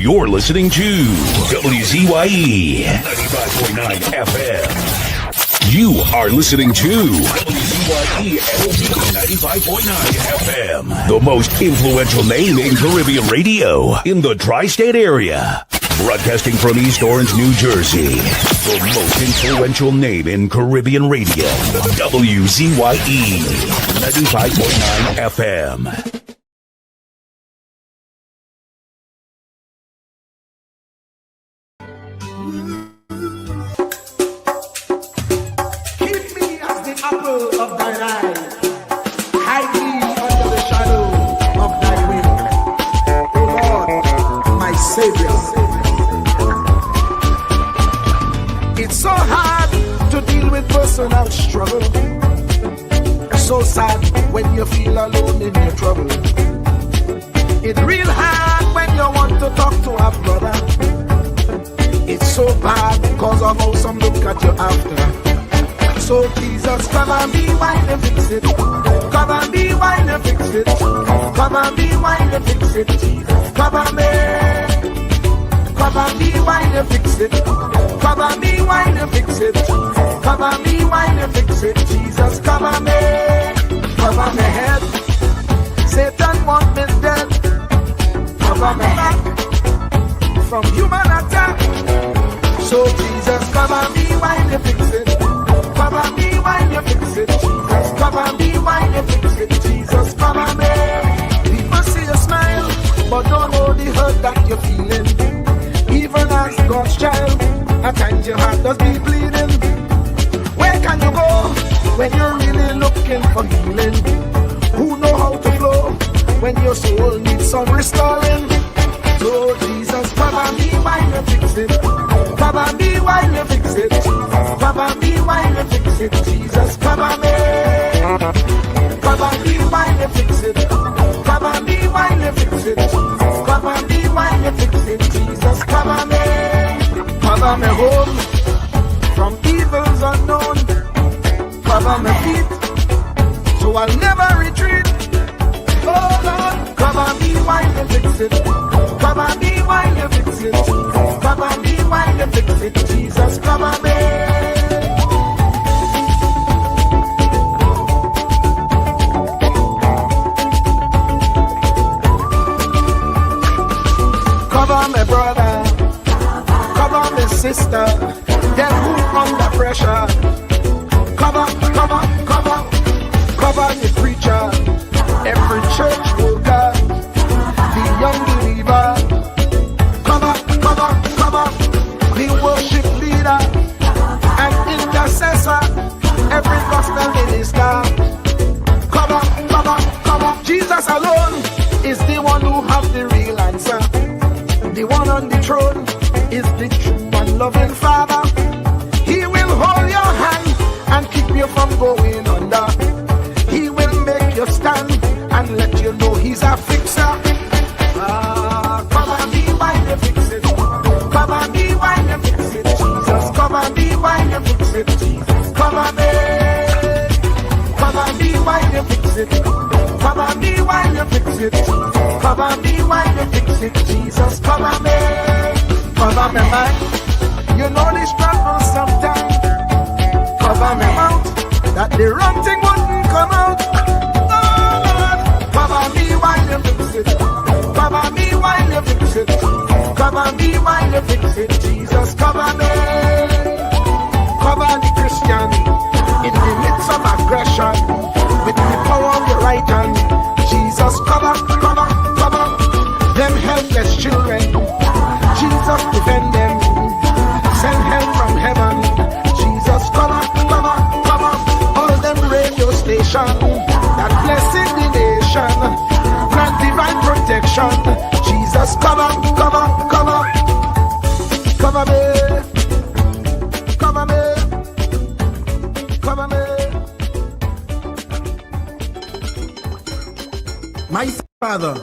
You're listening to WZYE 95.9 FM. You are listening to WZYE 95.9 FM. The most influential name in Caribbean radio in the tri-state area. Broadcasting from East Orange, New Jersey. The most influential name in Caribbean radio. WZYE 95.9 FM. Apple of thine eye, hide me under the shadow of thy wing, O Lord, my Savior. It's so hard to deal with personal struggle, so sad when you feel alone in your trouble. It's real hard when you want to talk to a brother. It's so bad because of how some look at you after. So Jesus, come and be while you fix it. Come and be while you fix it. Come and be while you fix it. Jesus, come and be. Come and be while you fix it. Come and be while you fix it. Come and be while you fix it. Jesus, come and be. Cover my head. Satan want me dead. Cover my back from human attack. So Jesus, come and be while you fix it. Cover me while you fix it, Jesus. Cover me while you fix it, Jesus. Cover me. People see you smile, but don't know the hurt that you're feeling. Even as God's child, at times your heart does be bleeding. Where can you go when you're really looking for healing? Who know how to flow when your soul needs some restoring? So Jesus, cover me while you fix it. Cover me while you fix it. Cover me while you fix it. Jesus, cover me. Cover me while you fix it. Cover me while you fix it. Cover me while you fix it. Jesus, cover me. Cover me home from evils unknown. Cover my feet so I'll never retreat. Oh Lord, cover me while you fix it. Cover me while you fix it. Cover me while you fix it. Jesus, cover me. Cover my brother. Cover my sister. Them who under pressure. Cover the preacher. Every church worker. The young believer. Cover the worship leader and intercessor, every gospel minister. Cover. Jesus alone is the one who has the real answer. The one on the throne is the true and loving Father. He will hold your hand and keep you from going under. He will make you stand and let you know he's a fixer. Cover me while you fix it. Cover me while you fix it. Jesus, cover me while you fix it. Jesus, cover me. Cover me while you fix it. Cover me while you fix it. Cover me while you fix it. Jesus, cover me. Cover me mind. You know the struggle sometimes. Cover me mouth that the wrong thing wouldn't come out. Oh Lord, cover me while you fix it. Cover me while you fix it. Cover me while you fix it. Jesus, cover me. Cover the Christian in the midst of aggression with the power of your right hand. Jesus, cover them helpless children. Jesus, defend them. Send help from heaven. Jesus, cover all them radio stations that blessing the nation. Grant divine protection. Jesus, cover me. My father,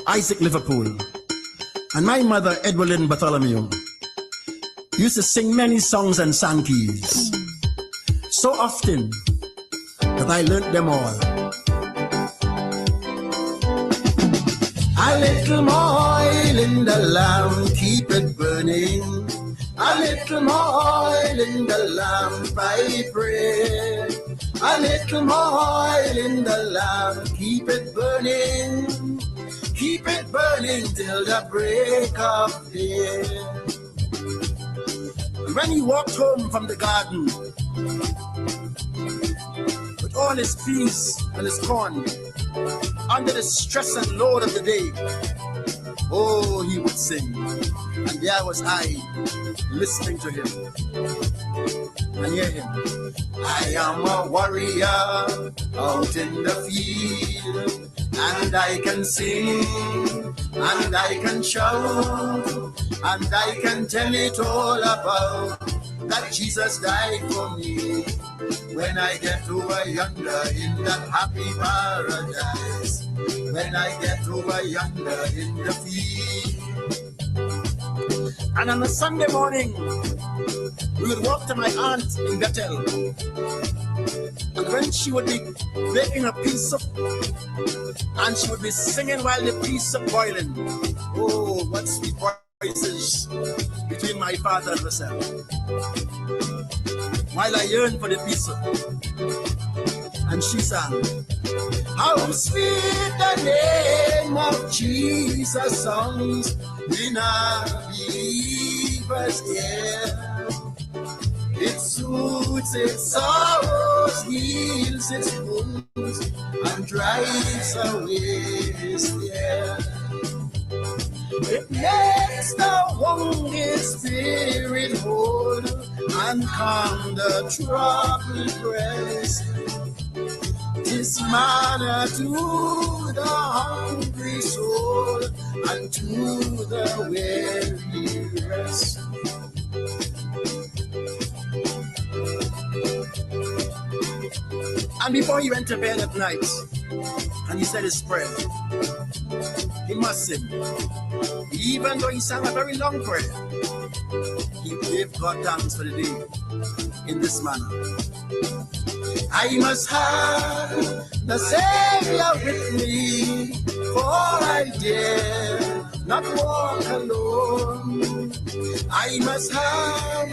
Isaac Liverpool, and my mother, Edwelyn Bartholomew, used to sing many songs and sankeys so often that I learnt them all. A little more in the lamp, keep it burning. A little more oil in the lamp, I pray. A little more oil in the lamp, keep it burning. Keep it burning till the break of day. And when he walked home from the garden, with all his peas and his corn, under the stress and load of the day, oh, he would sing. And there was I, listening to him and hear him. I am a warrior out in the field, and I can sing, and I can shout, and I can tell it all about that Jesus died for me. When I get over yonder in that happy paradise, when I get over yonder in the field. And on a Sunday morning, we would walk to my aunt in Bethel. And when she would be baking a pea soup, and she would be singing while the pea soup boiling. Oh, what sweet voices between my father and herself. While I yearned for the pea soup. And she sang, how sweet the name of Jesus sounds in a believer's ear. It soothes its sorrows, heals its wounds, and drives away his fear. It makes the wounded spirit whole and calm the troubled breast. 'Tis manna to the hungry soul and to the weary rest. And before he went to bed at night, and he said his prayer, he must sing. Even though he sang a very long prayer, he gave God thanks for the day in this manner. I must have the Savior with me, for I dare not walk alone. I must have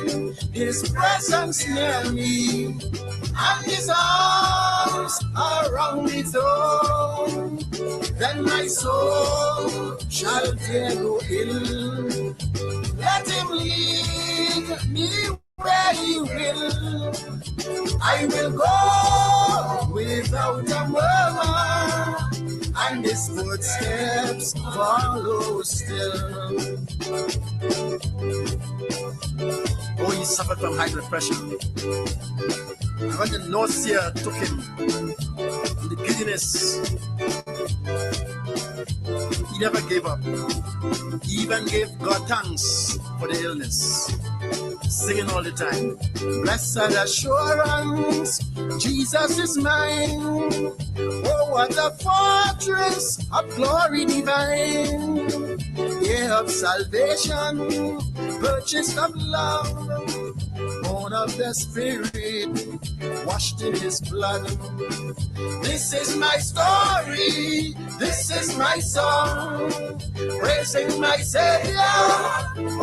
his presence near me, and his arms around me throne. Then my soul shall dare go ill. Let him lead me where he will. I will go without a murmur, and his footsteps follow still. Oh, he suffered from high blood pressure. And when the nausea took him, and the giddiness, he never gave up. He even gave God thanks for the illness, singing all the time. Blessed assurance, Jesus is mine. Oh, what a fortress of glory divine. Year of salvation, purchased of love, born of the Spirit, washed in his blood. This is my story, this is my song, praising my Savior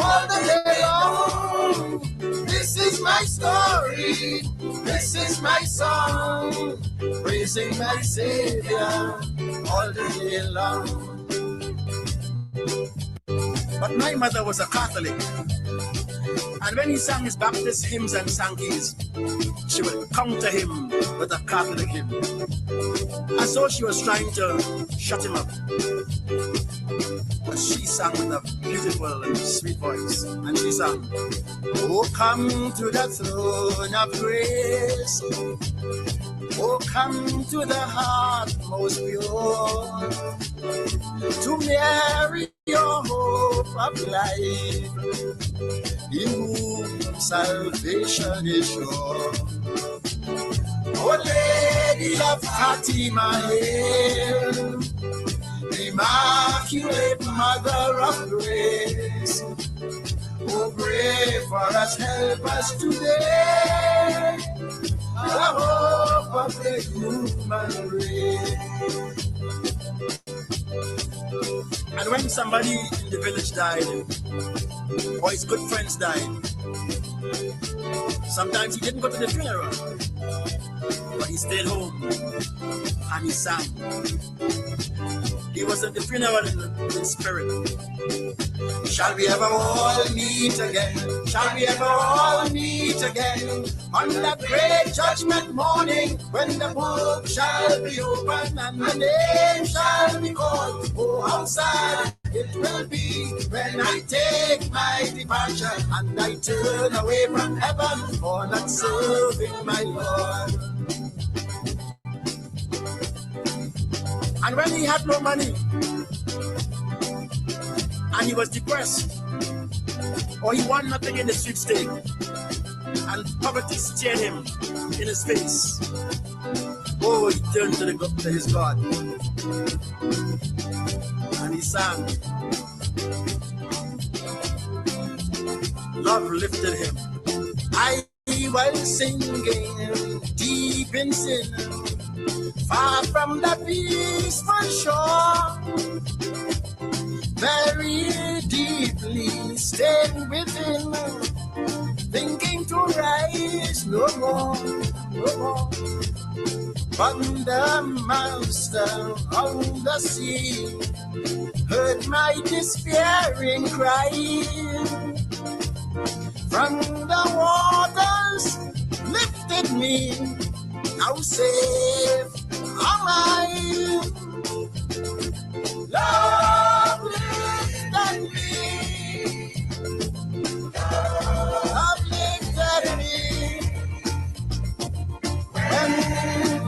all the day long. This is my story, this is my song, praising my Savior all the day long. But my mother was a Catholic, and when he sang his Baptist hymns and sankies, she would counter him with a Catholic hymn. And so she was trying to shut him up. But she sang with a beautiful and sweet voice. And she sang, oh, come to the throne of grace. Oh, come to the heart most pure, to Mary, your hope of life, in whom salvation is sure. Oh, Lady of Fatima, hail, Immaculate Mother of Grace. Oh, pray for us, help us today, the hope of the human race. And when somebody in the village died, or his good friends died, sometimes he didn't go to the funeral, but he stayed home and he sang. He was at the funeral in spirit. Shall we ever all meet again? Shall we ever all meet again? On that great judgment morning, when the book shall be opened and the name shall be called. Oh, how sad it will be when I take my departure and I turn away from heaven for not serving my Lord. And when he had no money, and he was depressed, or he won nothing in the sweepstake, and poverty stared him in his face, oh, he turned to his God, and he sang. Love lifted him. I was singing deep in sin, far from the peaceful shore, very deeply staying within, thinking to rise no more, no more. But the master of the sea heard my despairing cry. From the waters lifted me, now safe am I. Love lifted me, love lifted me, when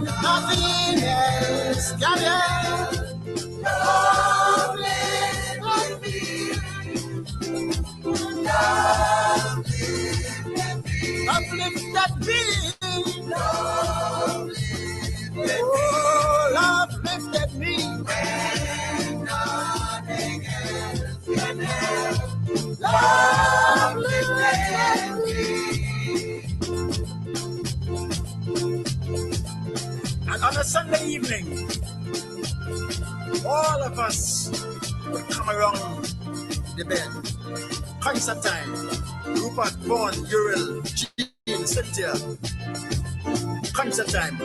nothing else can help. Love lifted me, love uplifted me, love lifted me, oh, love lifted me, when nothing else can help. Love lifted me. And on a Sunday evening, all of us would come around the bed. Concert time. Rupert, Vaughn, Uriel, Jean, Cynthia. Concert time.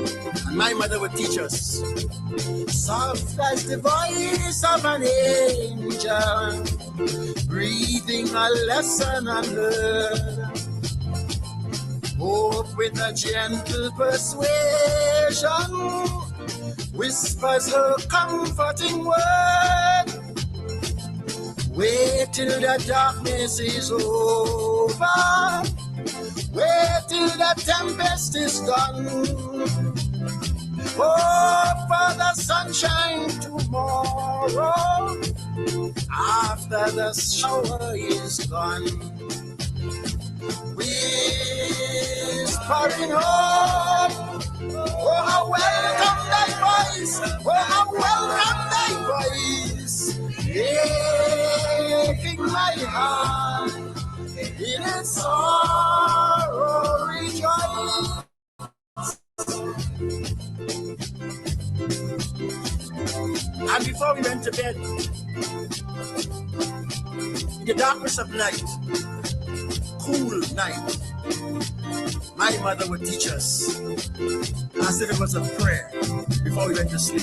And my mother would teach us. Soft as the voice of an angel, breathing a lesson unheard. Hope with a gentle persuasion, whispers her comforting word. Wait till the darkness is over. Wait till the tempest is gone. Hope for the sunshine tomorrow, after the shower is gone. Whispering hope, oh how welcome thy voice, oh how welcome thy voice, making my heart in its sorrow rejoice. And before we went to bed, in the darkness of night, cool night, my mother would teach us as if it was a prayer before we went to sleep.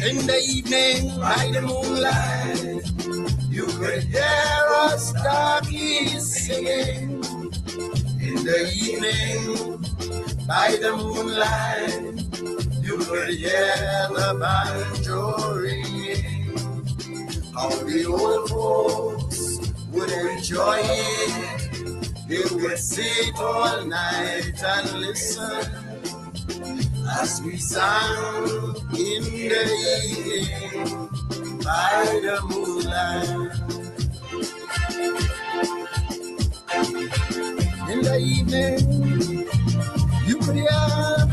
In the evening, by the moonlight, you could hear us darkies singing. In the evening, by the moonlight, you could hear the banjo ringing. How the old folks would enjoy it. They would sit all night and listen as we sang in the evening by the moonlight. In the evening, you could hear.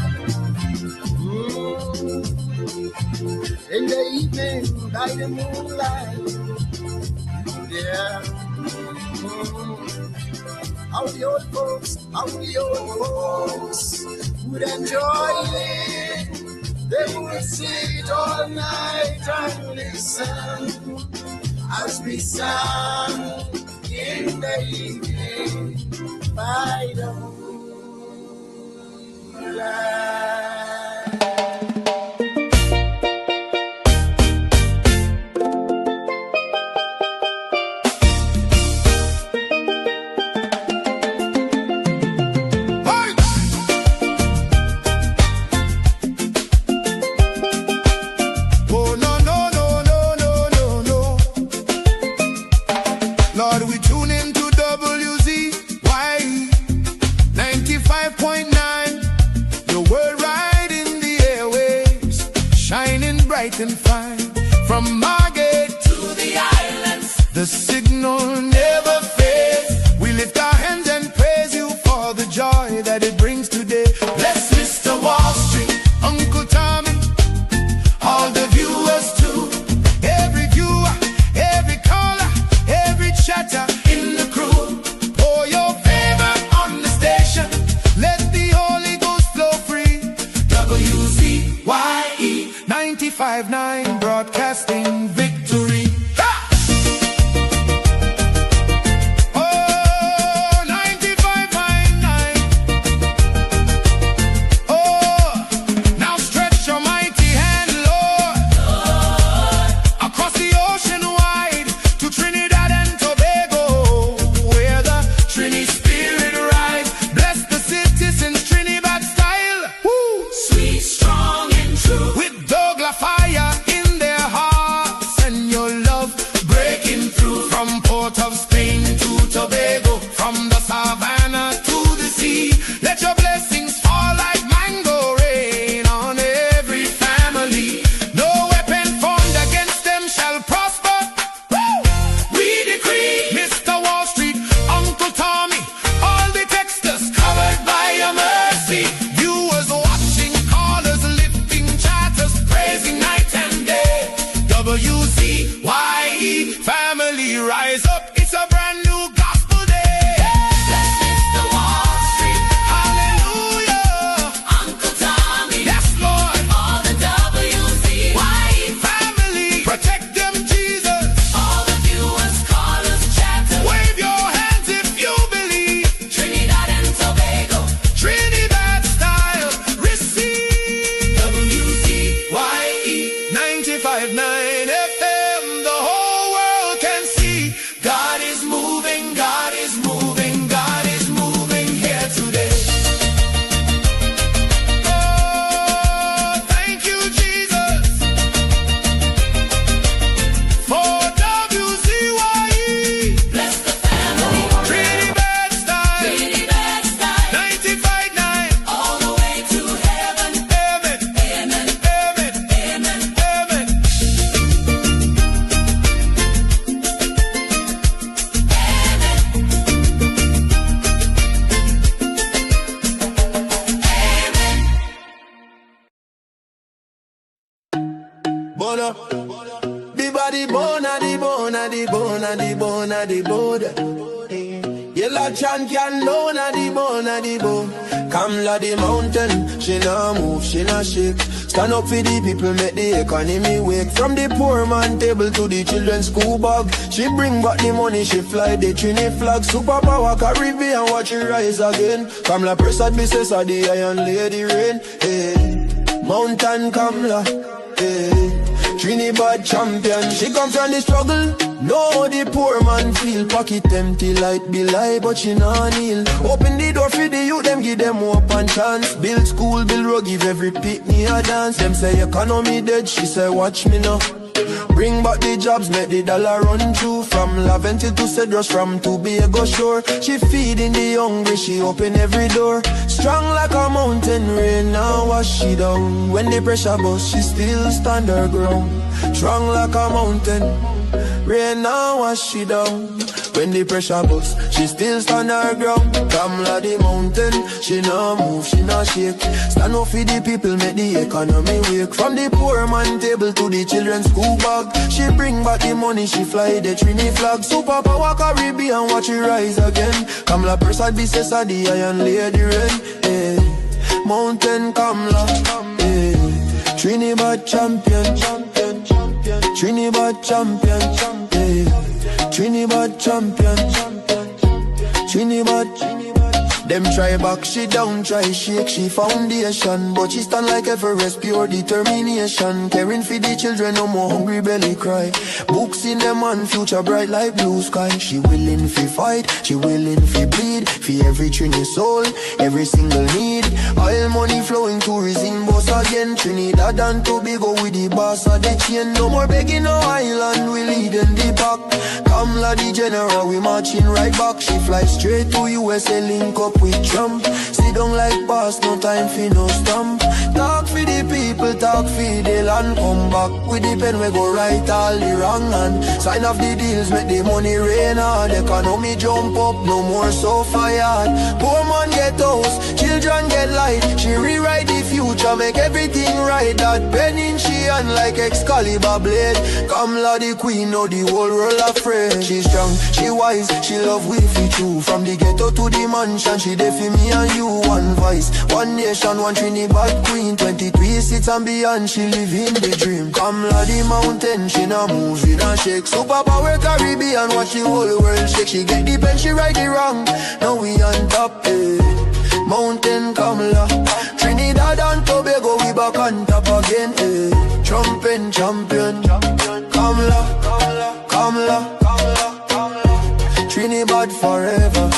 In the evening, by the moonlight, yeah. How the old folks would enjoy it. They would sit all night and listen as we sang in the evening by the moonlight. And fine from Margate to the islands, the signal never fails. We lift our hands and praise you for the joy that it brings today. Bless Mr. Wall Street, Uncle Tommy, all the viewers too. Every viewer, every caller, every chatter in the crew. Pour your favor on the station, let the Holy Ghost flow free. WZYE 95.9 broadcasting victory. Oh, 95.9. Oh, now stretch your mighty hand, Lord, across the ocean wide to Trinidad and Tobago, where the Trini Spirit rides. Bless the citizens, Trinidad style. Woo. Sweet, strong, and true. With fire in their hearts and your love breaking through from Port of Spain to Tobago, from the savannah to the sea. Let your blessings fall like mango rain on every family. No weapon formed against them shall prosper. Woo! We decree, Mr. Wall Street, Uncle Tommy, all the texters covered by your mercy. Viewers watching, callers lifting, chatters praising night and day. WZYE family rise up, it's a brand new gospel day. Bless Mr. Wall Street, Hallelujah, Uncle Tommy, yes Lord, all the WZYE family, protect them Jesus, all the viewers, callers, chatters, wave your hands if you believe. Trinidad and Tobago, Trinidad style, receive. WZYE 95.9 FM, the whole world can see. God is moving, God is moving, God is moving here today. Oh, thank you, Jesus, for WZYE. bless the family, Trinidad style, Trinidad style, 95.9. all the way to heaven. Amen, Amen, amen, amen. amen. Bona, the body bona, the bona, the bona, the bona, the bona. Yellow chan can lona the bona, the bone. Kamla the mountain, she nah move, she nah shake. Stand up for the people, make the economy wake. From the poor man table to the children's school bag, she bring back the money, she fly the Trini flag. Superpower Caribbean, watch it rise again. Kamla Prasad, Mrs. the Iron Lady Rain. Hey, Mountain Kamla, hey. Trinidad champion, she come from the struggle. No, the poor man feel pocket empty, light be lie, but she nah kneel. Open the door for the youth, them give them hope and chance. Build school, build road, give every picnic a dance. Them say economy dead, she say watch me now. Bring back the jobs, make the dollar run through. From Laventil to Cedros, from Tobago shore. She feeding the hungry, she open every door. Strong like a mountain, rain now wash she down. When the pressure bust, she still stand her ground. Strong like a mountain, rain now wash she down. When the pressure bust, she still stand her ground. Kamla the mountain, she nah move, she nah shake. Stand up for the people, make the economy wake. From the poor man table to the children's school bag, she bring back the money, she fly the Trini flag. Superpower Caribbean, watch it rise again. Kamla Prasad, Bisesa, the Iron Lady Rain. Hey, Mountain Kamla, hey. Trinidad champion, champion, champion. Trinidad champion, champion. Trinidad champion, champion. Trinidad. Them try back, she down, try shake, she foundation. But she stand like Everest, pure determination. Caring for the children, no more hungry belly cry. Books in them and future bright like blue sky. She willing fi fight, she willing fi bleed. For every Trini soul, every single need. Oil money flowing, tourism boss again. Trinidad and Tobago with the boss of the chain. No more begging no island, we leading the pack. Kamla the general, we marching right back. She fly straight to USA, link up with Trump. Sit down like boss, no time for no stamp. Talk for the people, talk for the land. Come back with the pen, we go right all the wrong. And sign off the deals, make the money rain hard. Economy jump up, no more so fired. Poor man get house, children get light. She rewrite the future, make everything right. That pen in she hand like Excalibur blade. Kamla the queen, know the whole world afraid. She strong, she wise, she love with it too. From the ghetto to the mansion, she there for me and you. One voice, one nation, one Trinidad queen. 23 seats and beyond, she live in the dream. Kamla the mountain, she na move in a shake. Superpower Caribbean, watch the whole world shake. She get the pen, she right the wrong. Now we on top, eh. Mountain Kamla, Trinidad and Tobago, we back on top again, eh. Trumpin' champion, Kamla, Kamla, Trinidad forever.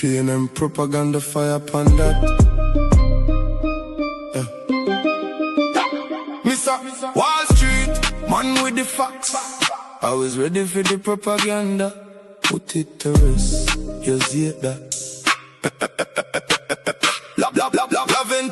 PNM propaganda fire upon that. Yeah. Mr. Wall Street, man with the facts. I was ready for the propaganda. Put it to rest, you see it that. Love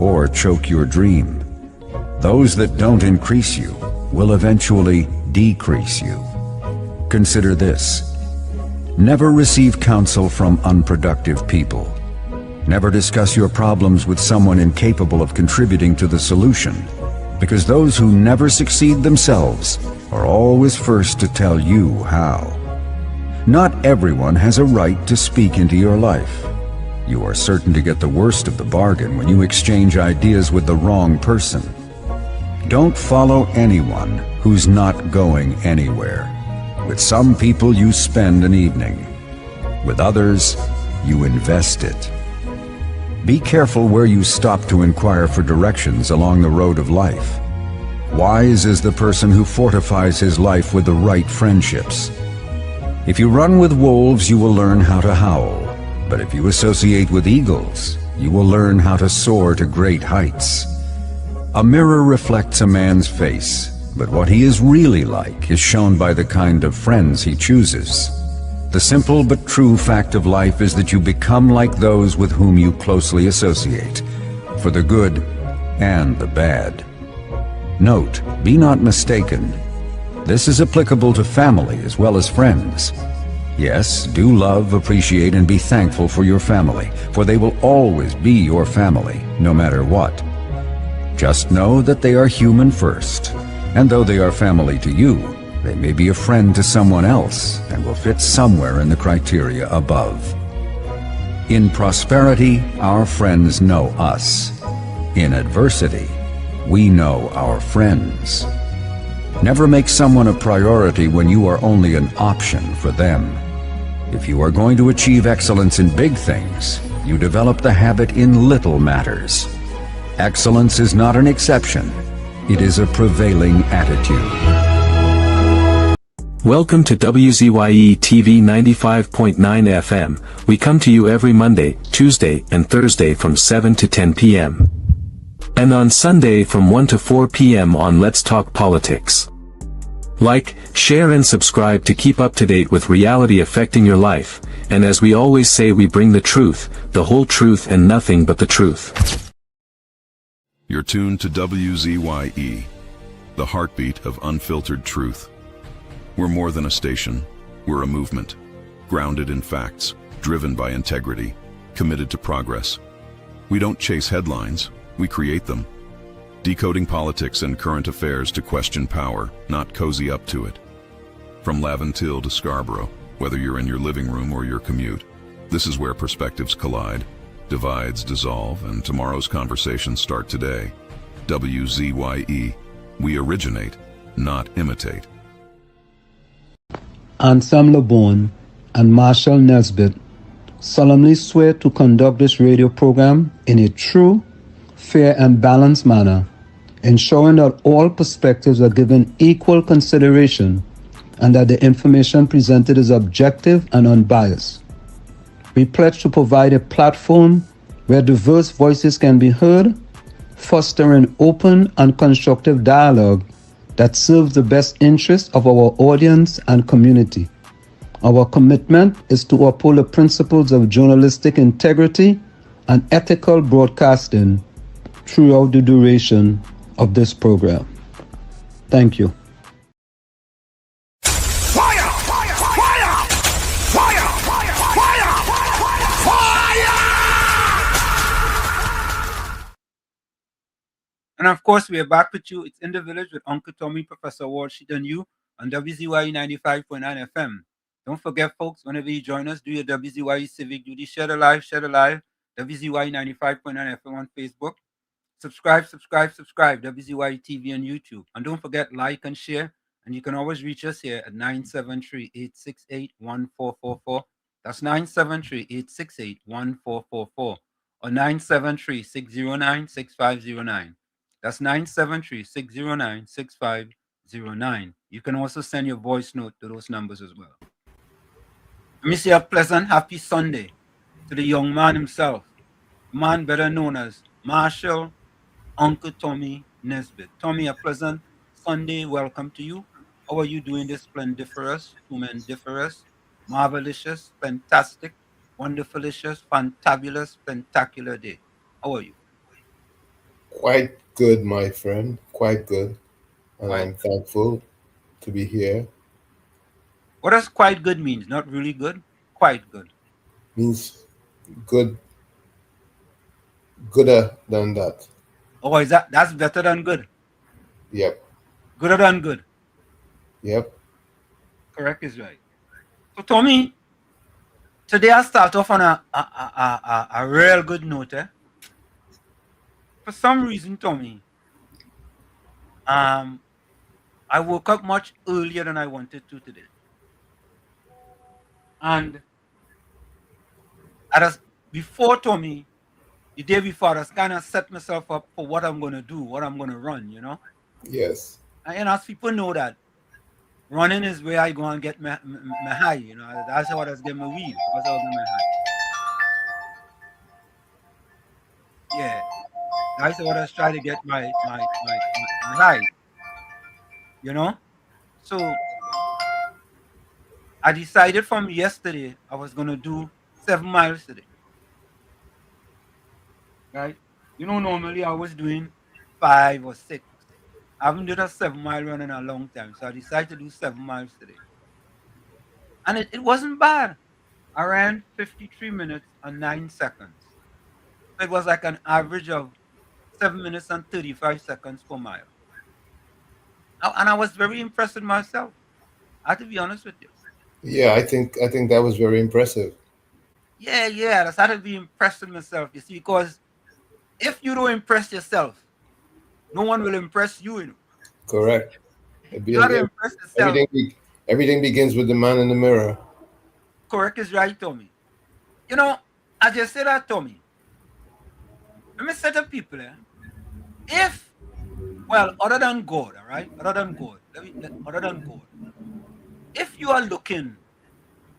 or choke your dream. Those that don't increase you will eventually decrease you. Consider this. Never receive counsel from unproductive people. Never discuss your problems with someone incapable of contributing to the solution, because those who never succeed themselves are always first to tell you how. Not everyone has a right to speak into your life. You are certain to get the worst of the bargain when you exchange ideas with the wrong person. Don't follow anyone who's not going anywhere. With some people you spend an evening. With others, you invest it. Be careful where you stop to inquire for directions along the road of life. Wise is the person who fortifies his life with the right friendships. If you run with wolves, you will learn how to howl. But if you associate with eagles, you will learn how to soar to great heights. A mirror reflects a man's face, but what he is really like is shown by the kind of friends he chooses. The simple but true fact of life is that you become like those with whom you closely associate, for the good and the bad. Note, be not mistaken. This is applicable to family as well as friends. Yes, do love, appreciate, and be thankful for your family, for they will always be your family, no matter what. Just know that they are human first, and though they are family to you, they may be a friend to someone else and will fit somewhere in the criteria above. In prosperity, our friends know us. In adversity, we know our friends. Never make someone a priority when you are only an option for them. If you are going to achieve excellence in big things, you develop the habit in little matters. Excellence is not an exception. It is a prevailing attitude. Welcome to WZYE TV 95.9 FM. We come to you every Monday, Tuesday, and Thursday from 7 to 10 p.m. And on Sunday from 1 to 4 p.m. on Let's Talk Politics. Like, share and subscribe to keep up to date with reality affecting your life, and as we always say, we bring the truth, the whole truth and nothing but the truth. You're tuned to WZYE, the heartbeat of unfiltered truth. We're more than a station, we're a movement, grounded in facts, driven by integrity, committed to progress. We don't chase headlines, we create them. Decoding politics and current affairs to question power, not cozy up to it. From Laventille to Scarborough, whether you're in your living room or your commute, this is where perspectives collide, divides dissolve, and tomorrow's conversations start today. WZYE, we originate, not imitate. Ansam LeBon and Marshall Nesbitt solemnly swear to conduct this radio program in a true, fair, and balanced manner, ensuring that all perspectives are given equal consideration and that the information presented is objective and unbiased. We pledge to provide a platform where diverse voices can be heard, fostering open and constructive dialogue that serves the best interests of our audience and community. Our commitment is to uphold the principles of journalistic integrity and ethical broadcasting throughout the duration of this program. Thank you. And of course, we are back with you. It's In the Village with Uncle Tommy, Professor Walsheet, and you on WZYE 95.9 FM. Don't forget, folks, whenever you join us, do your WZYE civic duty. Share the live, WZYE 95.9 FM on Facebook. Subscribe, WZYE TV on YouTube. And don't forget, like and share. And you can always reach us here at 973-868-1444. That's 973-868-1444 or 973-609-6509. That's 973-609-6509. You can also send your voice note to those numbers as well. Let me say a pleasant, happy Sunday to the young man himself, the man better known as Marshall Uncle Tommy Nesbitt. Tommy, a pleasant Sunday. Welcome to you. How are you doing this splendiferous, humandiferous, marvelicious, fantastic, wonderfulicious, fantabulous, spectacular day? How are you? Quite good, my friend. Quite good. And Quite. I'm thankful to be here. What does quite good means? Not really good? Quite good. Means good, gooder than that. Oh, is that's better than good? Yep. Gooder than good. Yep. Correct is right. So Tommy, today I start off on a real good note. For some reason, Tommy, um, I woke up much earlier than I wanted to today. And I just before Tommy, the day before, I just kind of set myself up for what I'm gonna do, what I'm gonna run, you know. Yes. And as people know that running is where I go and get my high, you know. That's what I get my weed. That's how I get my high. Yeah. That's what I try to get my high, you know. So I decided from yesterday I was gonna do 7 miles today. Right? You know, normally I was doing 5 or 6. I haven't done a 7 mile run in a long time. So I decided to do 7 miles today. And it wasn't bad. I ran 53 minutes and 9 seconds. So it was like an average of 7 minutes and 35 seconds per mile. And I was very impressed with myself. I have to be honest with you. Yeah, I think that was very impressive. Yeah, I just had to be impressed with myself, you see, because if you don't impress yourself, no one will impress you, you know. Correct. You gotta impress yourself. Everything everything begins with the man in the mirror. Correct is right, Tommy. You know, as you said that, Tommy, let me say to people, if, well, other than God, all right, other than God, other than God, if you are looking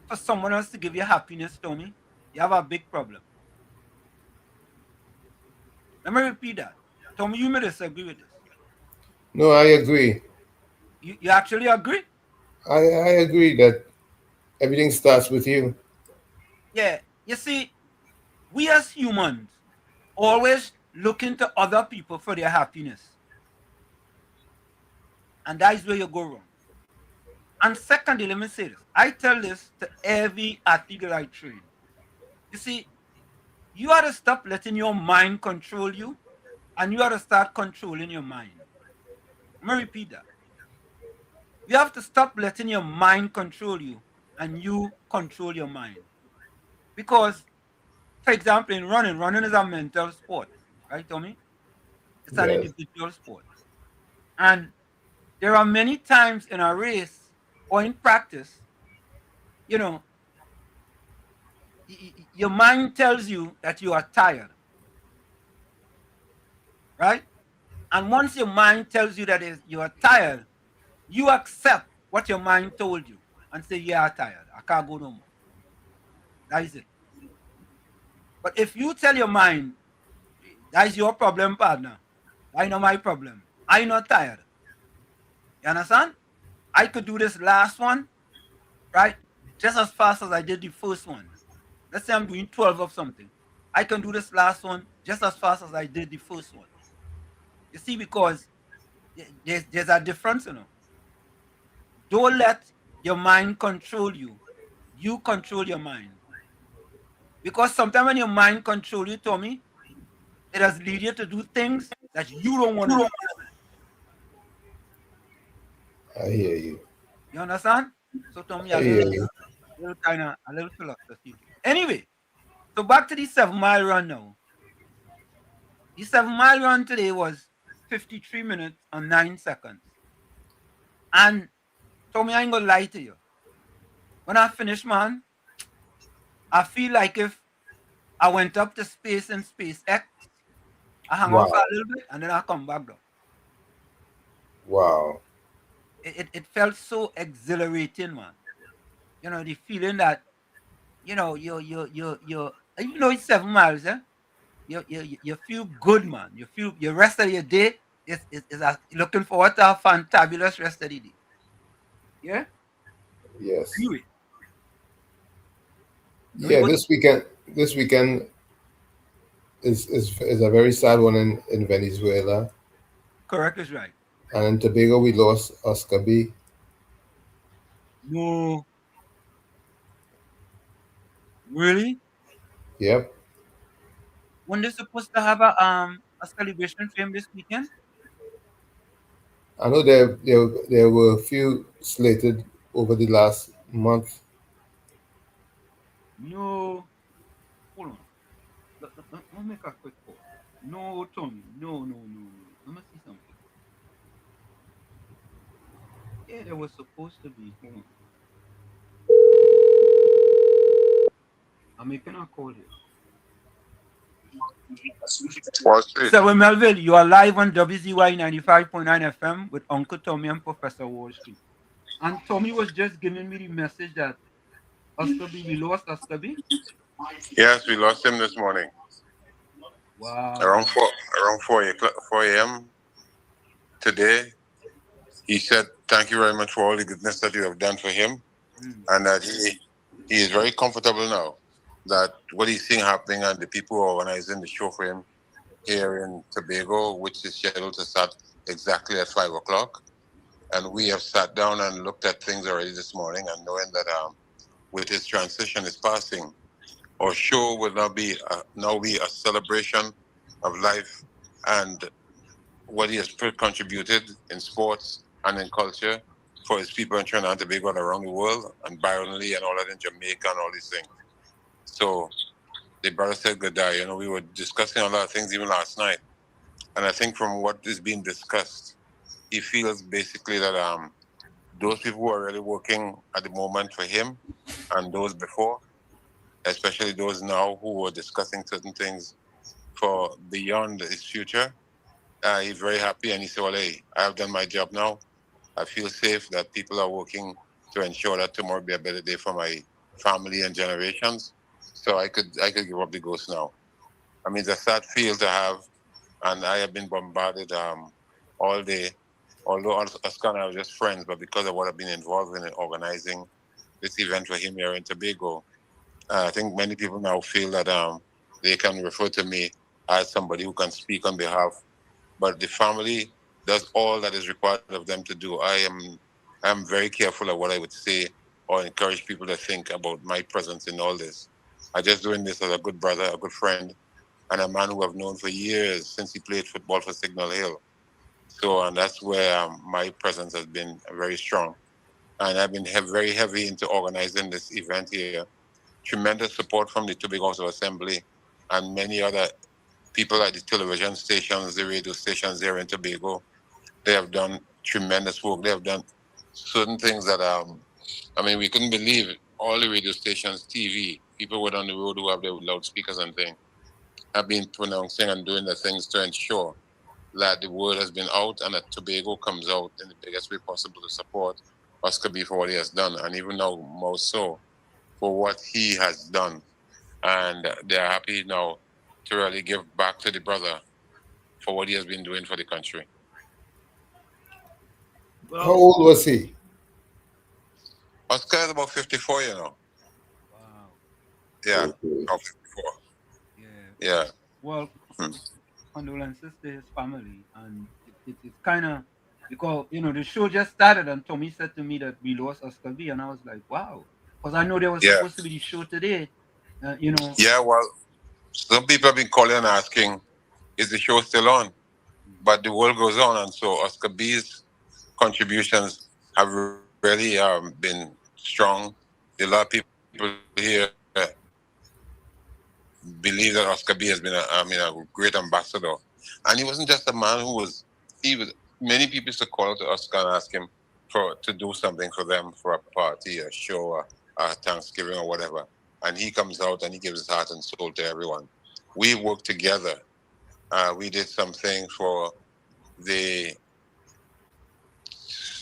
for someone else to give you happiness, Tommy, you have a big problem. Let me repeat that. Tommy, you may disagree with this. No, I agree. You actually agree? I agree that everything starts with you. Yeah. You see, we as humans always looking to other people for their happiness. And that is where you go wrong. And secondly, let me say this. I tell this to every athlete that I train. You see, you ought to stop letting your mind control you, and you ought to start controlling your mind. Let me repeat that. You have to stop letting your mind control you, and you control your mind. Because, for example, in running is a mental sport, right, Tommy? It's an Yes. individual sport. And there are many times in a race or in practice, you know, your mind tells you that you are tired, right? And once your mind tells you that you are tired, you accept what your mind told you and say, yeah, I'm tired. I can't go no more. That is it. But if you tell your mind, that is your problem, partner. I know my problem. I'm not tired. You understand? I could do this last one, right? Just as fast as I did the first one. Let's say I'm doing 12 of something. I can do this last one just as fast as I did the first one. You see, because there's a difference, you know. Don't let your mind control you. You control your mind. Because sometimes when your mind control you, Tommy, it has lead you to do things that you don't want to do. I hear you. You understand? So Tommy, I hear you. a little philosophy. Anyway, so back to the 7 mile run now. The 7 mile run today was 53 minutes and 9 seconds. And Tommy, I ain't gonna lie to you. When I finished, man, I feel like if I went up to space and SpaceX, I hang on for Wow. a little bit and then I come back down. Wow. It felt so exhilarating, man. You know, the feeling that, you know, you even though it's 7 miles, you feel good, man. You feel your rest of your day is looking forward to a fantabulous rest of the day. Yeah? Yes. Anyway, let me Yeah, go to this weekend is a very sad one in Venezuela. Correct is right. And in Tobago, we lost Oscar B. No, really? Yep. When they're supposed to have a celebration for him this weekend? I know there were a few slated over the last month. No. Hold on. Let me make a quick call. No, Tony. No, no, no, no. Let me see something. Yeah, there was supposed to be. Hold on. I'm making a call here. Wall Street. So, Melville, you are live on WZYE 95.9 FM with Uncle Tommy and Professor Wall Street. And Tommy was just giving me the message that Oscar B, we lost Oscar B. Yes, we lost him this morning Wow. around 4 a.m. today. He said, "Thank you very much for all the goodness that you have done for him, and that he is very comfortable now. That what he's seeing happening and the people who are organizing the show for him here in Tobago, which is scheduled to start exactly at 5 o'clock, and we have sat down and looked at things already this morning, and knowing that with his transition, his passing, our show will now be a celebration of life and what he has contributed in sports and in culture for his people in Trinidad and Tobago and around the world, and Byron Lee and all that in Jamaica and all these things. So the brother said goodbye. You know, we were discussing a lot of things even last night, and I think from what is being discussed, he feels basically that those people who are really working at the moment for him and those before, especially those now who are discussing certain things for beyond his future, he's very happy, and he said, "Well, hey, I have done my job now. I feel safe that people are working to ensure that tomorrow be a better day for my family and generations. So I could give up the ghost now." I mean, it's a sad feel to have, and I have been bombarded all day. Although Oscar and I were just friends, but because of what I've been involved in organizing this event for him here in Tobago, I think many people now feel that they can refer to me as somebody who can speak on behalf. But the family does all that is required of them to do. I am very careful of what I would say or encourage people to think about my presence in all this. I'm just doing this as a good brother, a good friend, and a man who I've known for years since he played football for Signal Hill. So, and that's where my presence has been very strong. And I've been very heavy into organizing this event here. Tremendous support from the Tobago House of Assembly and many other people at the television stations, the radio stations there in Tobago. They have done tremendous work. They have done certain things that I mean, we couldn't believe it. All the radio stations, TV, people were on the road who have their loudspeakers and things, have been pronouncing and doing the things to ensure that the word has been out and that Tobago comes out in the biggest way possible to support Oscar B for what he has done, and even now more so for what he has done. And they're happy now to really give back to the brother for what he has been doing for the country. How old was he? Oscar is about 54, you know. Wow. Yeah, about 54. Yeah. Yeah. Well, condolences to his family, and it's kind of because the show just started, and Tommy said to me that we lost Oscar B, and I was like, wow, because I know there was Yeah. supposed to be the show today. Yeah, well, some people have been calling and asking, is the show still on? But the world goes on, and so Oscar B's contributions have really been strong. A lot of people here believe that Oscar B has been a great ambassador. And he wasn't just a man many people used to call to Oscar and ask him to do something for them, for a party, a show, a Thanksgiving or whatever. And he comes out and he gives his heart and soul to everyone. We worked together. We did something for the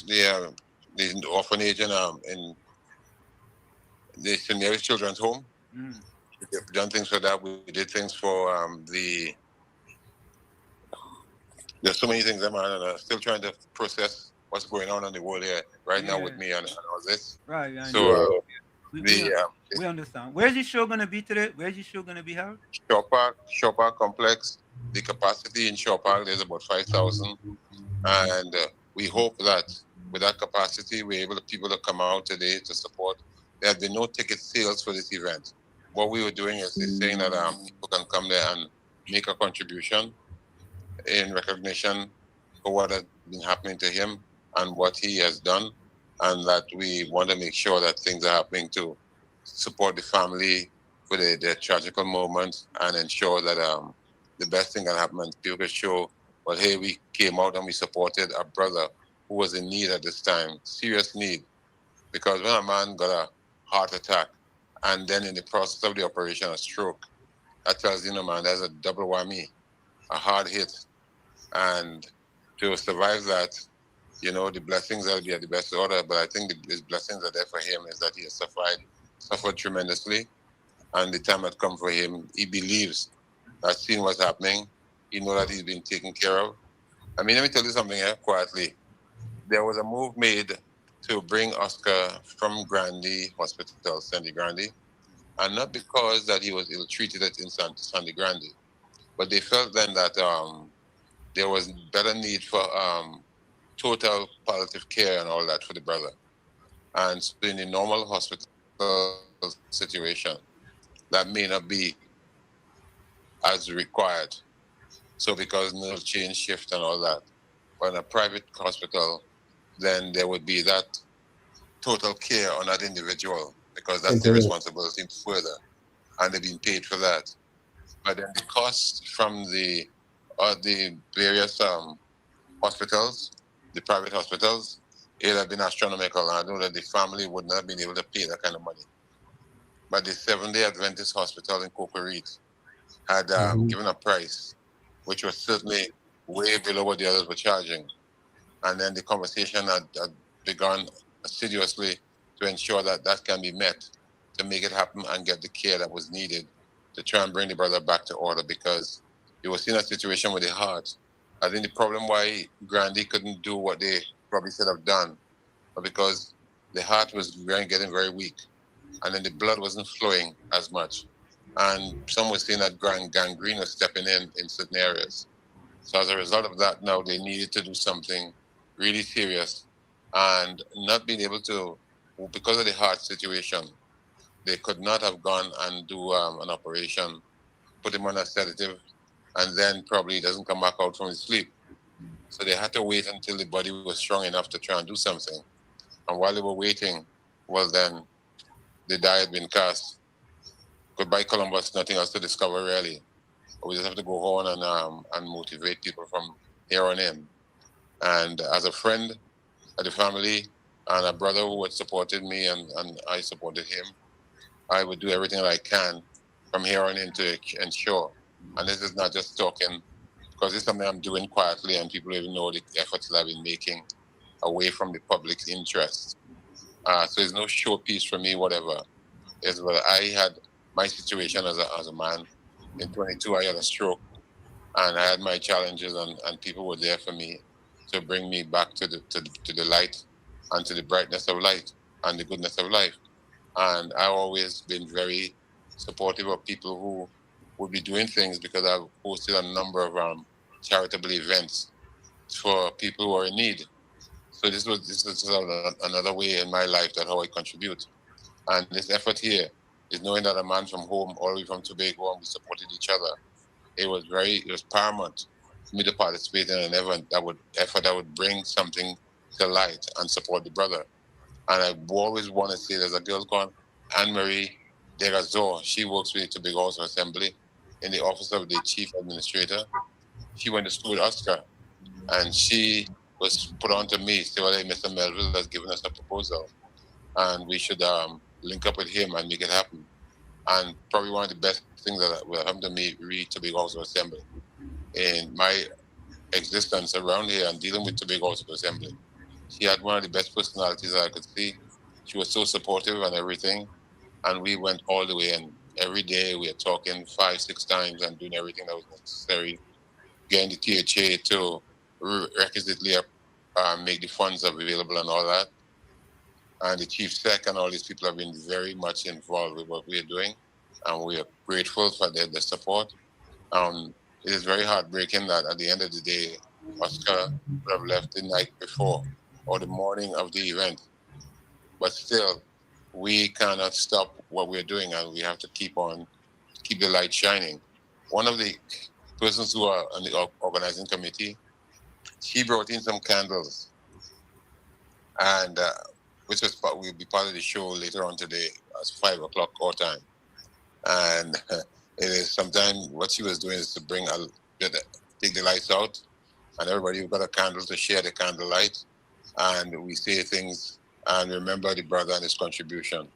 the orphanage in the St. Mary's Children's Home. We've done things for that. We did things for there's so many things, man, and I'm still trying to process what's going on in the world here right now with me and all this. Right. So We we, The we understand. Where's the show gonna be today? Where's the show gonna be held? Shaw Park complex, the capacity in Shaw Park, there's about 5,000. And we hope that with that capacity, we're able to people to come out today to support. There have been no ticket sales for this event. What we were doing is saying that people can come there and make a contribution in recognition for what has been happening to him and what he has done, and that we want to make sure that things are happening to support the family for their tragical moments and ensure that the best thing can happen and people can show, well, hey, we came out and we supported a brother who was in need at this time, serious need. Because when a man got a heart attack and then in the process of the operation, a stroke, that tells you, man, there's a double whammy, a hard hit. And to survive that, the blessings are be at the best order. But I think his blessings are there for him is that he has suffered tremendously. And the time had come for him. He believes that seeing what's happening, he knows that he's been taken care of. I mean, let me tell you something here quietly. There was a move made to bring Oscar from Grande Hospital, Sandy Grande, and not because that he was ill-treated in Sandy Grande, but they felt then that there was better need for total palliative care and all that for the brother. And so in the normal hospital situation, that may not be as required. So because no change shift and all that. But in a private hospital, then there would be that total care on that individual because that's the responsibility further. And they're being paid for that. But then the cost from the various hospitals, the private hospitals, it had been astronomical. I know that the family would not have been able to pay that kind of money. But the Seventh-day Adventist Hospital in Cocorit had given a price, which was certainly way below what the others were charging. And then the conversation had begun assiduously to ensure that that can be met, to make it happen and get the care that was needed to try and bring the brother back to order because he was in a situation with the heart. I think the problem why Grandy couldn't do what they probably should have done was because the heart was getting very weak and then the blood wasn't flowing as much. And some were saying that gangrene was stepping in certain areas. So as a result of that, now they needed to do something really serious and not being able to, because of the heart situation, they could not have gone and do an operation, put him on a sedative, and then probably he doesn't come back out from his sleep. So they had to wait until the body was strong enough to try and do something. And while they were waiting, well then, the die had been cast. Goodbye Columbus, nothing else to discover really. We just have to go on and motivate people from here on in. And as a friend of the family and a brother who had supported me and I supported him, I would do everything that I can from here on in to ensure. And this is not just talking, because it's something I'm doing quietly and people even know the efforts that I've been making away from the public interest. So there's no showpiece for me, whatever. It's what I had my situation as a man. In 22, I had a stroke and I had my challenges and people were there for me to bring me back to the light and to the brightness of light and the goodness of life. And I've always been very supportive of people who would be doing things because I've hosted a number of charitable events for people who are in need. So this is another way in my life that how I contribute. And this effort here is knowing that a man from home, all the way from Tobago, and we supported each other. It was paramount for me to participate in an event effort that would bring something to light and support the brother. And I always want to say there's a girl called Anne-Marie Derazor. She works with the Tobago House of Assembly in the office of the chief administrator. She went to school with Oscar and she was put on to me, say, well, hey, Mr. Melville has given us a proposal and we should link up with him and make it happen. And probably one of the best things that will happen to me, read Tobago House of Assembly. In my existence around here and dealing with Tobago House of Assembly, she had one of the best personalities that I could see. She was so supportive and everything. And we went all the way. And every day we are talking 5-6 times and doing everything that was necessary, getting the THA to requisitely make the funds available and all that. and the chief sec and all these people have been very much involved with what we are doing, and we are grateful for their support. It is very heartbreaking that at the end of the day, Oscar would have left the night before or the morning of the event, but still, we cannot stop what we're doing, and we have to keep the light shining. One of the persons who are on the organizing committee, she brought in some candles, and which was will be part of the show later on today at 5 o'clock our time. And it is sometimes what she was doing is to take the lights out, and everybody who got a candle to share the candlelight, and we say things and remember the brother and his contribution.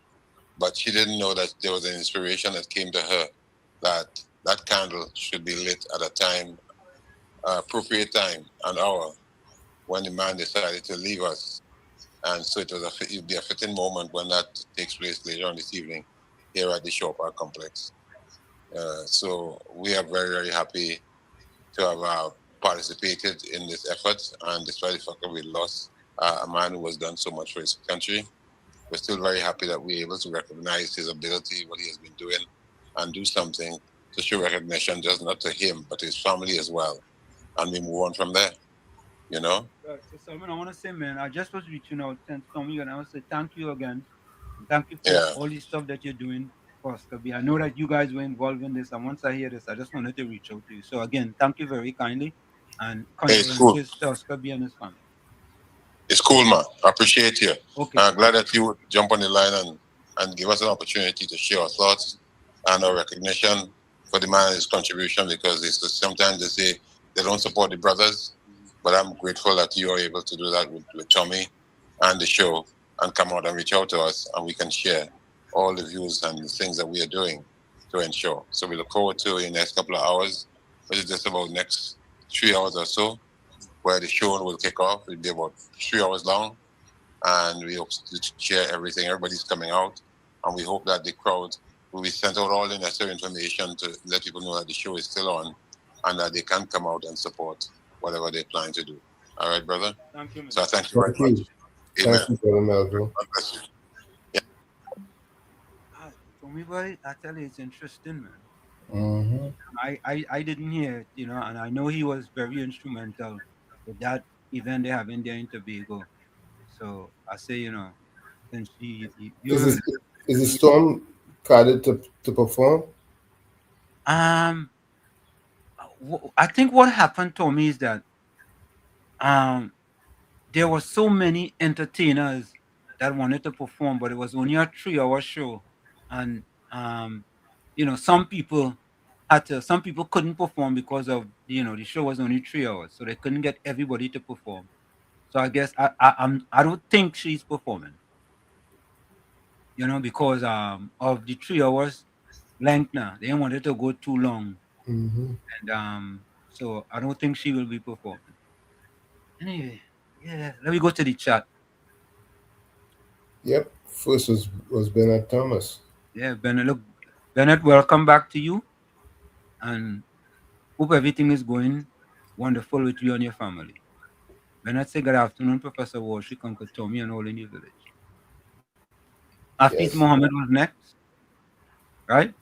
But she didn't know that there was an inspiration that came to her that that candle should be lit at a time, appropriate time, an hour, when the man decided to leave us. And so it would be a fitting moment when that takes place later on this evening here at the Shore Park Complex. So we are very, very happy to have participated in this effort. And despite the fact that we lost a man who has done so much for his country, we're still very happy that we're able to recognize his ability, what he has been doing, and do something to show recognition just not to him, but to his family as well. And we move on from there, you know? So Simon, I want to say, man, I just was reaching out and Tommy, and I want to say thank you again. And thank you for Yeah. all the stuff that you're doing for Oscar B. I know that you guys were involved in this, and once I hear this, I just wanted to reach out to you. So again, thank you very kindly, and Hey, it's cool. condolences to Oscar B and his family. It's cool, man. I appreciate you. Okay. I'm glad that you would jump on the line and give us an opportunity to share our thoughts and our recognition for the man and his contribution, because it's sometimes they say they don't support the brothers, but I'm grateful that you are able to do that with Tommy and the show and come out and reach out to us, and we can share all the views and the things that we are doing to ensure. So we look forward to in the next couple of hours, which is just about next 3 hours or so, where the show will kick off. It'll be about 3 hours long, and we hope to share everything. Everybody's coming out, and we hope that the crowd will be sent out all the necessary information to let people know that the show is still on and that they can come out and support whatever they plan to do. All right, brother? Thank you, man. So I thank you very Thank much. you. Amen. Thank you, Brother Melville. God bless you. Tommy boy, I tell you, it's interesting, man. Mm-hmm. I didn't hear it, and I know he was very instrumental with that event they have in there in Tobago. So I say, since you heard it. Is the storm carded to perform? I think what happened to me is that there were so many entertainers that wanted to perform, but it was only a 3-hour show, and some people some people couldn't perform because of the show was only 3 hours, so they couldn't get everybody to perform. So I guess I don't think she's performing, because of the 3 hours length now. They didn't want it to go too long. Mm-hmm. And so I don't think she will be performing. Anyway, yeah, let me go to the chat. Yep. First was Bernard Thomas. Yeah, Bennett. Look, Bennett, welcome back to you, and hope everything is going wonderful with you and your family. Bennett say good afternoon, Professor Walshik, Uncle Tommy, and all in the village. Hafiz Yes. Mohammed was next, right?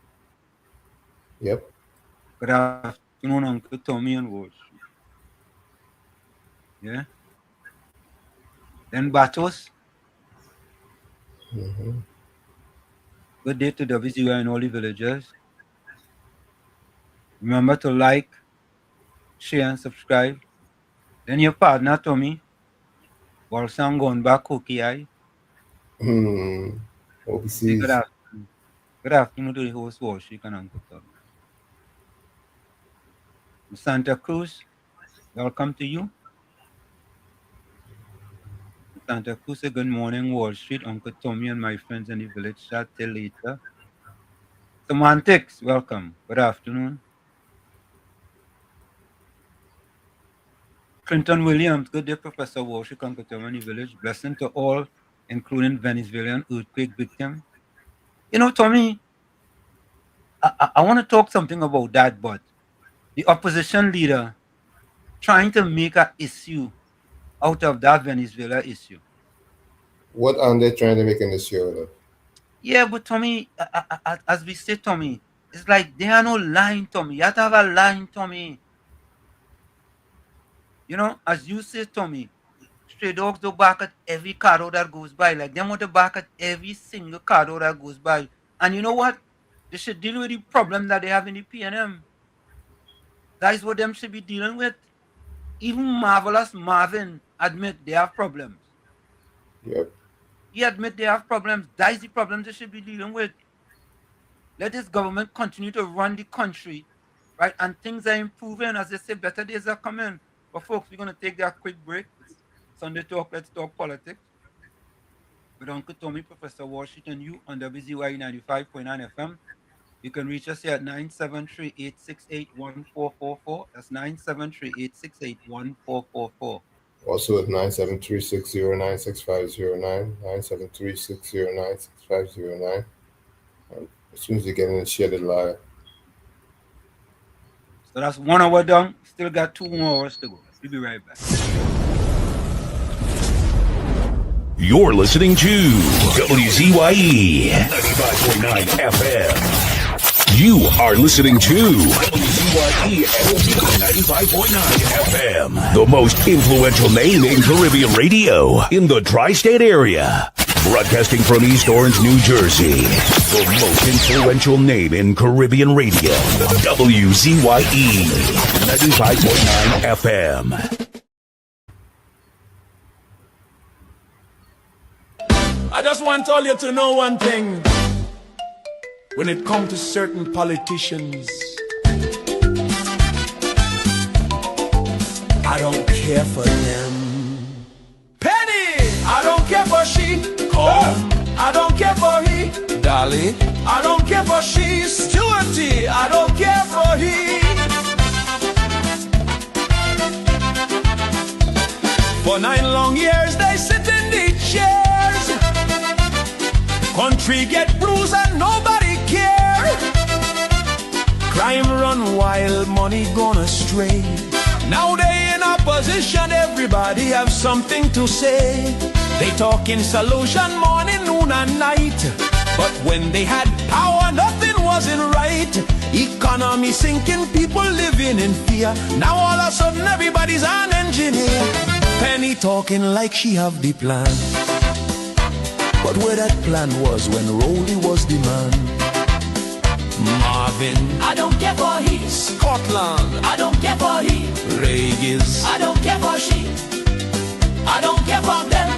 Yep. Good afternoon, Uncle Tommy and Walshik. Yeah. Then Batos. Mm-hmm. Good day to WZYE and all the villagers. Remember to like, share, and subscribe. Then your partner, Tommy. Walsang going back, cookie eye. Hope he Say good sees. afternoon. Good afternoon to the host, Walshik and Uncle Tommy. Santa Cruz, welcome to you. Santa Cruz, say good morning, Wall Street, Uncle Tommy, and my friends in the village chat. Till later. Semantics, welcome. Good afternoon. Clinton Williams, good day, Professor Walshik, Uncle Tommy, in the village. Blessing to all, including Venezuelan earthquake victim. Tommy, I want to talk something about that, but the opposition leader trying to make an issue out of that Venezuela issue. What are they trying to make in this show, though? Yeah, but Tommy, as we say, Tommy, it's like there are no line, Tommy. You have to have a line, Tommy. You know, as you say, Tommy, stray dogs don't bark at every car that goes by. Like them want to bark at every single car that goes by. And you know what? They should deal with the problem that they have in the PNM. That is what them should be dealing with. Even Marvelous Marvin admit they have problems. Yep. He admit they have problems. That is the problem they should be dealing with. Let this government continue to run the country, right? And things are improving. As they say, better days are coming. But folks, we're going to take that quick break. It's Sunday Talk, Let's Talk Politics. With Uncle Tommy, Professor Washington, you on WZYE 95.9 FM. You can reach us here at 973-868-1444. That's 973-868-1444. Also at 973-609-6509, 973-609-6509. As soon as you get in and share it live. So that's 1 hour done. Still got 2 more hours to go. We'll be right back. You're listening to WZYE 95.9 FM. You are listening to WZYE 95.9 FM, the most influential name in Caribbean radio in the tri-state area. Broadcasting from East Orange, New Jersey, the most influential name in Caribbean radio, WZYE 95.9 FM. I just want all you to know one thing. When it comes to certain politicians, I don't care for them. Penny, I don't care for she. I don't care for he. Dolly, I don't care for she. Stewarty, I don't care for he. For 9 long years they sit in the chairs. Country get bruised and nobody care. Crime run wild, money gone astray. Now they in opposition, everybody have something to say. They talking solution morning, noon and night. But when they had power, nothing wasn't right. Economy sinking, people living in fear. Now all of a sudden everybody's an engineer. Penny talking like she have the plan. But where that plan was when Rolly was the man. Marvin, I don't care for he. Scotland, I don't care for he. Regis, I don't care for she. I don't care for them.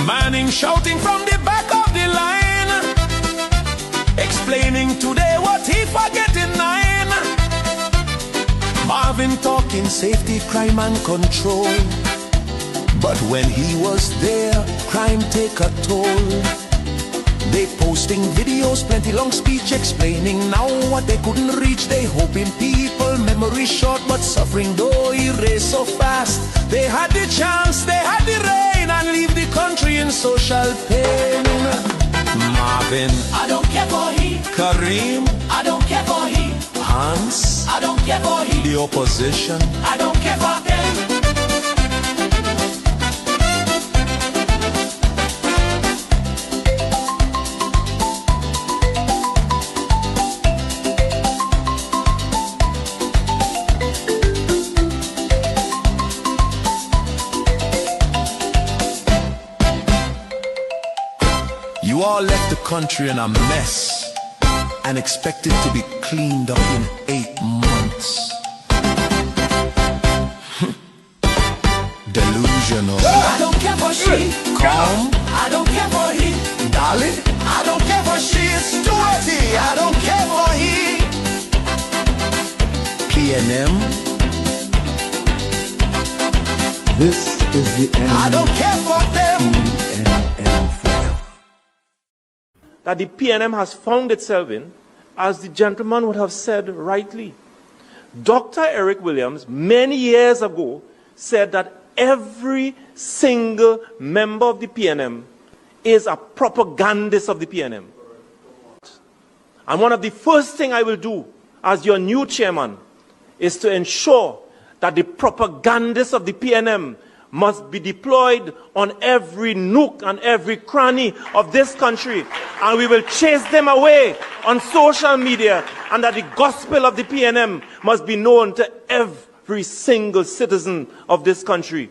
Manning shouting from the back of the line, explaining today what he forget in 9. Marvin talking safety, crime and control. But when he was there, crime take a toll. They posting videos, plenty long speech explaining now what they couldn't reach. They hoping people memory short, but suffering though erase so fast. They had the chance, they had the rain, and leave the country in social pain. Marvin, I don't care for he. Kareem, I don't care for he. Hans, I don't care for he. the opposition, I don't care for them. you all left the country in a mess and expected to be cleaned up in 8 months. Delusional. I don't care for she. Calm. I don't care for he. Dolly. I don't care for she. Stewarty. I don't care for he. PNM. This is the end. I don't care for them. That the PNM has found itself in, as the gentleman would have said rightly. Dr. Eric Williams, many years ago, said that every single member of the PNM is a propagandist of the PNM. And one of the first things I will do as your new chairman is to ensure that the propagandists of the PNM must be deployed on every nook and every cranny of this country, and we will chase them away on social media, and that the gospel of the PNM must be known to every single citizen of this country.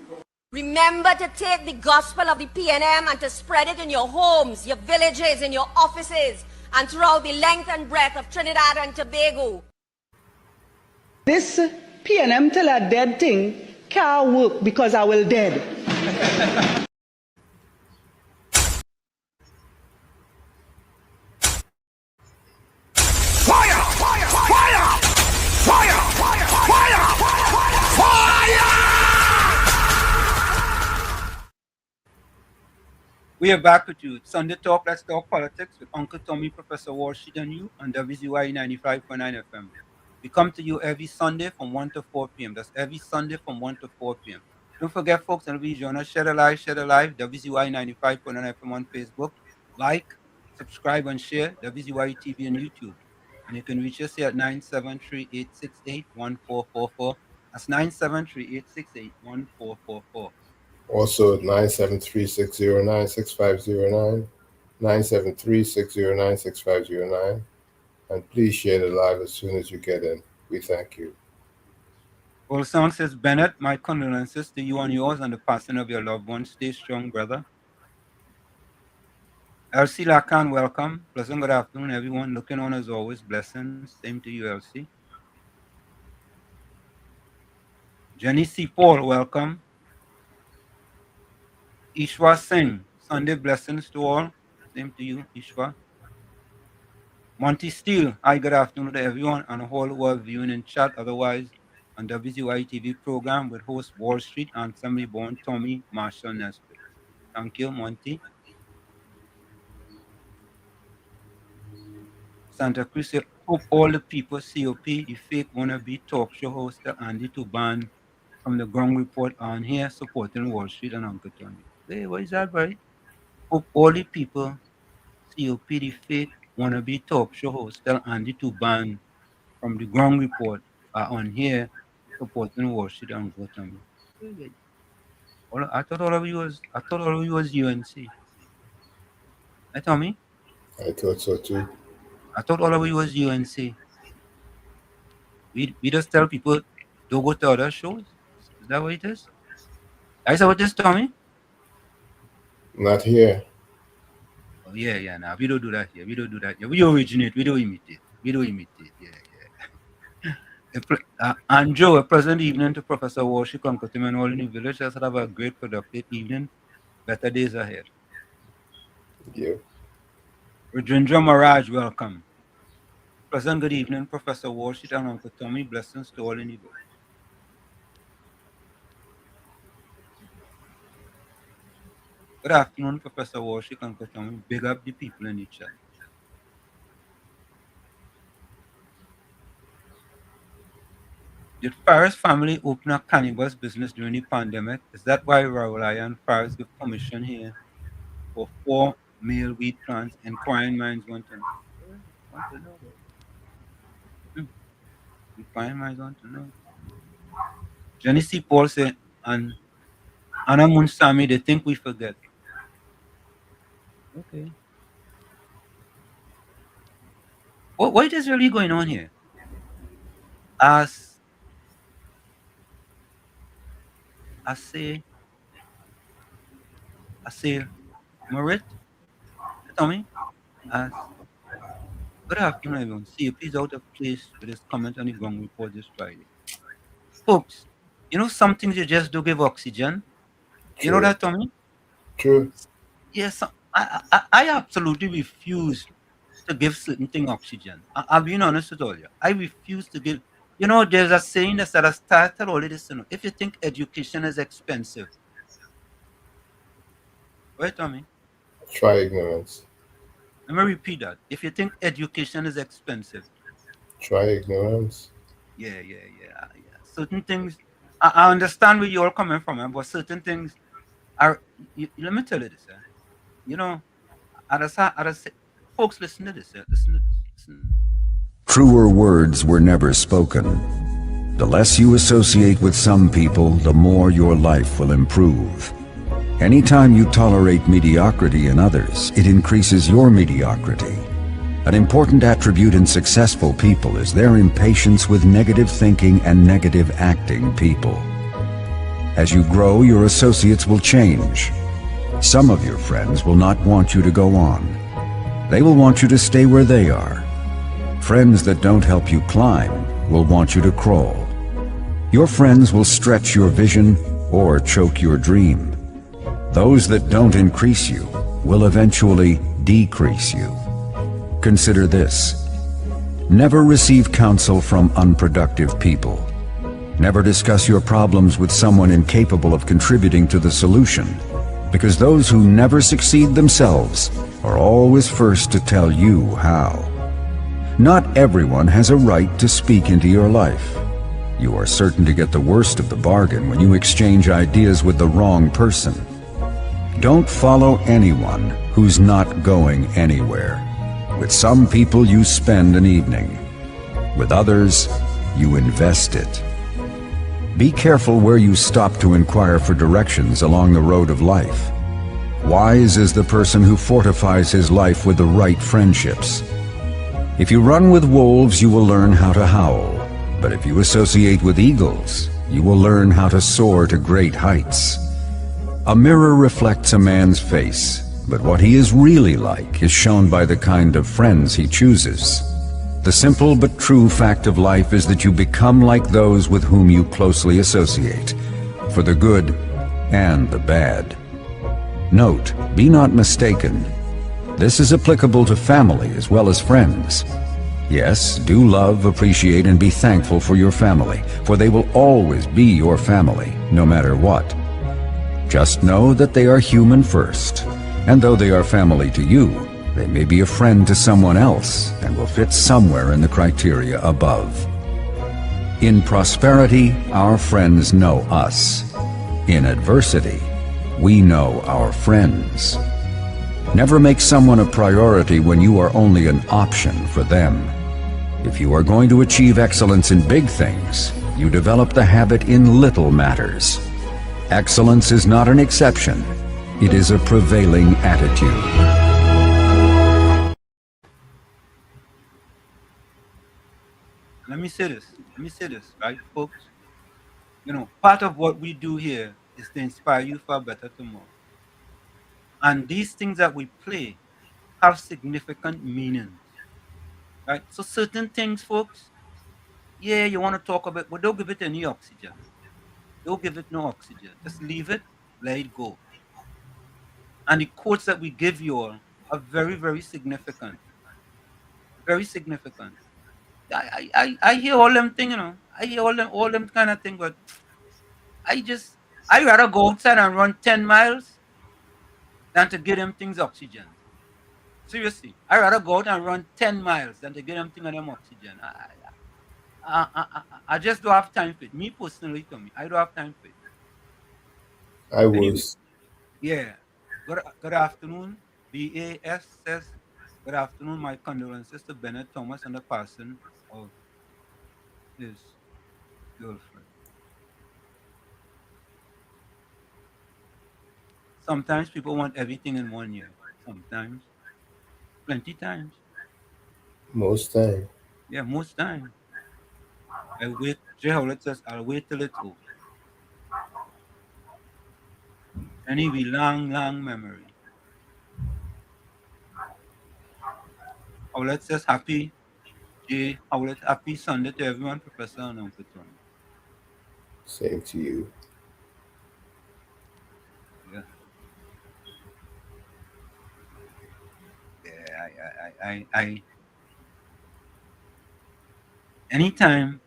Remember to take the gospel of the PNM and to spread it in your homes, your villages, in your offices, and throughout the length and breadth of Trinidad and Tobago. This PNM till a dead thing can't work because I will dead. Fire! Fire! Fire! Fire! Fire! Fire! We are back with you. It's Sunday Talk, Let's Talk Politics with Uncle Tommy, Professor Walsheet and you on WZYE 95.9 FM. We come to you every Sunday from 1 to 4 p.m. That's every Sunday from 1 to 4 p.m. Don't forget, folks, and we join us, share the live, WZYE 95.9 FM on Facebook. Like, subscribe, and share WZYE TV and YouTube. And you can reach us here at 973-868-1444. That's 973-868-1444. Also at 973-609-6509, 973-609-6509. And please share the live as soon as you get in. We thank you. Old song says, Bennett, my condolences to you and yours and the passing of your loved one. Stay strong, brother. Elsie Lacan, welcome. Pleasant good afternoon, everyone. Looking on as always. Blessings. Same to you, Elsie. Jenny C. Paul, welcome. Ishwa Singh, Sunday blessings to all. Same to you, Ishwa. Monty Steele, hi, good afternoon to everyone and a whole world viewing in chat. Otherwise, on WZYE TV program with host Wall Street and Assembly Born Tommy Marshall Nesbitt. Thank you, Monty. Santa Cruz, hope all the people, COP, the fake wannabe talk show host, Andy Tuban from the ground report on here supporting Wall Street and Uncle Tony. Hey, what is that, right? Hope all the people, COP, the fake wannabe talk show host, Andy Tuban from the ground report are on here supporting Wall Street and Uncle Tony. I thought all of you was UNC. Hey, Tommy? I thought so too. I thought all of you was UNC. We just tell people don't go to other shows. Is that what it is? Is that what it is, Tommy? Not here. Oh, yeah. Nah, we don't do that here. We don't do that here. We originate. We don't imitate. Yeah. And Joe, a pleasant evening to Professor Walsh, Uncle Tim, and all in the village. Let's have a great, productive evening. Better days ahead. Thank you. Rajendra Maraj, welcome. Pleasant good evening, Professor Walsh and Uncle Tommy. Blessings to all in the village. Good afternoon, Professor Walsh and Uncle Tommy. Big up the people in the chat. Did Farris family open a cannabis business during the pandemic? Is that why Rawalaya and Farris give permission here for 4 male weed plants? Inquiring minds want to know. Inquiring minds want to know. Jenny C. Paul said, and Anna Munsami, they think we forget. Okay. What is really going on here? As I say, Marit, tell me, good afternoon, everyone. See, please out of place with this comment on the ground report this Friday. Folks, you know some things you just do give oxygen? True. You know that, Tommy? True. Yes, I absolutely refuse to give certain things oxygen. I've been honest with all you. I refuse to give. You know, there's a saying that I started all of this. You know, if you think education is expensive, right, Tommy? Try ignorance. Let me repeat that. If you think education is expensive, try ignorance. Yeah. Certain things, I understand where you're coming from, but certain things are. Let me tell you this. You know, folks, listen to this. Listen to this. Truer words were never spoken. The less you associate with some people, the more your life will improve. Anytime you tolerate mediocrity in others, it increases your mediocrity. An important attribute in successful people is their impatience with negative thinking and negative acting people. As you grow, your associates will change. Some of your friends will not want you to go on. They will want you to stay where they are. Friends that don't help you climb will want you to crawl. Your friends will stretch your vision or choke your dream. Those that don't increase you will eventually decrease you. Consider this. Never receive counsel from unproductive people. Never discuss your problems with someone incapable of contributing to the solution, because those who never succeed themselves are always first to tell you how. Not everyone has a right to speak into your life. You are certain to get the worst of the bargain when you exchange ideas with the wrong person. Don't follow anyone who's not going anywhere. With some people you spend an evening. With others, you invest it. Be careful where you stop to inquire for directions along the road of life. Wise is the person who fortifies his life with the right friendships. If you run with wolves, you will learn how to howl. But if you associate with eagles, you will learn how to soar to great heights. A mirror reflects a man's face, but what he is really like is shown by the kind of friends he chooses. The simple but true fact of life is that you become like those with whom you closely associate, for the good and the bad. Note, be not mistaken. This is applicable to family as well as friends. Yes, do love, appreciate, and be thankful for your family, for they will always be your family, no matter what. Just know that they are human first, and though they are family to you, they may be a friend to someone else and will fit somewhere in the criteria above. In prosperity, our friends know us. In adversity, we know our friends. Never make someone a priority when you are only an option for them. If you are going to achieve excellence in big things, you develop the habit in little matters. Excellence is not an exception. It is a prevailing attitude. Let me say this, right, folks? You know, part of what we do here is to inspire you for a better tomorrow. And these things that we play have significant meanings, right? So certain things, folks, yeah, you want to talk about, but don't give it any oxygen. Don't give it no oxygen. Just leave it, let it go. And the quotes that we give you all are very, very significant. Very significant. I hear all them thing, you know. I hear all them kind of thing, but I rather go outside and run 10 miles than to give them things oxygen. Seriously, I rather go out and run 10 miles than to give them thing of them oxygen. I just don't have time for it. Me personally, Tommy, I don't have time for it. I Anyway, was. yeah. Good afternoon. BAS says, good afternoon. My condolences to Bennett Thomas and the passing of his girlfriend. Sometimes people want everything in 1 year. Sometimes, plenty times. Most time. Yeah, most time. I wait. Jay Howlett says, I'll wait till it's over. Anyway, long, long memory. Howlett says, happy Jay Howlett, happy Sunday to everyone, Professor and Uncle Tony. Same to you. Yeah. Yeah, I anytime,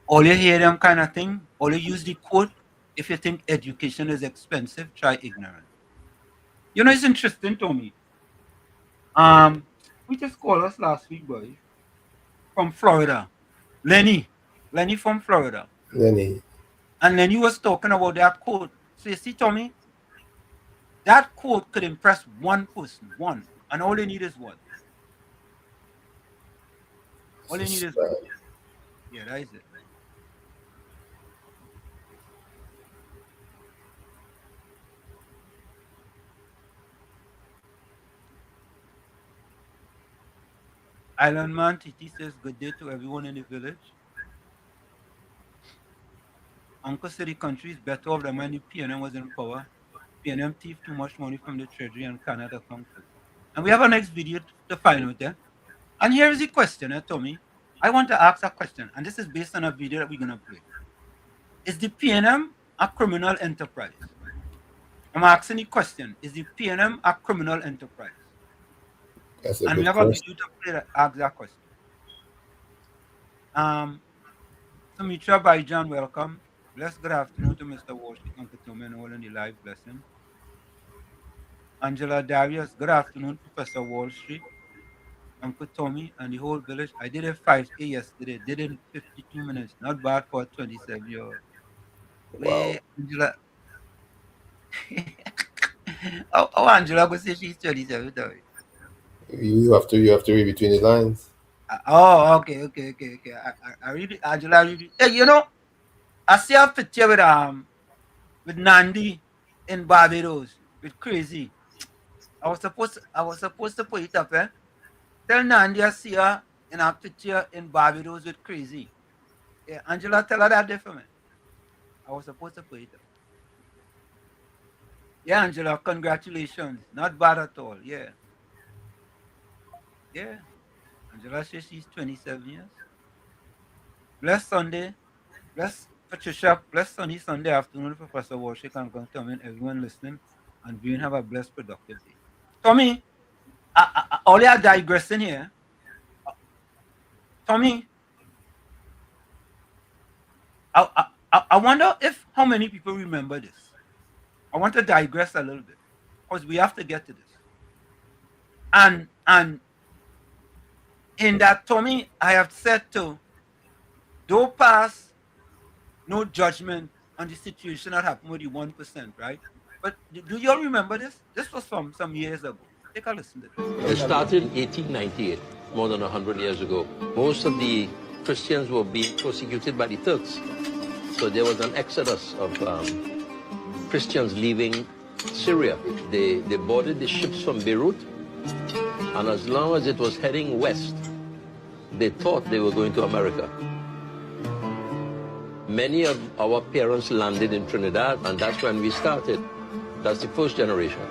all you hear them kind of thing, all you use the quote, if you think education is expensive, try ignorance. You know, it's interesting to me. We just called us last week, boy, from Florida. Lenny from Florida. Lenny. And Lenny was talking about that quote. So you see, Tommy, that quote could impress one person, one, and all they need is one. All you need is Subscribe. yeah, that is it. Island Man Titi says good day to everyone in the village. Uncle said the country is better off than when the PNM was in power. PNM thief too much money from the treasury and Canada council. And we have a next video to find out there. And here is the question, Tommy. I want to ask a question, and this is based on a video that we're gonna play. Is the PNM a criminal enterprise? I'm asking the question: is the PNM a criminal enterprise? That's a And we good have a question. video to play that asks that question. Sumitra Baijan, welcome. Blessed good afternoon to Mr. Washington, Uncle Tommy, and all in the live blessing. Angela Darius, good afternoon, Professor Wall Street, Uncle Tommy, and the whole village. I did a 5K yesterday, did it in 52 minutes. Not bad for a 27-year-old. Wow. Wait, Angela. Oh, Angela, go say she's 27. Sorry. You have to read between the lines. Okay. I read it, Angela. I read it. Hey, I see a picture with Nandi in Barbados with Crazy. I was supposed to put it up, eh? Tell Nandi I see her in a picture in Barbados with Crazy. Yeah, Angela, tell her that for me. I was supposed to put it up. Yeah, Angela, congratulations. Not bad at all. Yeah. Yeah. Angela says she's 27 years. Bless Sunday. Bless Patricia. Bless Sunday afternoon, Professor Warshik and Tommy and everyone listening. And we have a blessed, productive day. Tommy, all you are digressing here. Tommy, I wonder if how many people remember this. I want to digress a little bit because we have to get to this. And in that, Tommy, I have said to don't pass no judgment on the situation that happened with the 1%, right? But do you all remember this? This was from some years ago. Take a listen to this. It started in 1898, more than 100 years ago. Most of the Christians were being persecuted by the Turks. So there was an exodus of Christians leaving Syria. They boarded the ships from Beirut, and as long as it was heading west, they thought they were going to America. Many of our parents landed in Trinidad, and that's when we started. That's the first generation.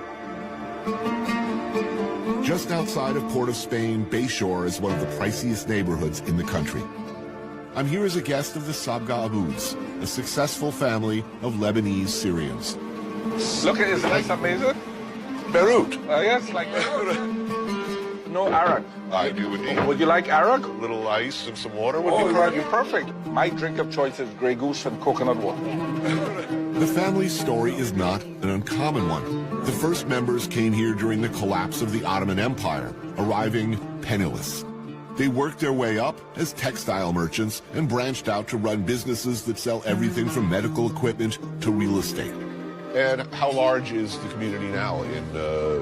Just outside of Port of Spain, Bayshore is one of the priciest neighborhoods in the country. I'm here as a guest of the Sabga Abouds, a successful family of Lebanese Syrians. Look, isn't this amazing? Beirut. Yes, like no arak. I do indeed. Would you like arak? A little ice and some water would Oh, be right, great. you're perfect. My drink of choice is Grey Goose and coconut water. The family's story is not an uncommon one. The first members came here during the collapse of the Ottoman Empire, arriving penniless. They worked their way up as textile merchants and branched out to run businesses that sell everything from medical equipment to real estate. And how large is the community now in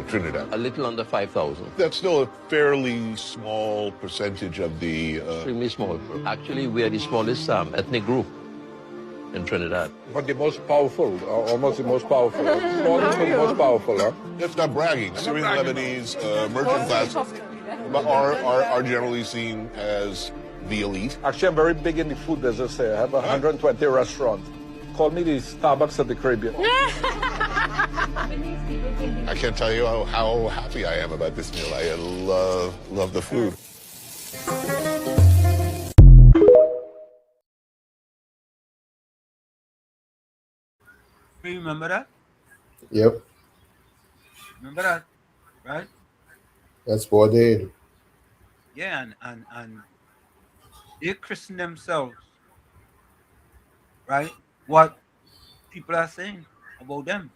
Trinidad? A little under 5,000. That's still a fairly small percentage of the... Extremely small. Actually, we are the smallest ethnic group in Trinidad. But the most powerful, almost the most powerful. Smallest but most powerful, huh? That's not bragging. Syrian Lebanese merchant class are generally seen as the elite. Actually, I'm very big in the food business here. I have 120 restaurants. Call me the Starbucks of the Caribbean. I can't tell you how happy I am about this meal. I love the food. Remember that? Yep. Remember that, right? That's what they did. Yeah, and they christen themselves, right? What people are saying about them.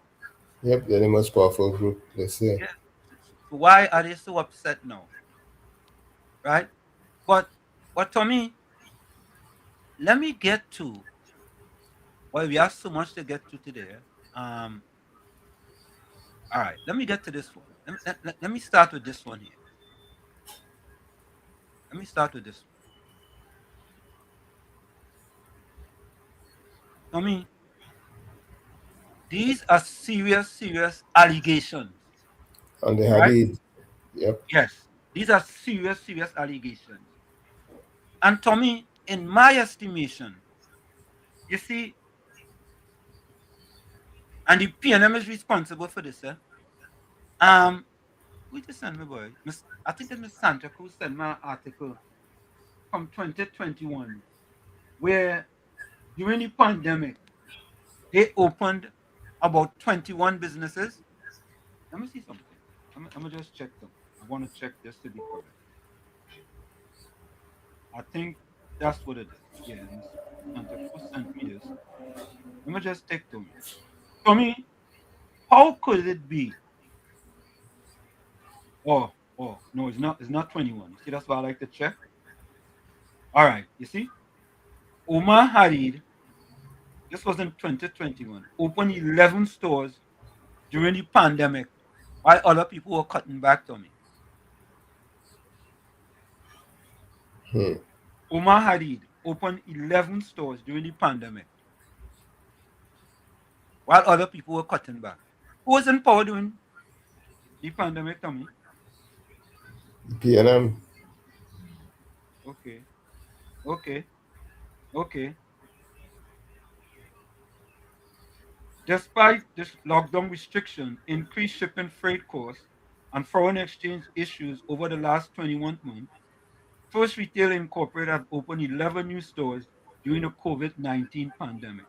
Yep, they're the most powerful group, they say. Yeah. So why are they so upset now? Right? But Tommy, let me get to we have so much to get to today. All right, let me get to this one. Let me start with this one here. Let me start with this one. Tommy, these are serious, serious allegations. On the All right? Hadid. Yep. Yes, these are serious, serious allegations. And Tommy, in my estimation, you see, and the PNM is responsible for this, eh? Who just sent me, boy? I think it's Miss Santa Cruz sent me an article from 2021 where during the pandemic, they opened about 21 businesses. Let me see something. I'm gonna just check them. I want to check this to be correct. I think that's what it is. Yeah, Miss Santa Cruz sent me this. Let me just take to me. For me, how could it be? Oh, no, it's not. It's not 21. You see, that's why I like to check. All right, you see, Omar Hadid. This was in 2021. Opened 11 stores during the pandemic, while other people were cutting back to me. Omar Hadid opened 11 stores during the pandemic, while other people were cutting back. Who was in power during the pandemic, Tommy? PNM. Okay, okay, okay. Despite this lockdown restriction, increased shipping freight costs, and foreign exchange issues over the last 21 months, First Retail Incorporated have opened 11 new stores during the COVID-19 pandemic.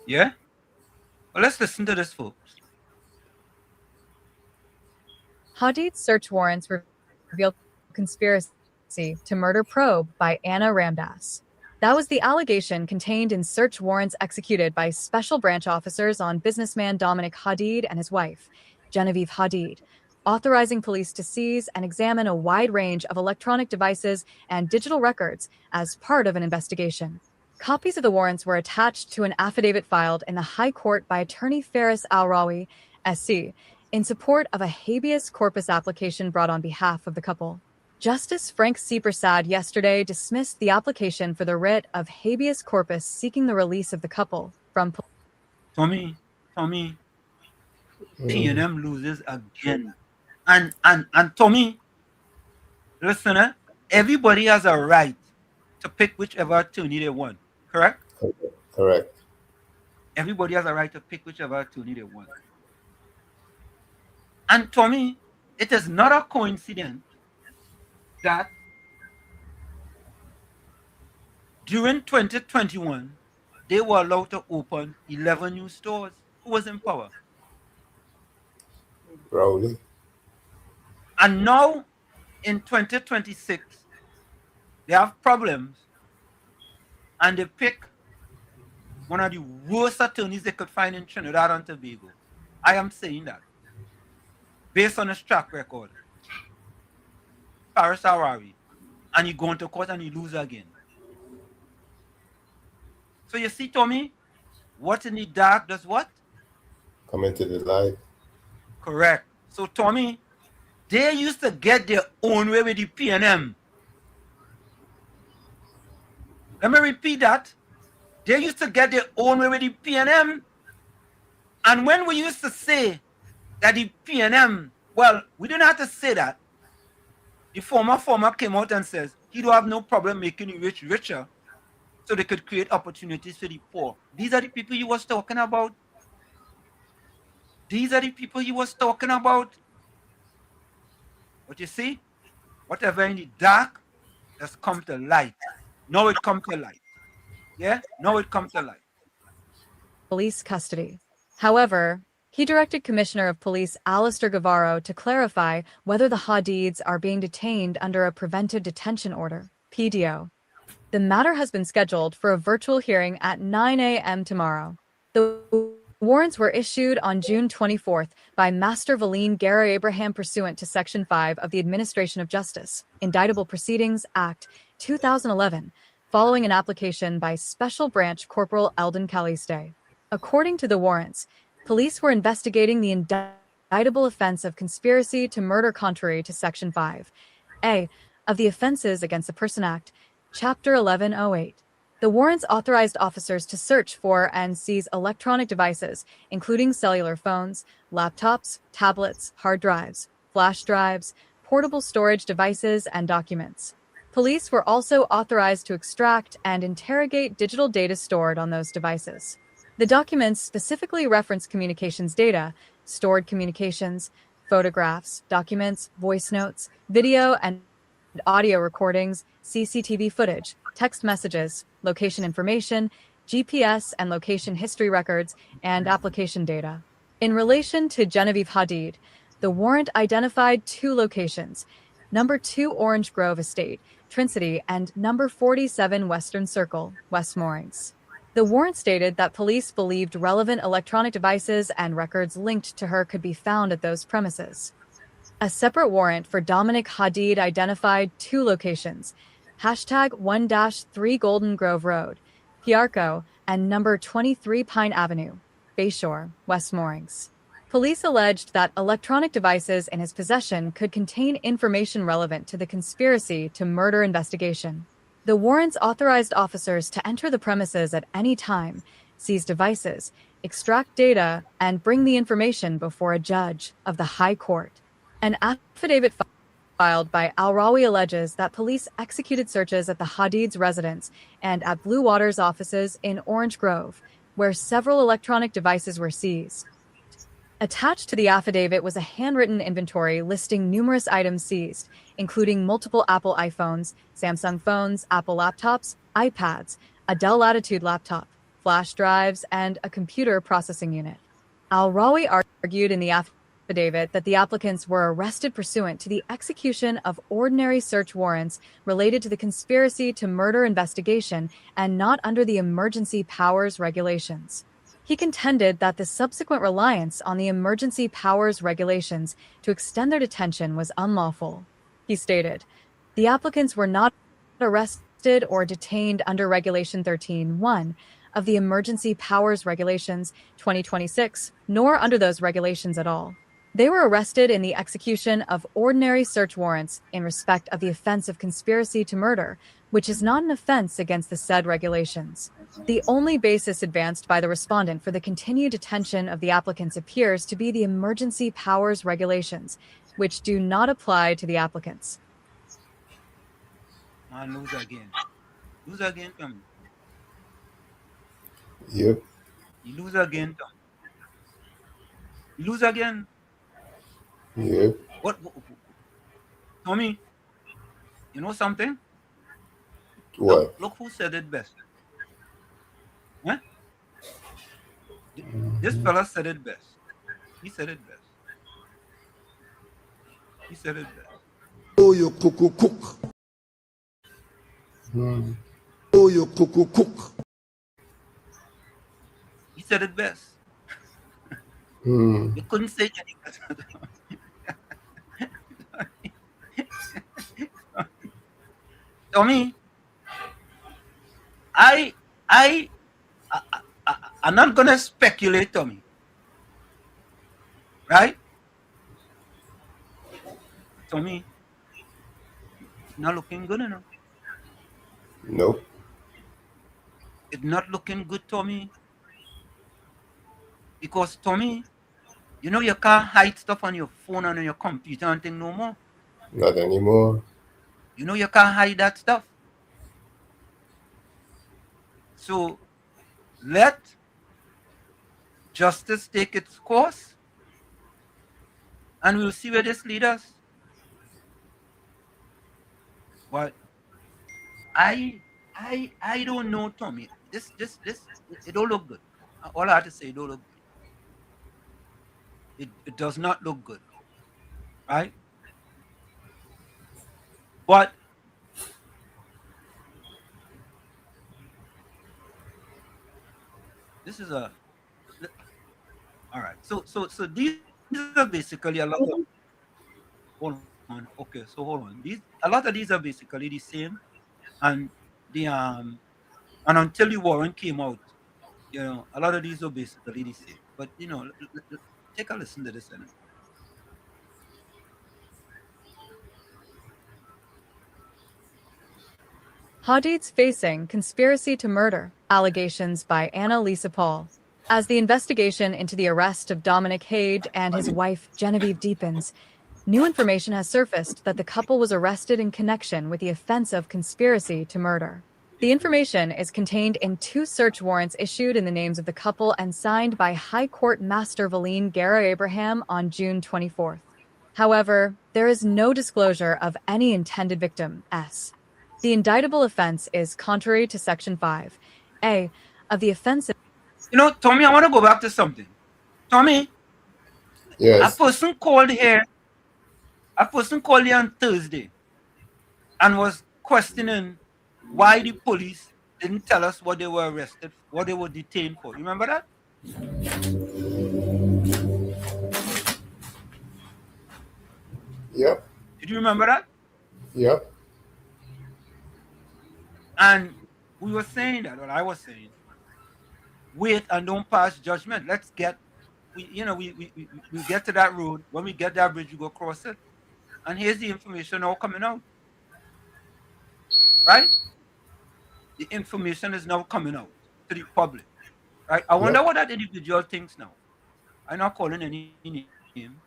Yeah? Well, let's listen to this, folks. Hadid's search warrants reveal conspiracy to murder probe by Anna Ramdas. That was the allegation contained in search warrants executed by special branch officers on businessman Dominic Hadid and his wife, Genevieve Hadid, authorizing police to seize and examine a wide range of electronic devices and digital records as part of an investigation. Copies of the warrants were attached to an affidavit filed in the High Court by attorney Faris Al-Rawi, SC, in support of a habeas corpus application brought on behalf of the couple. Justice Frank C. Prasad yesterday dismissed the application for the writ of habeas corpus seeking the release of the couple from Tommy, PNM loses again. And Tommy, listen, everybody has a right to pick whichever attorney they want, correct? Correct. Everybody has a right to pick whichever attorney they want. And Tommy, it is not a coincidence that during 2021, they were allowed to open 11 new stores. Who was in power? Rowley. And now, in 2026, they have problems and they pick one of the worst attorneys they could find in Trinidad and Tobago. I am saying that based on his track record. Faris Al-Rawi, and you go into court and you lose again. So you see, Tommy, what in the dark does what? Come into the light. Correct. So Tommy, they used to get their own way with the PNM. Let me repeat that. They used to get their own way with the PNM. And when we used to say that the PNM, well, we didn't have to say that. The former came out and says he don't have no problem making the rich richer so they could create opportunities for the poor. These are the people you was talking about. These are the people you was talking about. But you see, whatever in the dark has come to light. Now it come to light. Yeah? Now it comes to light. Police custody. However, he directed Commissioner of Police Alistair Guevara to clarify whether the Hadids are being detained under a preventive detention order, PDO. The matter has been scheduled for a virtual hearing at 9 a.m. tomorrow. The warrants were issued on June 24th by Master Valeen Gary Abraham pursuant to Section 5 of the Administration of Justice, Indictable Proceedings Act 2011, following an application by Special Branch Corporal Eldon Caliste. According to the warrants, police were investigating the indictable offense of conspiracy to murder contrary to Section 5A of the Offenses Against the Person Act Chapter 1108. The warrants authorized officers to search for and seize electronic devices, including cellular phones, laptops, tablets, hard drives, flash drives, portable storage devices, and documents. Police were also authorized to extract and interrogate digital data stored on those devices. The documents specifically reference communications data, stored communications, photographs, documents, voice notes, video and audio recordings, CCTV footage, text messages, location information, GPS and location history records, and application data. In relation to Genevieve Hadid, the warrant identified two locations: number 2 Orange Grove Estate, Trinity, and number 47 Western Circle, West Moorings. The warrant stated that police believed relevant electronic devices and records linked to her could be found at those premises. A separate warrant for Dominic Hadid identified two locations: hashtag 1-3 Golden Grove Road, Piarco, and number 23 Pine Avenue, Bayshore, West Moorings. Police alleged that electronic devices in his possession could contain information relevant to the conspiracy to murder investigation. The warrants authorized officers to enter the premises at any time, seize devices, extract data, and bring the information before a judge of the High Court. An affidavit filed by Al-Rawi alleges that police executed searches at the Hadid's residence and at Blue Water's offices in Orange Grove, where several electronic devices were seized. Attached to the affidavit was a handwritten inventory listing numerous items seized, including multiple Apple iPhones, Samsung phones, Apple laptops, iPads, a Dell Latitude laptop, flash drives, and a computer processing unit. Al-Rawi argued in the affidavit that the applicants were arrested pursuant to the execution of ordinary search warrants related to the conspiracy to murder investigation and not under the emergency powers regulations. He contended that the subsequent reliance on the emergency powers regulations to extend their detention was unlawful. He stated, "The applicants were not arrested or detained under Regulation 13(1) of the Emergency Powers Regulations 2026, nor under those regulations at all. They were arrested in the execution of ordinary search warrants in respect of the offense of conspiracy to murder, which is not an offense against the said regulations. The only basis advanced by the respondent for the continued detention of the applicants appears to be the emergency powers regulations, which do not apply to the applicants." Man, lose again. Lose again, Tommy. Yep. You lose again, Tommy. You lose again. Yep. What? Tommy, you know something? What? Look who said it best. Huh? This fella said it best. He said it best. He said it best. Oh, you cook. Oh, you cook. He said it best. Hmm. You couldn't say any better. Tommy, I'm not gonna speculate, Tommy. Right? Tommy, it's not looking good enough. Nope. It's not looking good, Tommy. Because Tommy, you know you can't hide stuff on your phone and on your computer and thing no more. Not anymore. You know you can't hide that stuff. So let justice take its course, and we'll see where this leads us. But I don't know, Tommy. This it don't look good. All I have to say, it don't look good. It does not look good, right? But this is a all right. So these are basically a lot of hold on. Okay, so hold on. A lot of these are basically the same, and the and until the warrant came out, you know, a lot of these are basically the same. But you know, take a listen to this anyway. Hadid's facing conspiracy to murder allegations by Anna Lisa Paul. As the investigation into the arrest of Dominic Hage and his wife Genevieve deepens, new information has surfaced that the couple was arrested in connection with the offense of conspiracy to murder. The information is contained in 2 search warrants issued in the names of the couple and signed by High Court Master Valeen Gara Abraham on June 24th. However, there is no disclosure of any intended victim, S. The indictable offense is contrary to Section 5A of the offense. You know, Tommy, I want to go back to something. Tommy, Yes. a person called here on Thursday and was questioning why the police didn't tell us what they were arrested, what they were detained for. You remember that? Yep. Did you remember that? Yep. And we were saying that, or I was saying, wait and don't pass judgment. Let's get, we get to that road. When we get that bridge, we go cross it. And here's the information all coming out. Right? The information is now coming out to the public. Right? I wonder what that individual thinks now. I'm not calling any name.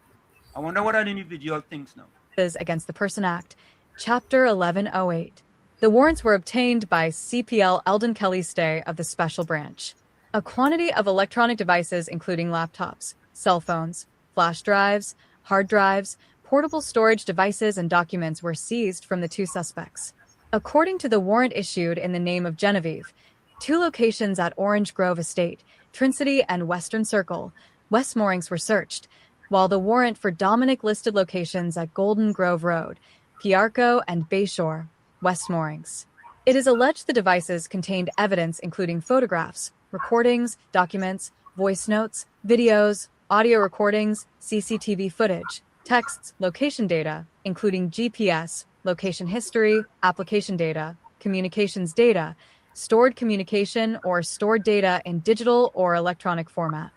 I wonder what that individual thinks now. Against the Person Act, Chapter 1108. The warrants were obtained by CPL Eldon Kelly Stay of the Special Branch. A quantity of electronic devices including laptops, cell phones, flash drives, hard drives, portable storage devices, and documents were seized from the 2 suspects. According to the warrant issued in the name of Genevieve, 2 locations at Orange Grove Estate, Trinity and Western Circle, West Moorings were searched, while the warrant for Dominic listed locations at Golden Grove Road, Piarco, and Bayshore, West Moorings. It is alleged the devices contained evidence including photographs, recordings, documents, voice notes, videos, audio recordings, CCTV footage, texts, location data, including GPS, location history, application data, communications data, stored communication or stored data in digital or electronic format.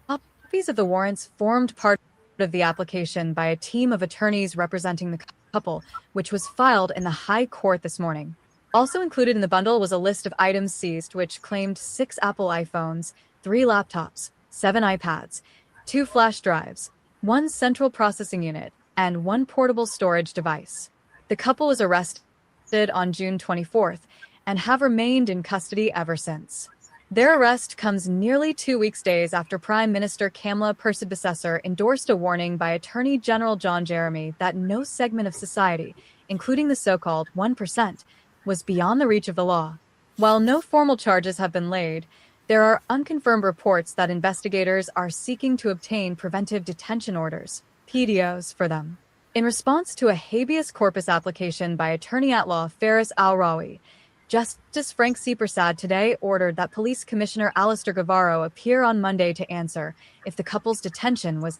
Copies of the warrants formed part of the application by a team of attorneys representing the couple, which was filed in the High Court this morning. Also included in the bundle was a list of items seized, which claimed 6 Apple iPhones, 3 laptops, 7 iPads, 2 flash drives, 1 central processing unit, and 1 portable storage device. The couple was arrested on June 24th and have remained in custody ever since. Their arrest comes nearly 2 days after Prime Minister Kamala Persad endorsed a warning by Attorney General John Jeremy that no segment of society, including the so-called 1%, was beyond the reach of the law. While no formal charges have been laid, there are unconfirmed reports that investigators are seeking to obtain preventive detention orders, PDOs, for them. In response to a habeas corpus application by attorney-at-law Faris Al-Rawi, Justice Frank C. Prasad today ordered that Police Commissioner Alistair Guevara appear on Monday to answer if the couple's detention was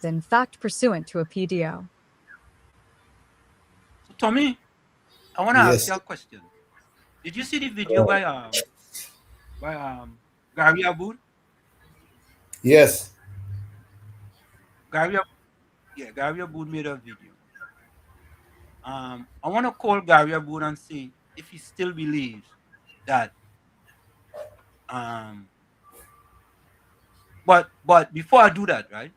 in fact pursuant to a PDO. So, Tommy, I want to ask you a question. Did you see the video by Gary Aboud? Yes. Gary Aboud made a video. I want to call Gary Aboud and see if he still believes that. But before I do that, right?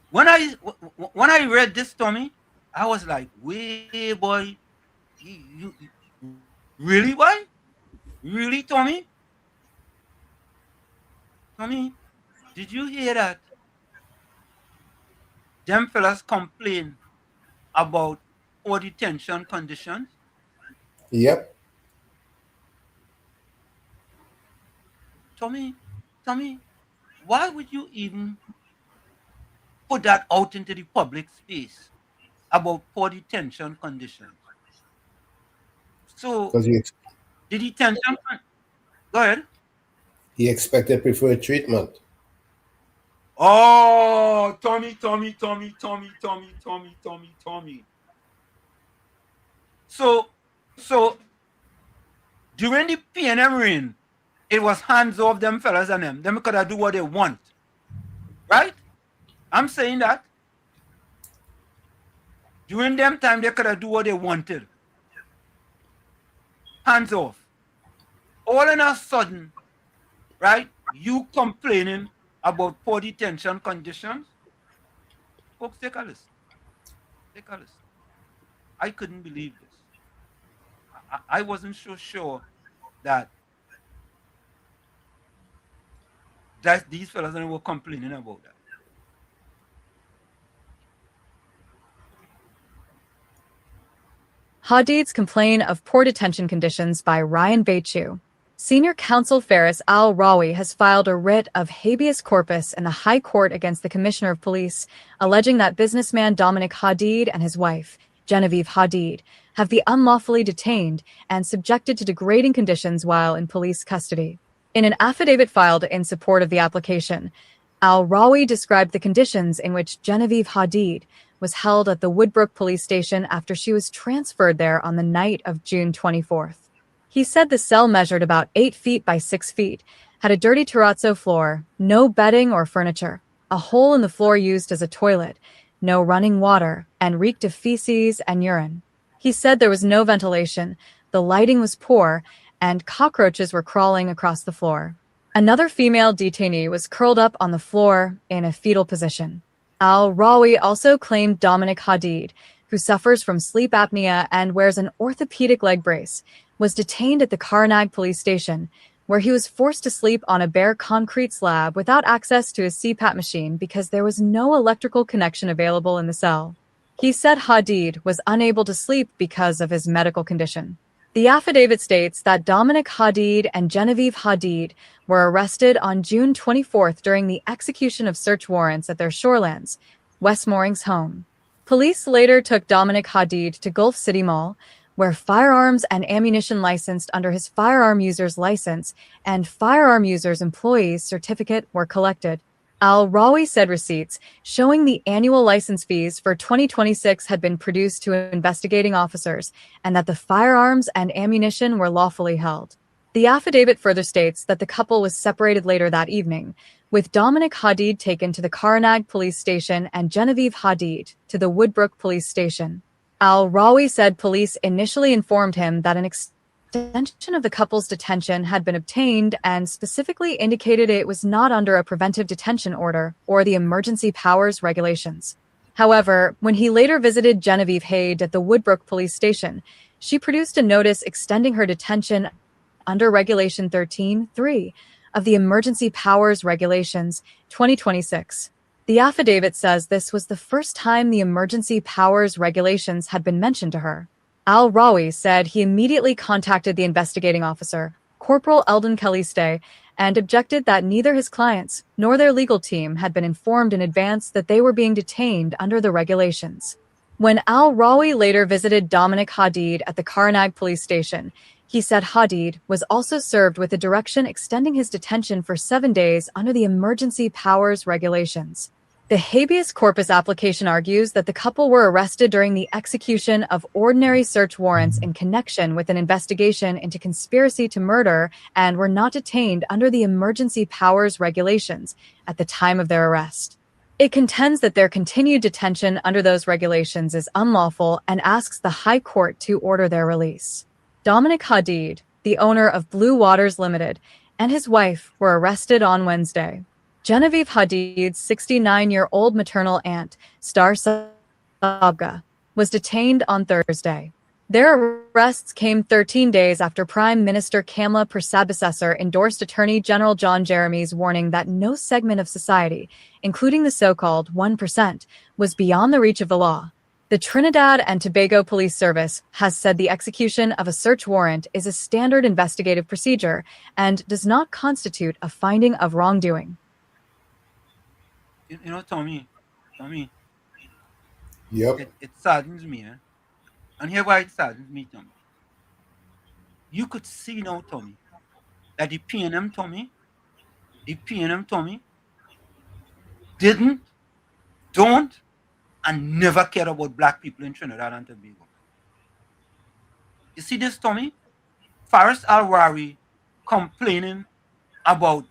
When I read this, Tommy, I was like, "Way, boy, you really, boy? Really, Tommy? Tommy, did you hear that? Them fellas complain about poor detention conditions." Yep. Tommy, why would you even put that out into the public space about poor detention conditions? So, the detention, go ahead. He expected preferred treatment. Oh, Tommy. So during the PNM reign, it was hands off them fellas and them. Them could do what they want. Right? I'm saying that. During them time, they could have do what they wanted. Hands off. All in a sudden, right? You complaining about poor detention conditions? Folks, take a listen. Take a listen. I couldn't believe this. I wasn't so sure that these fellas were complaining about that. Hadid's complaint of poor detention conditions by Ryan Baichu. Senior counsel Faris al-Rawi has filed a writ of habeas corpus in the High Court against the Commissioner of Police, alleging that businessman Dominic Hadid and his wife, Genevieve Hadid, have been unlawfully detained and subjected to degrading conditions while in police custody. In an affidavit filed in support of the application, al-Rawi described the conditions in which Genevieve Hadid was held at the Woodbrook police station after she was transferred there on the night of June 24th. He said the cell measured about 8 feet by 6 feet, had a dirty terrazzo floor, no bedding or furniture, a hole in the floor used as a toilet, no running water, and reeked of feces and urine. He said there was no ventilation, the lighting was poor, and cockroaches were crawling across the floor. Another female detainee was curled up on the floor in a fetal position. Al-Rawi also claimed Dominic Hadid, who suffers from sleep apnea and wears an orthopedic leg brace, was detained at the Karnag police station, where he was forced to sleep on a bare concrete slab without access to a CPAP machine because there was no electrical connection available in the cell. He said Hadid was unable to sleep because of his medical condition. The affidavit states that Dominic Hadid and Genevieve Hadid were arrested on June 24th during the execution of search warrants at their Shorelands, West Mooring's home. Police later took Dominic Hadid to Gulf City Mall, where firearms and ammunition licensed under his firearm user's license and firearm user's employee's certificate were collected. Al-Rawi said receipts showing the annual license fees for 2026 had been produced to investigating officers and that the firearms and ammunition were lawfully held. The affidavit further states that the couple was separated later that evening, with Dominic Hadid taken to the Karnag police station and Genevieve Hadid to the Woodbrook police station. Al-Rawi said police initially informed him that an extension of the couple's detention had been obtained and specifically indicated it was not under a preventive detention order or the emergency powers regulations. However, when he later visited Genevieve Hadid at the Woodbrook police station, she produced a notice extending her detention under Regulation 13.3 of the Emergency Powers Regulations 2026. The affidavit says this was the first time the emergency powers regulations had been mentioned to her. Al-Rawi said he immediately contacted the investigating officer, Corporal Eldon Caliste, and objected that neither his clients nor their legal team had been informed in advance that they were being detained under the regulations. When Al-Rawi later visited Dominic Hadid at the Karnag police station, he said Hadid was also served with a direction extending his detention for 7 days under the emergency powers regulations. The habeas corpus application argues that the couple were arrested during the execution of ordinary search warrants in connection with an investigation into conspiracy to murder and were not detained under the emergency powers regulations at the time of their arrest. It contends that their continued detention under those regulations is unlawful and asks the High Court to order their release. Dominic Hadid, the owner of Blue Waters Limited, and his wife were arrested on Wednesday. Genevieve Hadid's 69-year-old maternal aunt, Star Sabga, was detained on Thursday. Their arrests came 13 days after Prime Minister Kamla Persad-Bissessar endorsed Attorney General John Jeremy's warning that no segment of society, including the so-called 1%, was beyond the reach of the law. The Trinidad and Tobago Police Service has said the execution of a search warrant is a standard investigative procedure and does not constitute a finding of wrongdoing. You know, Tommy, Yep. it saddens me, and here why it saddens me, Tommy. You could see now, Tommy, that the PNM Tommy, don't, and never cared about black people in Trinidad and Tobago. You see this, Tommy? Faris al-Rawi complaining about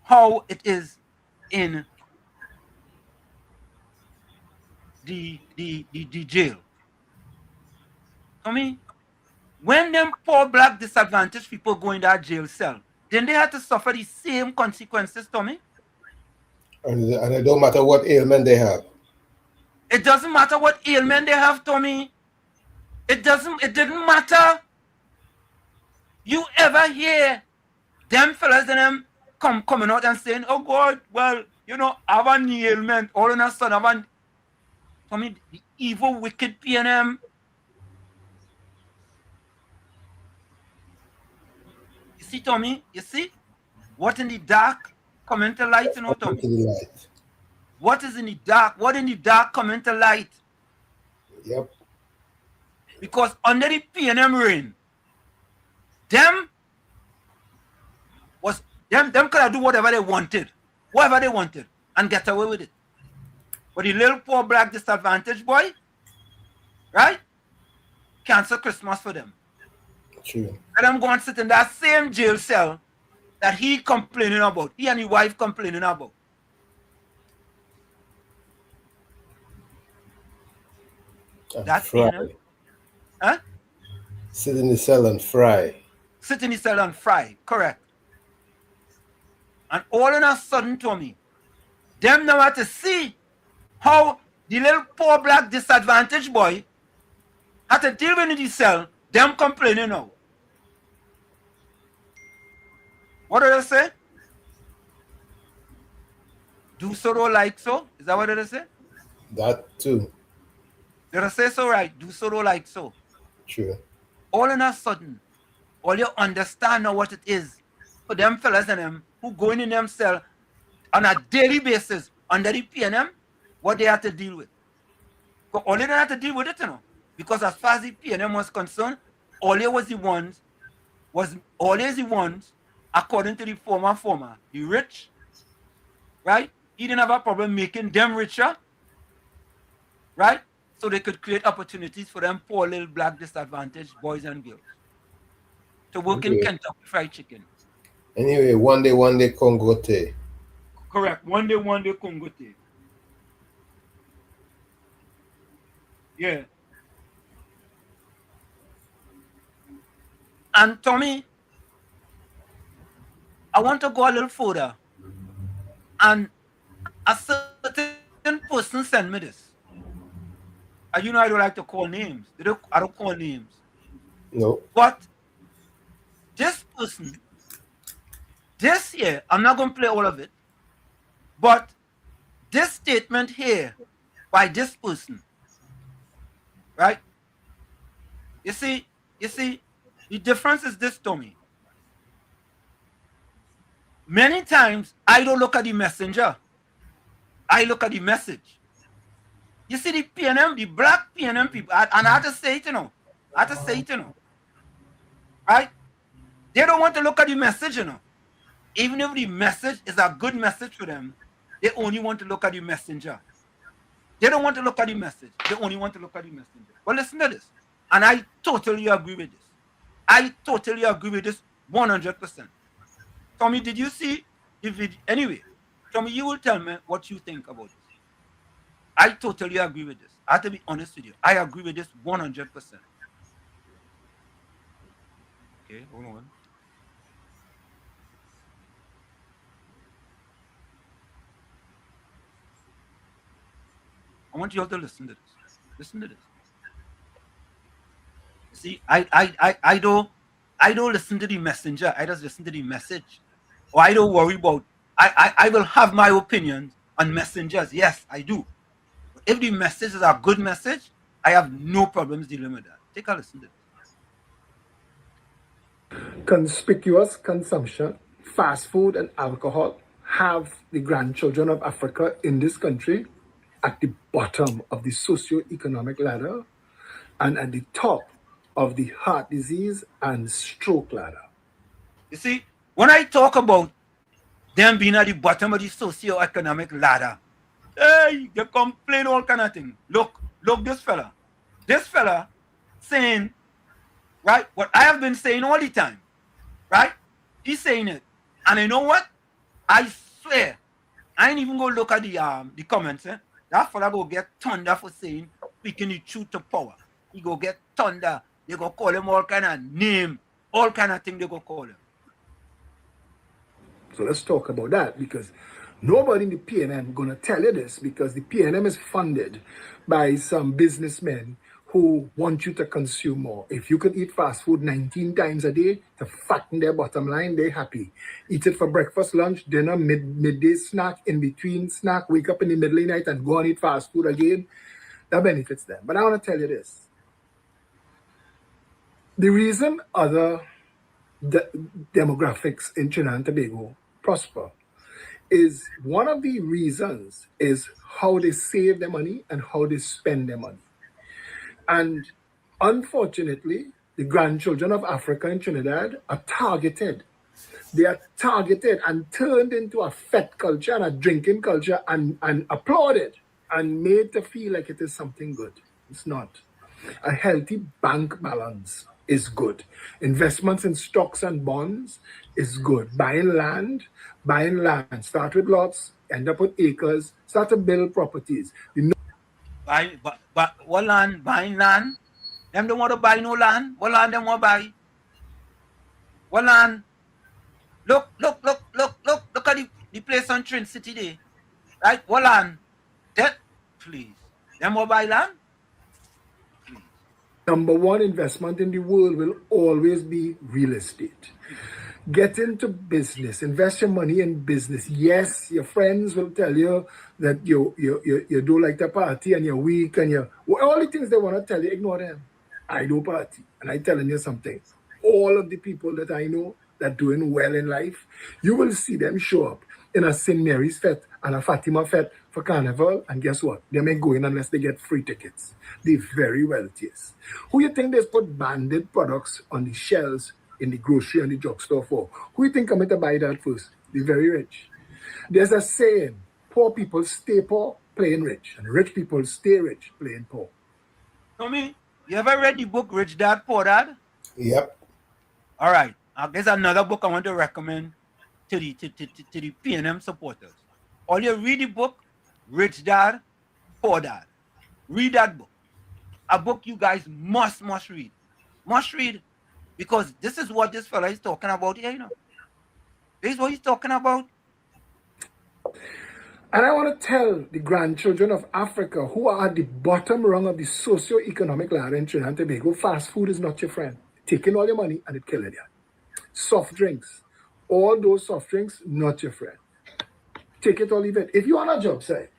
how it is in the jail. Tommy, when them poor black disadvantaged people go in that jail cell, then they have to suffer the same consequences, Tommy. And it don't matter what ailment they have. It doesn't matter what ailment they have, Tommy. It didn't matter. You ever hear them fellas and them coming out and saying, oh God, well, I have an ailment, all in a sudden I have Tommy, the evil, wicked PNM. You see, Tommy, you see? What in the dark come into light, Tommy? What is in the dark? What in the dark come into light? Yep. Because under the PNM reign, them could have do whatever they wanted, and get away with it. But the little poor black disadvantaged boy, right? Cancel Christmas for them. True. And I'm going to sit in that same jail cell that he complaining about. He and his wife complaining about. That's fry. Huh? Sit in the cell and fry. Sit in the cell and fry, correct. And all in a sudden, Tommy, them now have to see how the little poor black disadvantaged boy had to deal with in the cell, them complaining now. What do they say? Do so, don't like so? Is that what they say? That too. Did I say so right? Do so, don't like so. True. All in a sudden, all you understand now what it is for them fellas and them who go in them cell on a daily basis under the PNM, what they have to deal with. But all they don't have to deal with it, because as far as the PNM was concerned, always the ones, according to the former, the rich, right? He didn't have a problem making them richer, right? So they could create opportunities for them poor little black disadvantaged boys and girls to work in Kentucky Fried Chicken. Anyway, one day Congo tea. Correct. One day Congo tea. Yeah. And Tommy, I want to go a little further. And a certain person sent me this. And I don't like to call names. I don't call names. No. But this person, this year, I'm not going to play all of it, but this statement here by this person, right? You see, the difference is this, Tommy. Many times, I don't look at the messenger. I look at the message. You see the PNM, the black PNM people, and I have to say it, right? They don't want to look at the message, Even if the message is a good message for them, they only want to look at the messenger. They don't want to look at the message. They only want to look at the messenger. But listen to this. And I totally agree with this. I totally agree with this 100%. Tommy, did you see the video? Anyway, Tommy, you will tell me what you think about this. I totally agree with this. I have to be honest with you. I agree with this 100%. Okay, hold on. I want you all to listen to this. Listen to this. See, I don't listen to the messenger. I just listen to the message. Or I don't worry about. I will have my opinions on messengers. Yes, I do. But if the message is a good message, I have no problems dealing with that. Take a listen to this. Conspicuous consumption, fast food and alcohol have the grandchildren of Africa in this country at the bottom of the socio-economic ladder and at the top of the heart disease and stroke ladder. You see, when I talk about them being at the bottom of the socio-economic ladder, hey, they complain all kind of things. Look this fella. This fella saying, right, what I have been saying all the time, right? He's saying it. And you know what? I swear, I ain't even going to look at the comments. That fella go get thunder for saying, speaking the truth to power. He go get thunder. They go call him all kind of name, all kind of thing they go call him. So let's talk about that, because nobody in the PNM gonna tell you this, because the PNM is funded by some businessmen who want you to consume more. If you can eat fast food 19 times a day to fatten their bottom line, they're happy. Eat it for breakfast, lunch, dinner, midday snack, in between snack, wake up in the middle of the night and go and eat fast food again. That benefits them. But I want to tell you this. The reason other demographics in Trinidad and Tobago prosper is one of the reasons is how they save their money and how they spend their money. And unfortunately, the grandchildren of Africa and Trinidad are targeted. They are targeted and turned into a fat culture and a drinking culture and applauded and made to feel like it is something good. It's not. A healthy bank balance is good. Investments in stocks and bonds is good. Buying land. Start with lots, end up with acres, start to build properties. What land? Buying land? Them don't want to buy no land. What land them want to buy? What land? Look at the place on Trin City there. Right? What land? That, please. Them want to buy land? Number one investment in the world will always be real estate. Get into business. Invest your money in business. Yes, your friends will tell you that you don't like the party and you're weak and all the things they want to tell you, ignore them. I do party, and I'm telling you something. All of the people that I know that doing well in life, you will see them show up in a St. Mary's Fete and a Fatima Fete for Carnival, and guess what? They may go in unless they get free tickets. They're very wealthiest. Who you think they put branded products on the shelves in the grocery and the drugstore for? Who you think coming to buy that first? The very rich. There's a saying, poor people stay poor playing rich, and rich people stay rich playing poor. Tommy, you ever read the book Rich Dad, Poor Dad? Yep. All right. There's another book I want to recommend to the PNM supporters. All you read the book, Rich Dad, Poor Dad. Read that book. A book you guys must read. Must read, because this is what this fella is talking about here, you know. This is what he's talking about. And I want to tell the grandchildren of Africa who are at the bottom rung of the socio-economic ladder in Trinidad and Tobago, fast food is not your friend. Taking all your money and it killing you. Soft drinks, all those soft drinks, not your friend. Take it or leave it. If you're on a job site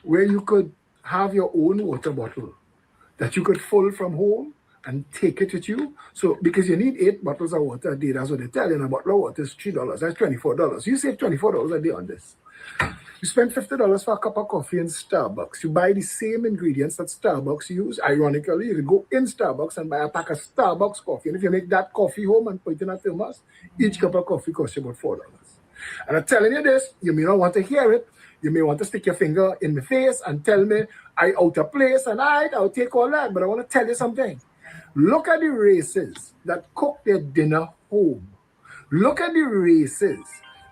where you could have your own water bottle that you could fill from home and take it with you, so because you need 8 bottles of water a day, that's what they tell you, and a bottle of water is $3, that's $24. You save $24 a day on this. You spend $50 for a cup of coffee in Starbucks. You buy the same ingredients that Starbucks use. Ironically, you can go in Starbucks and buy a pack of Starbucks coffee. And if you make that coffee home and put it in a thermos, each cup of coffee costs you about $4. And I'm telling you this, you may not want to hear it. You may want to stick your finger in my face and tell me I out of place and I'll take all that. But I want to tell you something. Look at the races that cook their dinner home. Look at the races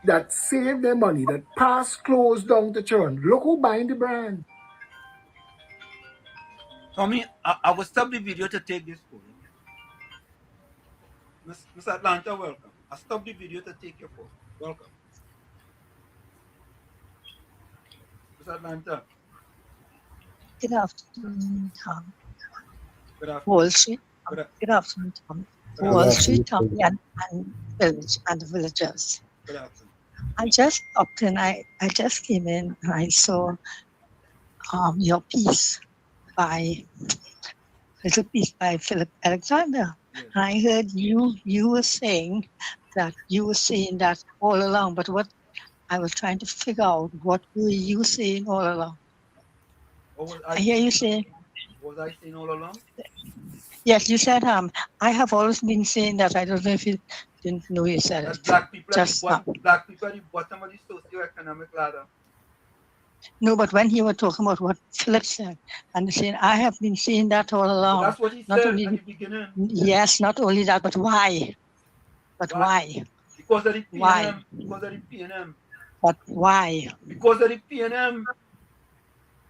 that save their money, that pass clothes down the churn. Look who buying the brand. Tommy, I will stop the video to take this photo. Miss Atlanta, welcome. I stopped the video to take your photo. Welcome. Miss Atlanta. Good afternoon, Tom. Good afternoon. Wall Street. Good afternoon, Tom. Wall Street, Tommy, and the villagers. Good afternoon. I just upped in. I just came in and I saw your piece by Philip Alexander. Yes. And I heard you were saying that all along. But what I was trying to figure out, what were you saying all along? I hear you saying. Was I saying all along? Yes, you said I have always been saying that. I don't know if you didn't know you said it. Black people at the bottom of the socio-economic ladder. No, but when you were talking about what Philip said, and saying, I have been saying that all along. But that's what he said at the beginning. Yes, not only that, but why? But why? Because of the PNM. Why? Because of the PNM. But why? Because of the PNM.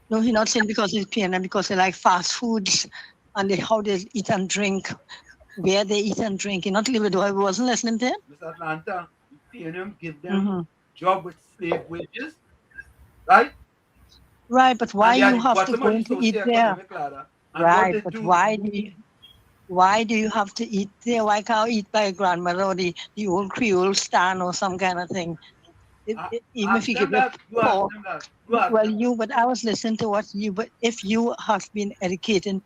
No, he's not saying because it's PNM, because they like fast foods and how they eat and drink, where they eat and drink. He not live though I wasn't listening to him. Miss Atlanta, the PNM give them Mhm. job with slave wages, right? Right, but why And they are you the have to bottom go of the in to eat there? socioeconomic ladder. And what Right, they but do, why do you have to eat there? Why can't you eat by your grandmother or the old Creole stand or some kind of thing? Even if ask you give them your that, you ask pork. them that, you ask Well, them. but I was listening to what you, but if you have been educating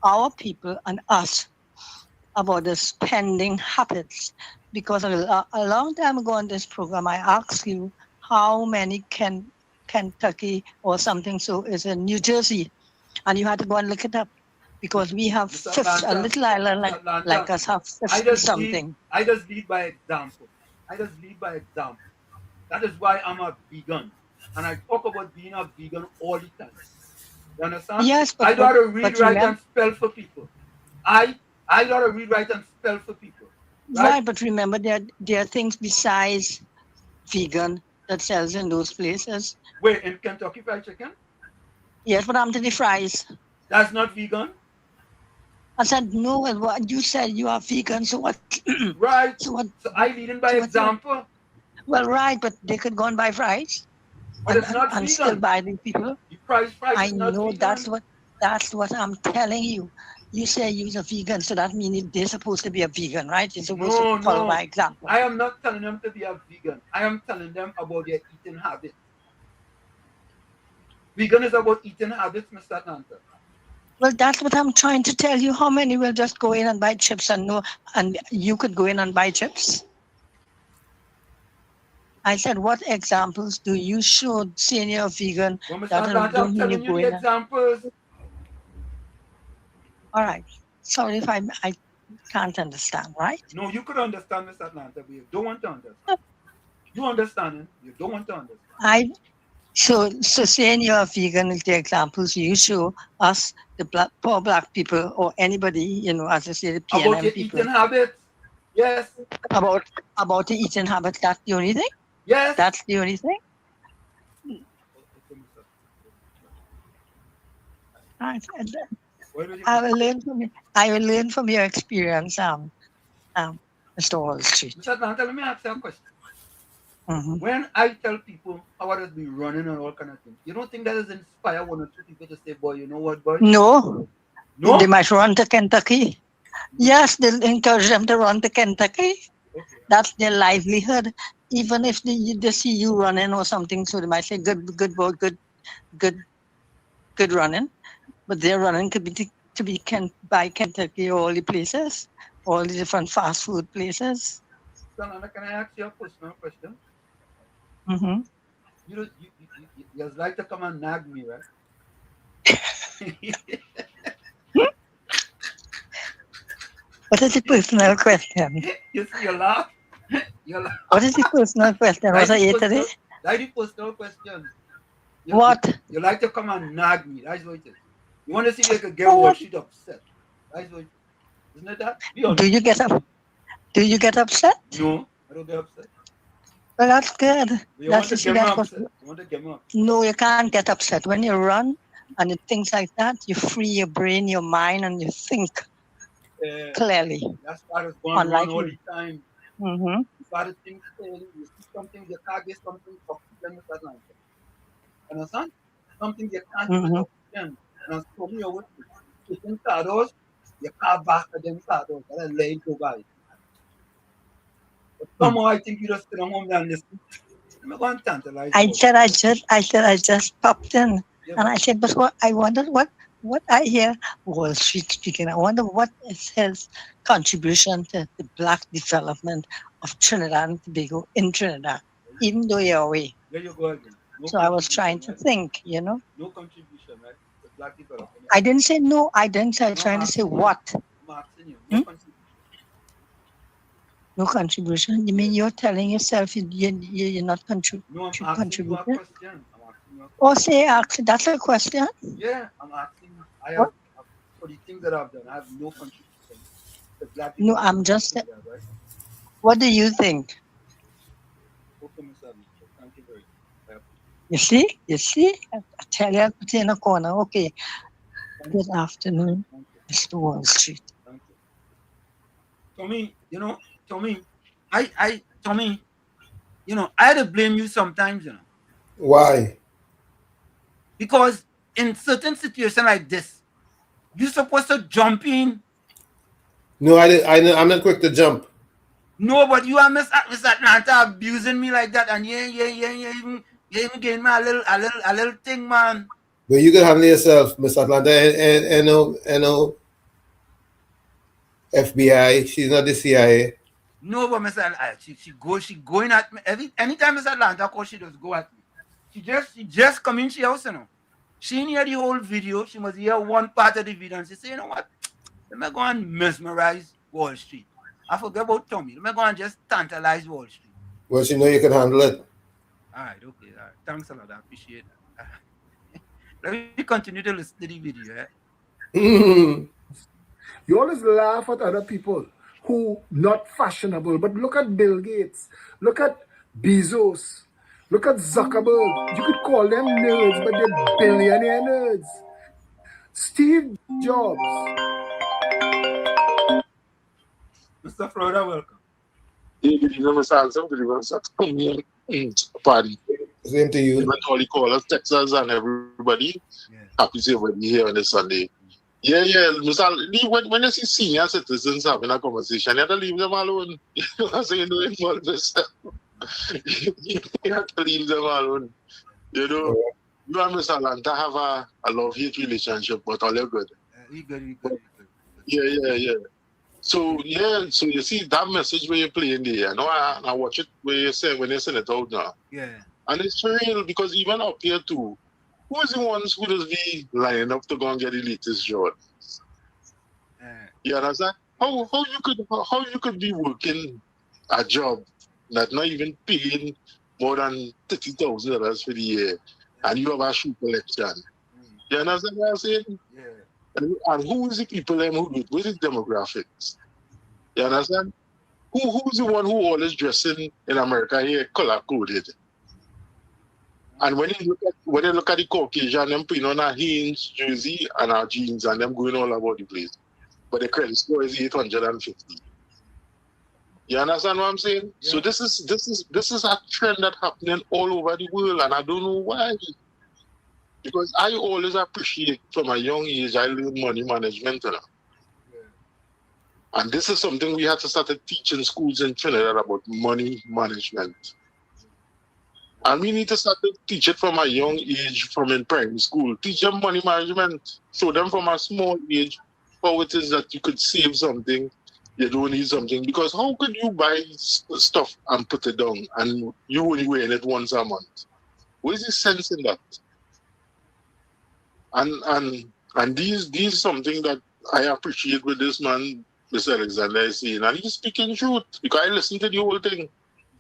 our people and us about the spending habits, because a long time ago on this program, I asked you how many Kentucky or something so is in New Jersey, and you had to go and look it up because we have Miss 50, a Atlanta, little island Miss like Atlanta, us have I 50 just lead, something. I just lead by example. I just lead by example. That is why I'm a vegan. And I talk about being a vegan all the time. You understand? Yes, I know how to read, write, remember, and spell for people. I know how to read, write, and spell for people. right? But remember, there are things besides vegan that sells in those places. Wait, in Kentucky Fried Chicken? Yes, but I'm to the fries. That's not vegan. I said no. Well, what you said you are vegan, so what? Right. So what? So I lead in by example. Well, right, but they could go and buy fries, But it's not and still vegan. buy the people. The price I is not know vegan. that's what I'm telling you. You say you're a vegan, so that means they're supposed to be a vegan, right? You're supposed to follow my example. I am not telling them to be a vegan. I am telling them about their eating habits. Vegan is about eating habits, Mr. Atlanta. Well, that's what I'm trying to tell you. How many will just go in and buy chips and you could go in and buy chips? I said, what examples do you show senior vegan Well, Mr. that Atlanta, don't I'm mean you telling you go the in? examples. All right. Sorry if I can't understand, right? No, you could understand, Mr. Atlanta, but you don't want to understand. You understand it, you don't want to understand. So saying you're vegan is the examples you show us, the poor black people or anybody, as I say, the PNM about your people. eating habits. Yes. About the eating habits. That's the only thing. Yes. That's the only thing. I will learn from your experience, Mr. Wall Street. Mr. Atlanta, let me ask you a question. Mm-hmm. When I tell people how I just be running and all kind of things, you don't think that is inspire one or two people to say, boy, you know what, boy? No. No? They might run to Kentucky. Yes, they'll encourage them to run to Kentucky. Okay. That's their livelihood. Even if they see you running or something, so they might say, good boy, good running. But their running could be by Kentucky or all the places, all the different fast food places. Salana, can I ask you a personal question? Mm-hmm. You just like to come and nag me, right? What is the personal question? You see, you laugh. You laugh. What is the personal question? Was I here today? That's the personal question. What? You like to come and nag me. That's what it is. You want to see if you can get Wall Street upset. That's what it is. Isn't it that? Do you get upset? No, I don't get upset. Well, that's good. You want to get me upset. You want to get me upset. No, you can't get upset. When you run and things like that, you free your brain, your mind, and you think clearly. That's why I was going to run all the time. Mm-hmm. You got to think clearly. You see something, you can't get something for them, Mr. Atlanta. Understand? Something you can't do without them. And so me always you think cardos, you can't back at them cardos. That's a lame to buy. But somehow I think you just sit home and listen. I'm going to tantalize you. I just popped in. Yeah, and I said, but what I wondered what I hear Wall Street speaking. I wonder what is his contribution to the black development of Trinidad and Tobago in Trinidad, even though you're away. There you go again. No, so I was trying to think, No contribution, right? The black development. I didn't say no. I didn't say. I'm trying to say what. I'm asking you. No contribution. No contribution. You mean you're telling yourself you're not contributing? No, I'm asking you a question. Or say, that's a question? Yeah, I'm asking. I have, for the things that I've done, I have no contribution. The black no, I'm just. Right? What do you think? Okay, Mr. Thank you very much. You see? I tell you, I put you in a corner. Okay. Good afternoon, Mr. Wall Street. Tommy, Tommy, Tommy, I had to blame you sometimes, Why? because in certain situations like this, you're supposed to jump in. No, I'm not quick to jump. No, but you are Miss Atlanta abusing me like that, and you even gave me a little thing, man. But you can handle yourself, Miss Atlanta, and no FBI. She's not the CIA. No, but Miss Atlanta, she going at me anytime Miss Atlanta calls, she just go at me. She just come in she house, She didn't hear the whole video. She must hear one part of the video, and she say, you know what? Let me go and mesmerize Wall Street. I forget about Tommy. Let me go and just tantalize Wall Street. Well, she know you can handle it. All right, okay. All right. Thanks a lot. I appreciate that. Let me continue to listen to the video. You always laugh at other people who not fashionable, but look at Bill Gates, look at Bezos, look at Zuckerberg. You could call them nerds, but they're billionaire nerds. Steve Jobs. Mr. Florida, welcome. Good evening, Mr. Hanson. Good evening, Mr. Party. Same to you. Even all the callers, Texas, and everybody. Yeah. Happy to see everybody here on this Sunday. Yeah, Mr. When you see senior citizens having a conversation, you have to leave them alone. You know what I'm saying? Don't involve yourself. You have to leave them alone. You know, you and Mr. Atlanta have a love-hate relationship, but all are good. We good. Yeah. So you see that message where you're playing there, you know, I watch it where you say when you send it out now. Yeah. And it's real because even up here too, who is the ones who does be lining up to go and get the latest Jordans? You understand? How you could be working a job that not even paying more than $30,000 for the year, and you have a shoe collection? You understand what I'm saying? Yeah. And who is the people them who do it? What is the demographics? You understand? Who's the one who always dressing in America here color coded? And when you look at the Caucasian, them putting on a Hanes jersey and our jeans and them going all about the place. But the credit score is 850. You understand what I'm saying? Yeah. So this is a trend that's happening all over the world, and I don't know why. Because I always appreciate from a young age, I learned money management. Yeah. And this is something we have to start teaching schools in Trinidad about money management. And we need to start to teach it from a young age, from in primary school. Teach them money management. Show them from a small age how it is that you could save something, you don't need something. Because how could you buy stuff and put it down and you only wearing it once a month? What is the sense in that? And these something that I appreciate with this man, Mr. Alexander, is saying, and he's speaking truth because I listened to the whole thing,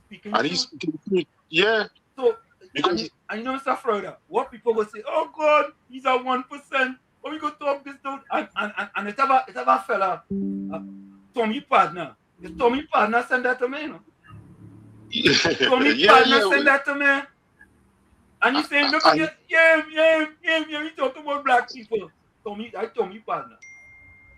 he's speaking truth. Yeah. So, and you know, Mr. Florida, what people will say, oh God, he's at 1%. Oh, we go talk this dude, and it's about a fella, Tommy partner. If Tommy partner send that to me, you know. Tommy partner send that to me. And he's saying, look at you, we talk about black people. Tommy partner.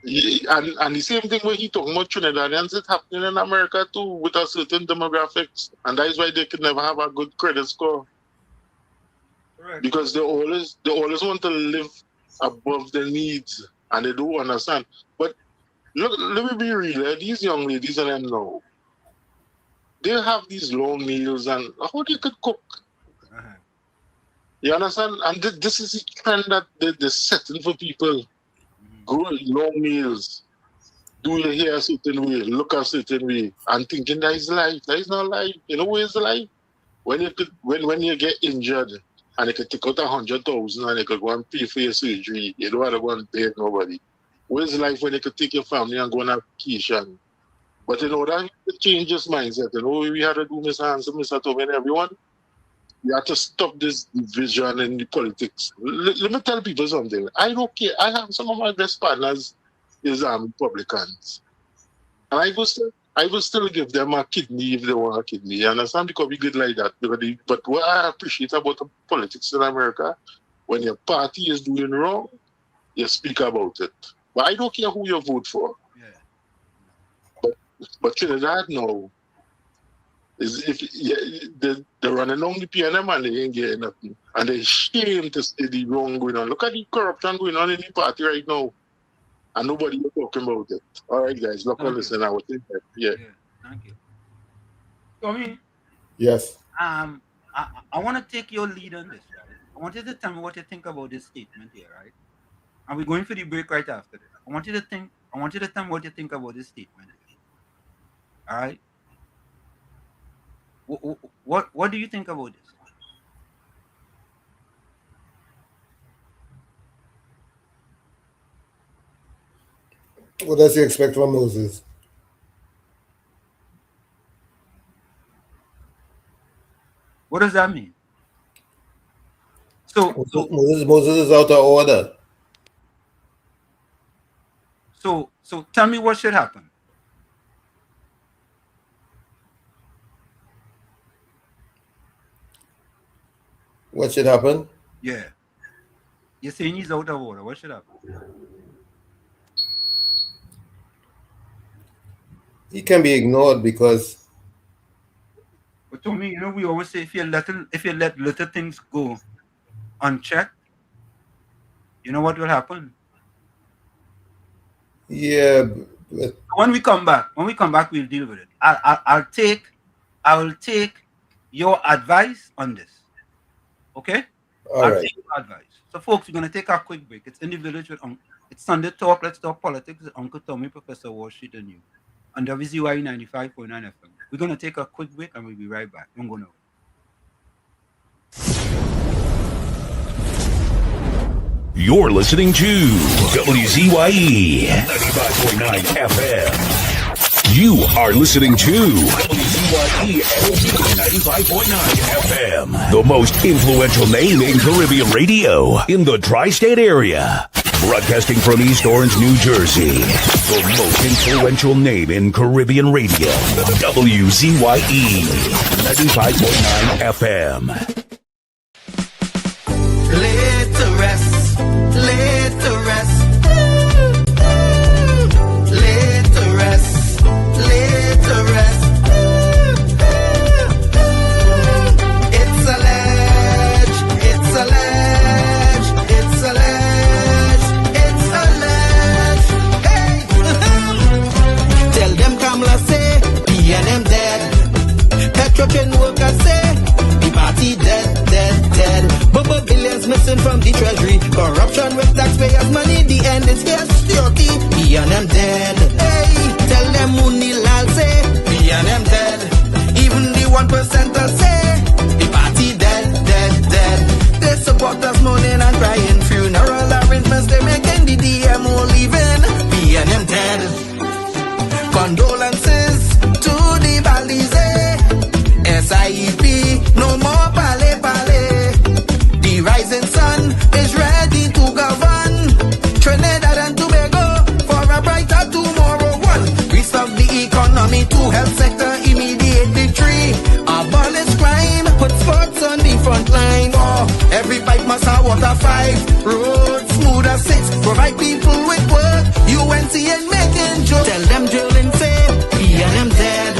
Yeah, and the same thing when he talking about Trinidadians, it's happening in America too with a certain demographics. And that is why they could never have a good credit score. Correct. Because they always want to live above their needs and they don't understand. But look, let me be real, these young ladies and them now, they have these long nails and how they could cook. You understand? And this is the trend that they're setting for people. Grow long nails, do your hair a certain way, look a certain way, and thinking that is life. That is not life. You know what is life? When you get injured and they could take out 100,000 and they could go and pay for your surgery, you don't want to go and beg nobody. What is life when they could take your family and go on a vacation? But in order to change this mindset, you know what we had to do, Mr. Hanson, Mr. Tommy, and everyone? We have to stop this division in the politics. Let me tell people something. I don't care. I have some of my best partners is Republicans. And I go say, I will still give them a kidney if they want a kidney. You understand? Because we good like that. But what I appreciate about the politics in America, when your party is doing wrong, you speak about it. But I don't care who you vote for. But Trinidad now is if they're running on the PNM and they ain't getting nothing. And they're ashamed to see the wrong going on. Look at the corruption going on in the party right now. And nobody is talking about it. All right, guys, look and listen. I was thinking that. Yeah. Thank you. Tommy? Yes. I want to take your lead on this, right? I want you to tell me what you think about this statement here, right? And we're going for the break right after this. I want you to tell me what you think about this statement. All right? What do you think about this? What does he expect from Moses? What does that mean? So Moses is out of order. So tell me what should happen. What should happen? Yeah. You're saying he's out of order. What should happen? He can be ignored because. But to me, we always say if you let little things go unchecked, you know what will happen? Yeah. When we come back, we'll deal with it. I will take your advice on this. Okay? All right. Take your advice. So, folks, we're gonna take a quick break. It's in the village with it's Sunday Talk. Let's talk politics with Uncle Tommy, Professor Wall Street, and you on WZYE 95.9 FM. We're gonna take a quick break and we'll be right back. Don't go nowhere. You're listening to WZYE 95.9 FM. You are listening to WZYE 95.9 FM, the most influential name in Caribbean radio in the tri-state area. Broadcasting from East Orange, New Jersey, the most influential name in Caribbean radio, WZYE 95.9 FM. Laid to rest, laid to rest, laid to rest, laid to rest. It's alleged, it's alleged, it's alleged, it's alleged. Hey, tell them Kamala say PNM dead. Petrochem workers say the party dead, dead, dead. Bubba billions missing from the treasury. Corruption with taxpayers' money. The end is here. Security. PNM dead. Hey, tell them Munilal say PNM dead. Even the 1% say the party dead, dead, dead. They support us mourning and crying. Funeral arrangements they making. The DMO leaving. PNM dead. Condolences to the Balize. SIEP, no more pale pale. The rising sun is ready to govern Trinidad and Tobago for a brighter tomorrow. One, restart the economy. Two, health sector immediate victory. Abolish crime, put sports on the front line. Oh, every pipe must have water. 5, roads smooth as 6. Provide people with work. UNC and making jokes. Tell them drilling say PNM dead.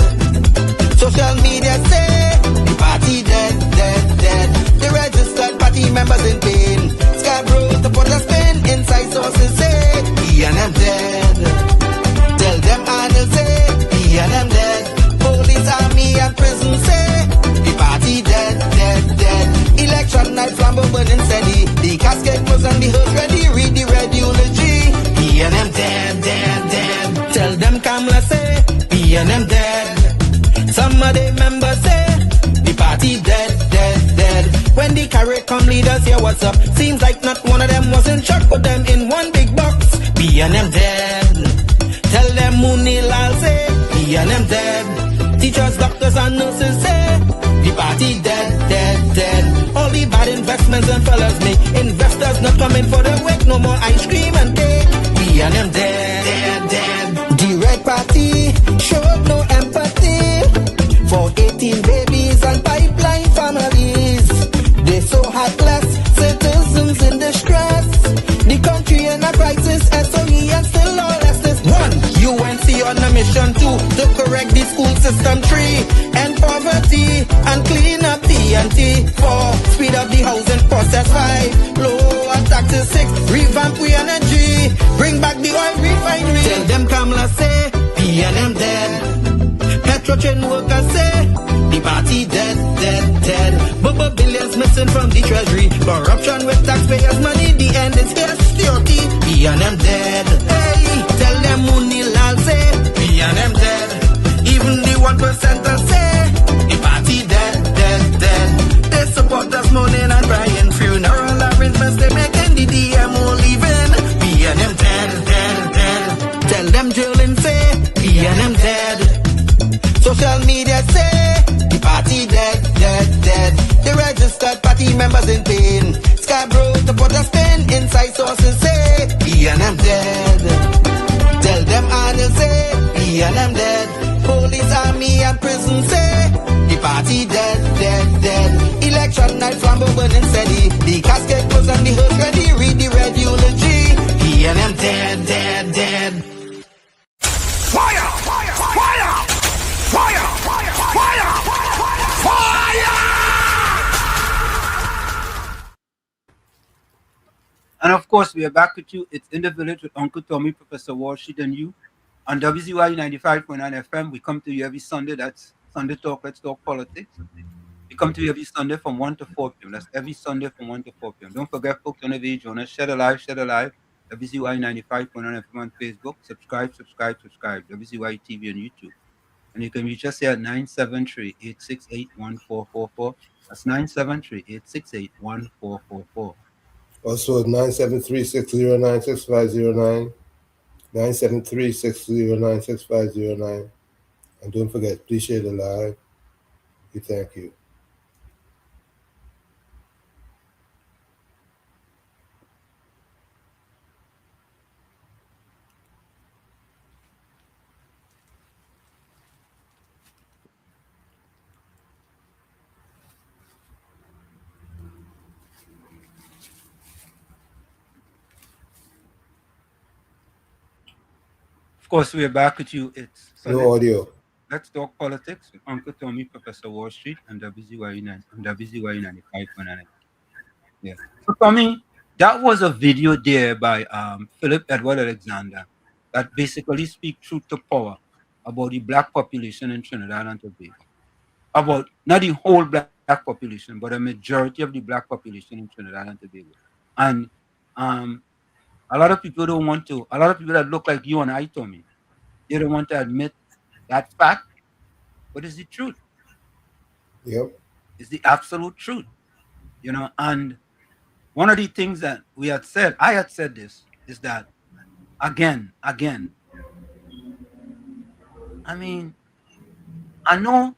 Social media say the party dead, dead, dead. The registered party members in pain. Scarborough to put a spin. Inside sources say PNM dead. Tell them Arnold say PNM dead. Police, army and prison say the party dead, dead, dead. Election night flambeau burning steady. The casket was on the hearse ready. Read the red eulogy. PNM dead, dead, dead. Tell them Kamala say PNM dead. Some of the members say the party dead, dead, dead. When the CARICOM leaders hear what's up, seems like not one of them was in shock. Put them in one big box. PNM dead. Tell them Munilal say PNM dead. Teachers, doctors and nurses say the party dead, dead, dead. All the bad investments and fellas make investors not coming for the work. No more ice cream and cake. PNM dead, dead, dead. The red party showed no presidency on a mission to correct the school system tree, end poverty and clean up TNT. 4, speed up the housing process. 5, lower taxes. 6, revamp we energy, bring back the oil refinery. Tell them Kamala say, PNM dead. Petrotrain workers say, the party dead, dead, dead. Bubba billions missing from the treasury. Corruption with taxpayers' money, the end is here. Security, PNM dead. Hey, tell them Munilal say, PNM dead. Even the 1%ers say, the party dead, dead, dead. They support us mourning and crying. Funeral arrangements they making, the DMO leaving. PNM dead, dead, dead. Tell them drilling say, PNM dead. Social media say, the party dead, dead, dead. The registered party members in pain. Scarborough to put a spin. Inside sources say, PNM dead. Tell them Arnold say, PNM dead. Police, army and prison say, the party dead, dead, dead. Election night flambeau burning steady. The casket closed and the hearse ready. Read the red eulogy. PNM dead, dead, dead. Fire! Fire! Fire! Fire! Fire! Fire! Fire! And of course, we are back with you. It's In the Village with Uncle Tommy, Professor Walsheed, and you on WZYE 95.9 FM. We come to you every Sunday. That's Sunday Talk, Let's Talk Politics. We come to you every Sunday from 1 to 4 p.m. That's every Sunday from 1 to 4 p.m. Don't forget, folks, on the video, join us. Share the live, WZYE 95.9 FM on Facebook. Subscribe. WZYE TV on YouTube. And you can reach us here at 973-868-1444. That's 973-868-1444. Also 973-609-6509. 973-609-6509. And don't forget, please share the live. We thank you. Of course, we are back with you. It's Sunday. No audio. Let's Talk Politics with Uncle Tommy, Professor Walsheed, and WZYE 95.9. Yeah. So, Tommy, that was a video there by Philip Edward Alexander that basically speaks truth to power about the black population in Trinidad and Tobago. About not the whole black population, but a majority of the black population in Trinidad and Tobago. And a lot of people don't want to, a lot of people that look like you and I, Tommy, they don't want to admit that fact, but it's the truth. Yep. It's the absolute truth. You know, and one of the things that we had said, I had said this, is that again, I mean, I know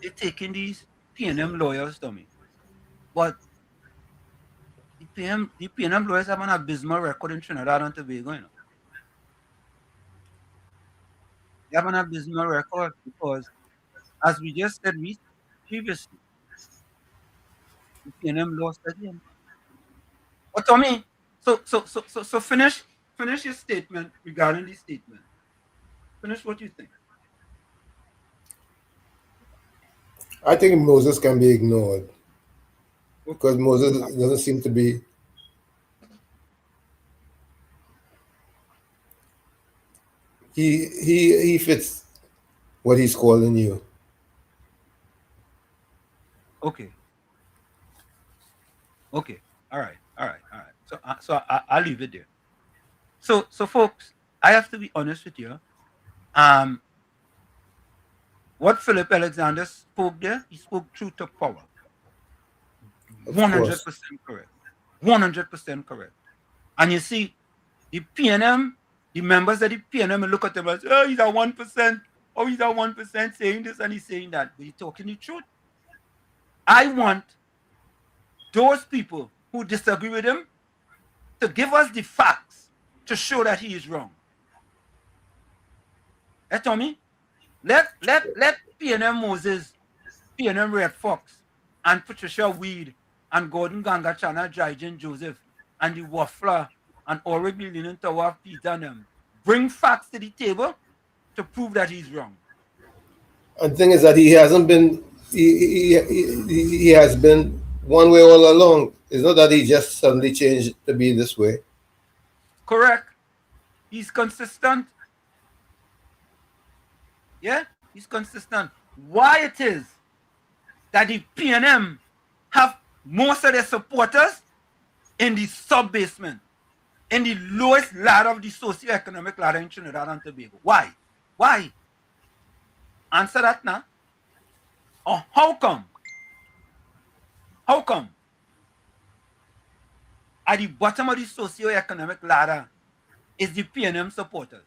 they're taking these PNM lawyers, Tommy, but the PNM lawyers have an abysmal record in Trinidad and Tobago, you know. They have an abysmal record because, as we just said previously, the PNM lost again. But Tommy, so finish your statement regarding this statement. Finish what you think. I think Moses can be ignored because Moses doesn't seem to be. He fits what he's calling you. Okay. All right. So I'll leave it there. So folks, I have to be honest with you. What Philip Alexander spoke there, he spoke truth to power. 100% correct. 100% correct. And you see, the PNM, the members of the PNM look at them as, oh, he's at 1%. Oh, he's at 1% saying this and he's saying that. But he's talking the truth. I want those people who disagree with him to give us the facts to show that he is wrong. That's Tommy. Let PNM Moses, PNM Red Fox, and Patricia Weed, and Gordon Gangachana, Jaijen Joseph, and the Waffler, and Oribi Linen Tower Peter and them bring facts to the table to prove that he's wrong. And the thing is that he hasn't been, he has been one way all along. It's not that he just suddenly changed to be this way. Correct. He's consistent. Yeah, he's consistent. Why it is that the PNM have most of their supporters in the sub-basement, in the lowest ladder of the socio-economic ladder in Trinidad and Tobago? Why? Why? Answer that now. Or how come? How come? At the bottom of the socio-economic ladder is the PNM supporters.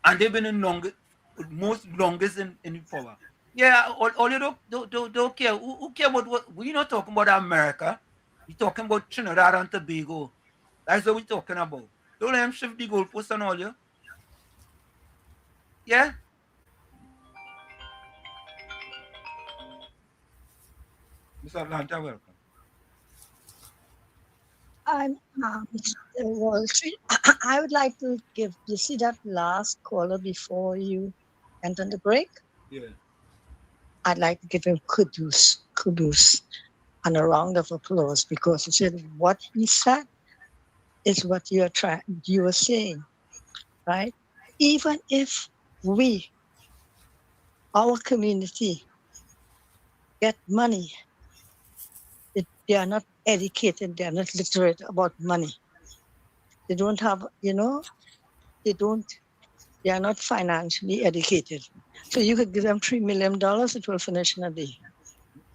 And they've been in longest in the power. Yeah, all you don't care. Who care about what? We're not talking about America. We're talking about Trinidad and Tobago. That's what we're talking about. Don't let them shift the goalposts and all you. Yeah? Mr. Atlanta, welcome. I'm Wall Street. I would like to give, you see that last caller before you went on the break? Yeah. I'd like to give him kudos, and a round of applause, because he said what he said is what you are saying, right? Even if we, our community, get money, they are not educated, they are not literate about money. They don't have, they are not financially educated. So you could give them $3 million, it will finish in a day.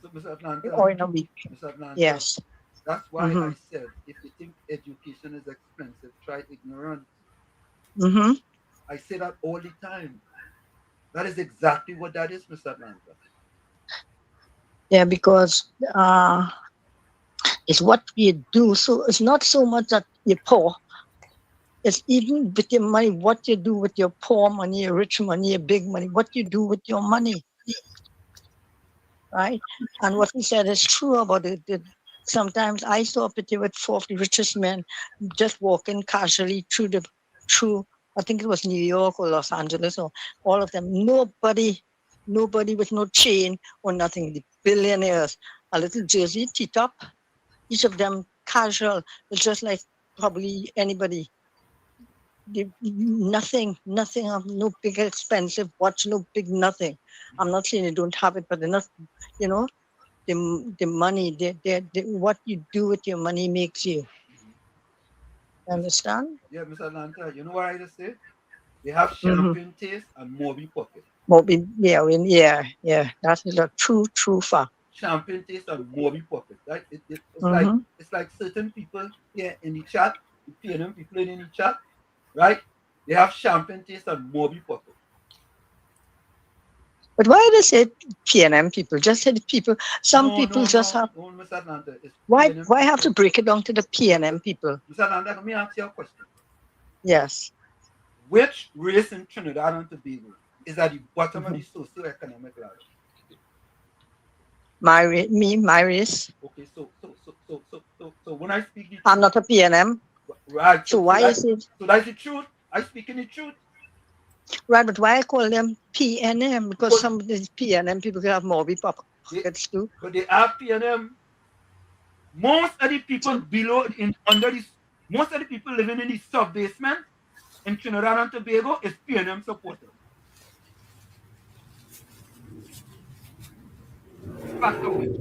So, Mr. Atlanta, or in a week. Mr. Atlanta, Yes. That's why I said, if you think education is expensive, try ignorance. I say that all the time. That is exactly what that is, Mr. Atlanta. Yeah, because it's what you do. So it's not so much that you're poor. It's even with your money, what you do with your poor money, your rich money, your big money, what you do with your money. Right? And what he said is true about it. Sometimes I saw a picture with 4 of the richest men just walking casually through, I think it was New York or Los Angeles, or all of them. Nobody with no chain or nothing. The billionaires, a little jersey, T-top, each of them casual. It's just like probably anybody. Nothing of no big expensive watch, no big nothing. I'm not saying they don't have it, but they're not, the money, what you do with your money makes you. Understand? Yeah, Mr. Atlanta, you know what I just said? They have champagne taste and Moby pocket. Moby, yeah. That is a true fact. Champagne taste and Moby pocket. Right? It's like certain people here in the chat, the PNM people in the chat, right? They have champagne taste and Moby pocket. But why they say PNM people? Just say the people. Some people just have. No, Mr. Atlanta, why have to break it down to the PNM people? Mr. Atlanta, let me ask you a question. Yes. Which race in Trinidad and Tobago is at the bottom of the socio-economic ladder? My race. Okay, so when I speak the truth, I'm not a PNM. Right. So why is it? So that's the truth. I speak in the truth. Right, but why I call them PNM? Because some of these PNM people can have Moby pockets too. But they are PNM. Most of the people most of the people living in the sub-basement in Trinidad and Tobago is PNM supporters. Fact of it.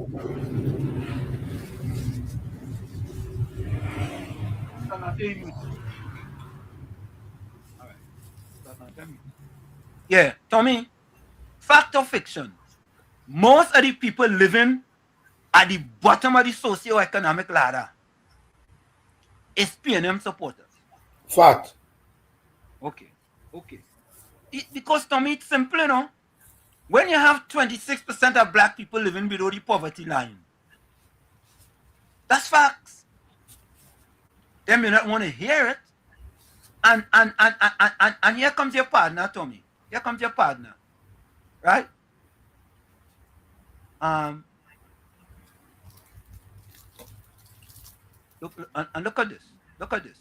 Yeah, Tommy, fact or fiction? Most of the people living at the bottom of the socio-economic ladder is PNM supporters. Fact. Okay. Because, Tommy, it's simple, you know. When you have 26% of black people living below the poverty line, that's facts. They may not want to hear it. And here comes your partner, Tommy. Here comes your partner. Right? Look at this. Look at this.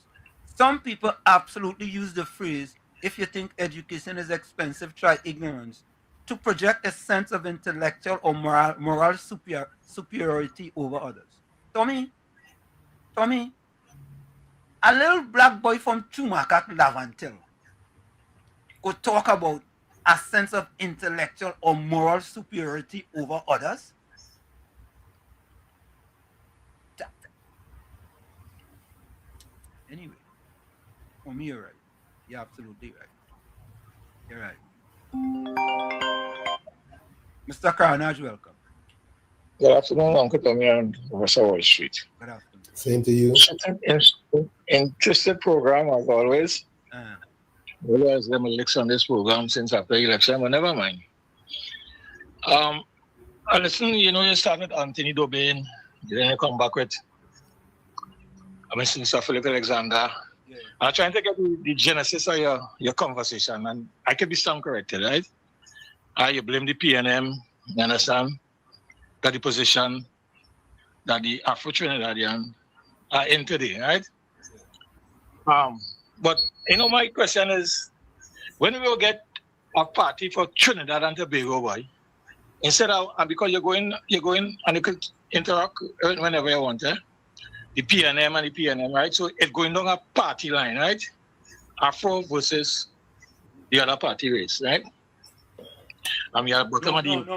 Some people absolutely use the phrase, if you think education is expensive, try ignorance, to project a sense of intellectual or moral superiority over others. Tommy, a little black boy from Chumacat, Lavantil, could talk about a sense of intellectual or moral superiority over others? Anyway, for me, you're right. You're absolutely right. You're right. Mr. Carnage, welcome. Good afternoon, Uncle Tommy and Professor Wall Street. Good afternoon. Same to you. Interesting program as always. Realize them licks on this program since after election, but never mind. I listen, you started Anthony Dobain, then you come back with Mr. Philip Alexander. Yeah. I'm trying to get the genesis of your conversation, and I could be some corrected, right? You blame the PNM, you understand? That the position that the Afro-Trinidadian are in today, right? But my question is, when we will get a party for Trinidad and Tobago, boy, instead of because you're going and you could interact whenever you want, the PNM and the PNM, right? So it's going down a party line, right? Afro versus the other party race, right? I'm not going on that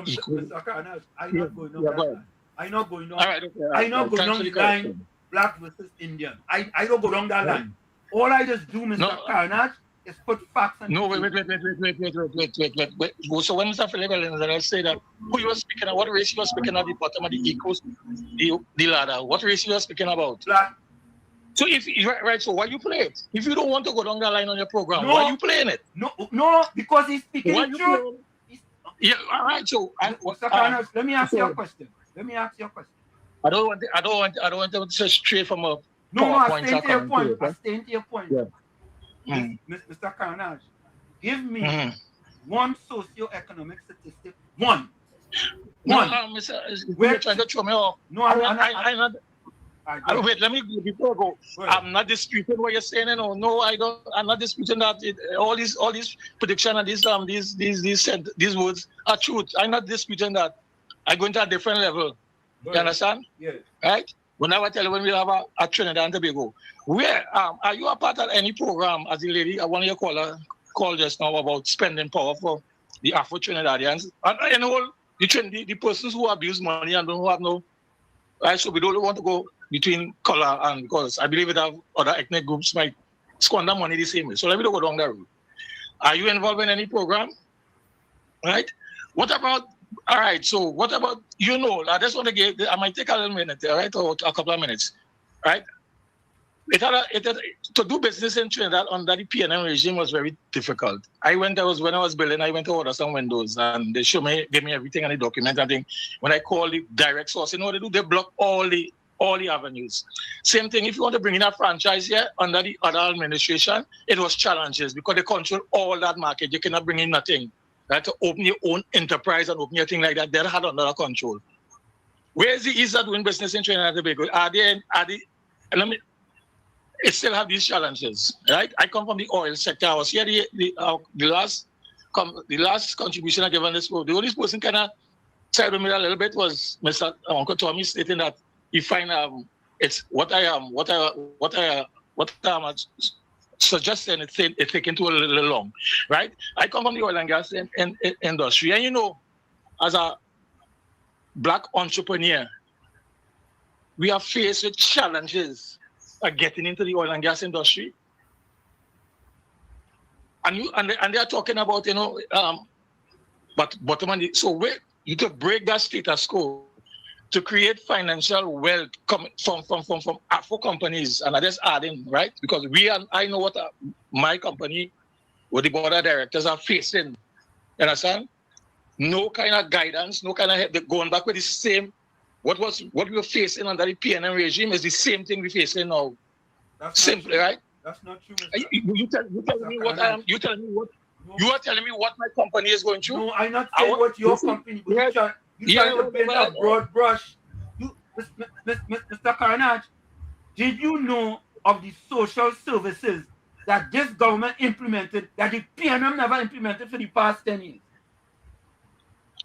line. I'm not going on. All right, okay. I not go down the line, black versus Indian. I don't go down that line. All I just do, Mr. Carnage, is put facts and wait. So when Mr. Philip Alexander say that who you were speaking of, what race you were speaking at the bottom of the equals, the ladder, what race you were speaking about? Black. So so why you play it? If you don't want to go down that line on your program, why are you playing it? No, because he's speaking the truth. Yeah, all right. So Mr. Carnage, let me ask you a question. I don't want to say straight from a I stay to your point. Yeah. Mr. Carnage, give me one socio-economic statistic. One. You're trying to throw me off. No, I'm not. Wait, let me before I go. I'm not disputing what you're saying. No, I don't. I'm not disputing that all these prediction and these words are truth. I'm not disputing that. I go into a different level. You understand? Yes. Right? When I tell you when we have a Trinidad and Tobago, where are you a part of any program as the lady? One of your called just now about spending power for the Afro Trinidadians and all the persons who abuse money and who have no right. So we don't want to go between color and because I believe that other ethnic groups might squander money the same way. So let me go down that route. Are you involved in any program? Right? What about so what about I just want to give I might take a little minute, right? Or a couple of minutes. Right? To do business in Trinidad under the PNM regime was very difficult. When I was building, I went to order some windows and they gave me everything and the document and thing. When I call the direct source, they block all the avenues. Same thing, if you want to bring in a franchise here under the other administration, it was challenges because they control all that market. You cannot bring in nothing. Right? To open your own enterprise and open your thing like that, they had under control. Where is the ease of doing business in Trinidad and Tobago? It still have these challenges, right? I come from the oil sector. I was here the last contribution I gave on this book. The only person kind of side with me a little bit was Mr. Uncle Tommy stating that he find it's what I am suggesting it's taking too a little long, right? I come from the oil and gas industry, and as a black entrepreneur, we are faced with challenges are getting into the oil and gas industry, and they are talking about but bottom line. So you to break that status quo to create financial wealth from Afro companies, and I just add in right because I know what my company, what the board of directors are facing. You understand? No kind of guidance, no kind of help. They're going back with the same. What we were facing under the PNM regime is the same thing we're facing now. Simply, right? That's not true. You tell me what I am. You tell me what. You are telling me what my company is going through. No, I'm not saying what your company. But you trying to paint a broad brush. Mr. Carnage, did you know of the social services that this government implemented that the PNM never implemented for the past 10 years?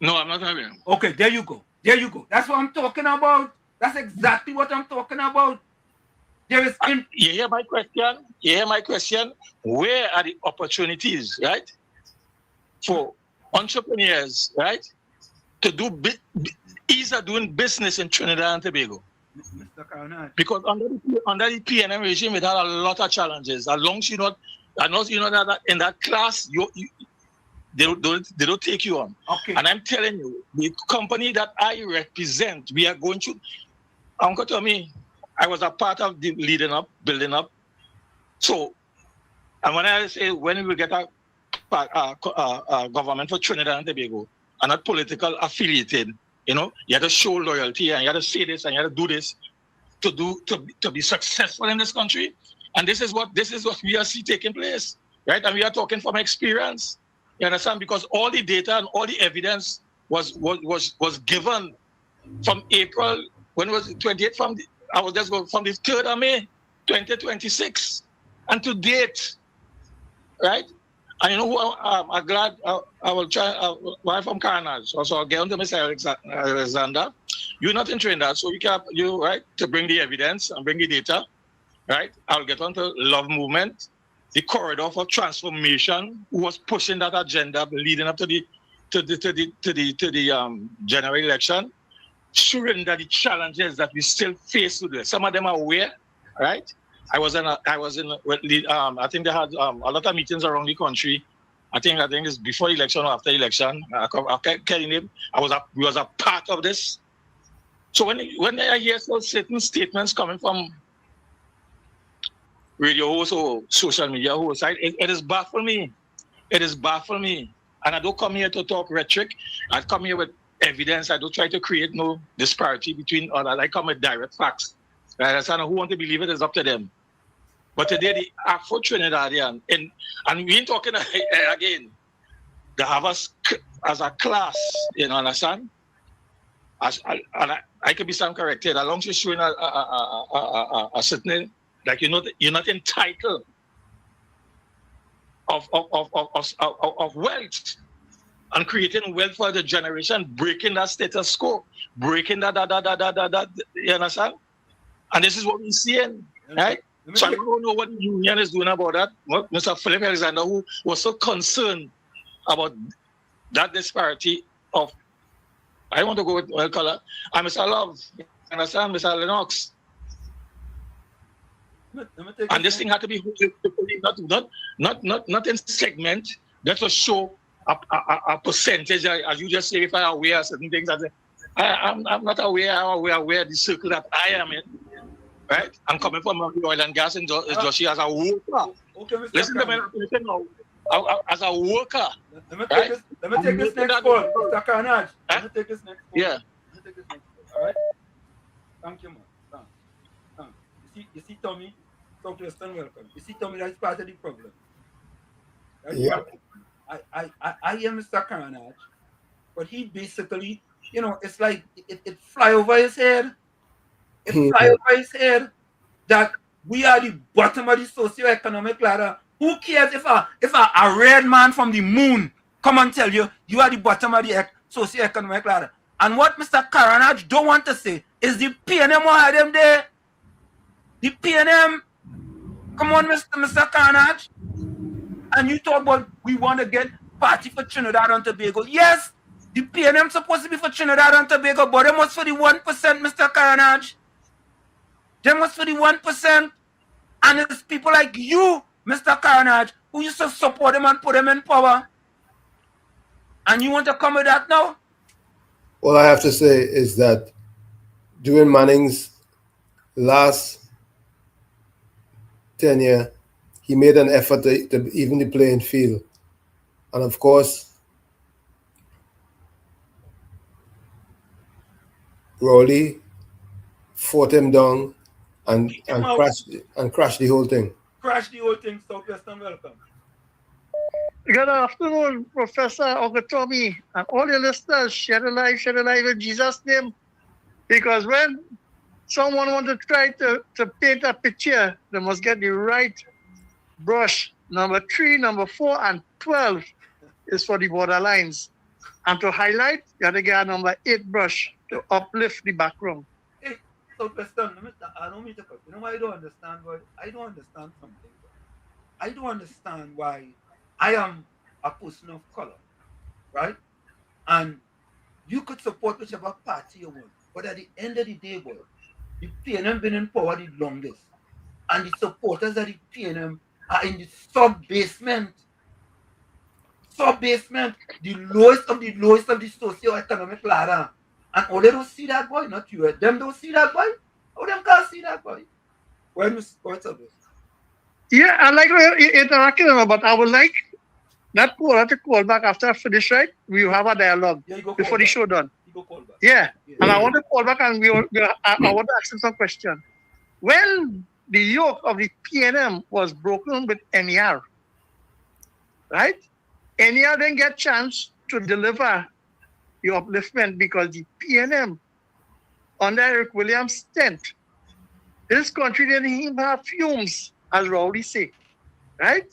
No, I'm not having. Okay, there you go. There you go. That's what I'm talking about. That's exactly what I'm talking about. There is. You hear my question? You hear my question? Where are the opportunities, right, for entrepreneurs, right, to do ease of doing business in Trinidad and Tobago? Mr. Carnage. Because under the PNM regime, it had a lot of challenges. As long as you know that in that class, they don't take you on. Okay. And I'm telling you, the company that I represent, we are going to. Uncle Tommy, I was a part of the building up. So, and when I say when we get a government for Trinidad and Tobago, and not political affiliated, you have to show loyalty and you have to say this and you have to do this to be successful in this country. And this is what we are seeing taking place, right? And we are talking from experience. You understand? Because all the data and all the evidence was given from April. When was it? 28th I was just going from the 3rd of May, 2026, and to date, right? And you know who I'm glad I will try. Why from Carnage? Also, I'll get on to Mr. Alexander. You're not in Trinidad, so you right to bring the evidence and bring the data, right? I'll get on to Love Movement, the corridor for transformation, who was pushing that agenda leading up to the general election, showing that the challenges that we still face today. Some of them are aware, right? I think they had a lot of meetings around the country. I think it's before election or after election. I can't tell you, we was a part of this. So when I hear certain statements coming from radio hosts or social media hosts, it is baffling me. It is baffling me. And I don't come here to talk rhetoric. I come here with evidence. I don't try to create no disparity between others. I come with direct facts. Right? I who want to believe it is up to them. But today, the Afro Trinidadian, and we ain't talking again, they have us as a class, you understand? I could be some corrected. As long as you're showing a certain, like you're not entitled of wealth and creating wealth for the generation, breaking that status quo, breaking that, you understand? And this is what we're seeing, right? So I don't know what the union is doing about that. Mr. Philip Alexander, who was so concerned about that disparity of, I want to go with oil color, and Mr. Love, you understand, Mr. Lennox. And this thing had to be not in segment, just to show a percentage, as you just say, if I aware of certain things. I'm not aware, I'm aware of the circle that I am in. Right? I'm coming from the oil and gas industry as a worker. Okay, listen to me now. As a worker. Let me take this next call, Mr. Carnage. Let me take this next call. Yeah. Let me take this next call. All right? Thank you, man. Thanks. You see, Tommy? Southwestern, welcome. You see, Tommy, that's part of the problem. That's I am Mr. Carnage, but he basically, it's like it fly over his head. It fly over his head that we are the bottom of the socio-economic ladder. Who cares if a red man from the moon come and tell you are the bottom of the socio-economic ladder? And what Mr. Carnage don't want to say is the PNM will have them there. The PNM, come on, Mr. Carnage. And you talk about we want to get party for Trinidad and Tobago. Yes, the PNM supposed to be for Trinidad and Tobago, but they must for the 1%, Mr. Carnage. They must for the 1%. And it's people like you, Mr. Carnage, who used to support them and put them in power. And you want to come with that now? All I have to say is that during Manning's last tenure, he made an effort to even the playing field. And of course, Rowley fought him down and crashed the whole thing. Crash the whole thing, Southwestern, welcome. Good afternoon, Professor Ogatomi, and all your listeners. Share the life in Jesus' name. Because when someone want to try to paint a picture, they must get the right brush. Number 3, number 4, and 12 is for the borderlines. And to highlight, you have to get a number 8 brush to uplift the background. Hey, so Preston, I don't mean to cut. You know why I don't understand? Why I don't understand something. I don't understand why I am a person of color, right? And you could support whichever party you want. But at the end of the day, boy, the PNM been in power the longest. And the supporters of the PNM are in the sub-basement. Sub-basement, the lowest of the socio-economic ladder. And all they don't see that, boy, not you. Them don't see that, boy. How them can't see that, boy? When we support of this? Yeah, I like interacting with them, but I would like that caller to call back after I finish, right? We will have a dialogue before the show done. Yeah. And I want to call back and I want to ask him some question. When the yoke of the PNM was broken with NER, right? NER didn't get chance to deliver the upliftment because the PNM, under Eric Williams' tent, this country didn't even have fumes, as Rowley say, right?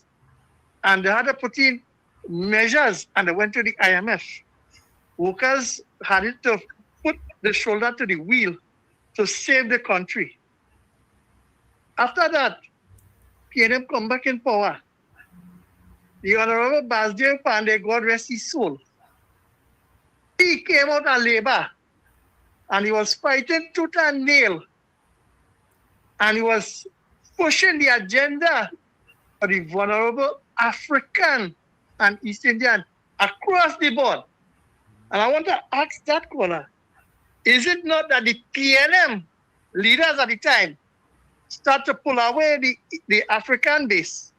And they had to put in measures, and they went to the IMF. Workers had to put the shoulder to the wheel to save the country. After that, PNM come back in power. The Honorable Basdev Pandey, God rest his soul, he came out of labor and he was fighting tooth and nail, and he was pushing the agenda of the vulnerable African and East Indian across the board. And I want to ask that caller, is it not that the PNM leaders at the time start to pull away the African base,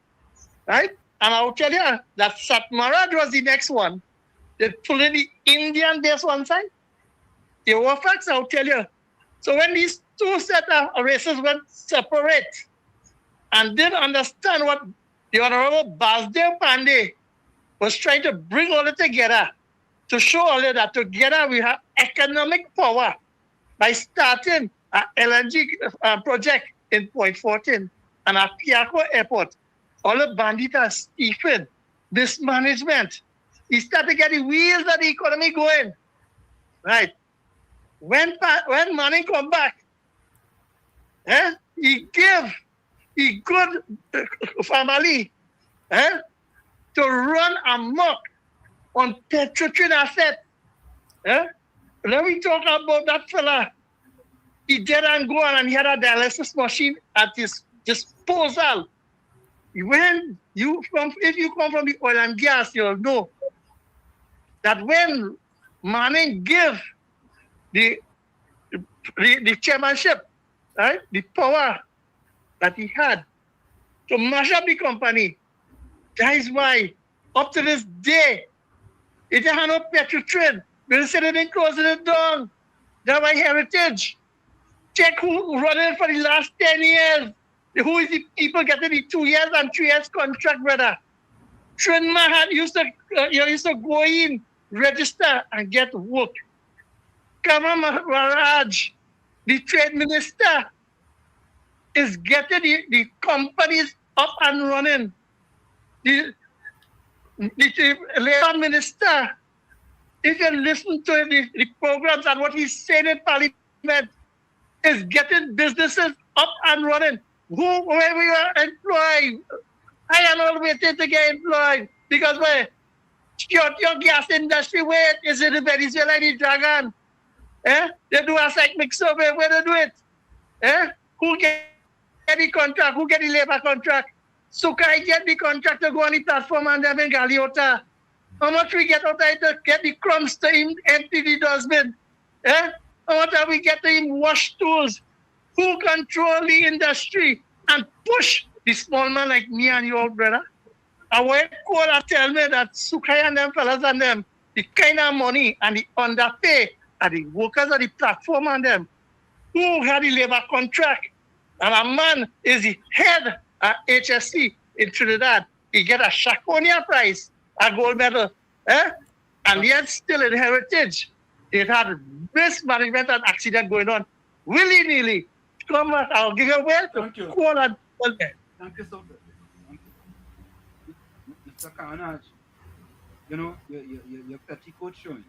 right? And I'll tell you that Satmarad was the next one. They pulled in the Indian base one side. The war facts, I'll tell you. So when these two set of races went separate and didn't understand what the Honorable Basdev Pandey was trying to bring all it together, to show all of that together we have economic power by starting an LNG project in Point 14 and at Piaco Airport. All the bandits are Stephen, mismanagement. He started to get the wheels of the economy going. Right. When money come back, he good family to run amok on petrotrin asset. Let me talk about that fella. He did and go on and he had a dialysis machine at his disposal. When if you come from the oil and gas, you'll know that when Manning give the chairmanship, right, the power that he had to mash up the company, that is why up to this day, it had no petrotrin. They said they didn't close it down. That's my heritage. Check who running for the last 10 years. Who is the people getting the 2 years and 3 years contract, brother? Trinma had used to go in, register, and get work. Kamal Maharaj, the trade minister, is getting the companies up and running. The labor minister, if you listen to the programs and what he's saying in Parliament, is getting businesses up and running. Where we are employed, I am all waiting to get employed because your gas industry, where is it in Venezuela, the Dragon? They do a seismic survey, where they do it? Who get the contract? Who get the labor contract? Sukai get the contract to go on the platform and them in Galiota. How much we get out there to get the crumbs to him empty the dustbin? How much we get to him wash tools? Who control the industry and push the small man like me and you, brother? I want to call and tell me that Sukai and them fellas and them, the kind of money and the underpay and the workers of the platform and them, who had the labor contract. And a man is the head at HSC in Trinidad. He get a Shakonia prize, a gold medal. And yet still in heritage, it had mismanagement and accident going on. willy-nilly. Come on, I'll give you a way to call and tell them. Thank you so much. Thank you. Mr. Carnage, you know, your petticoat showing.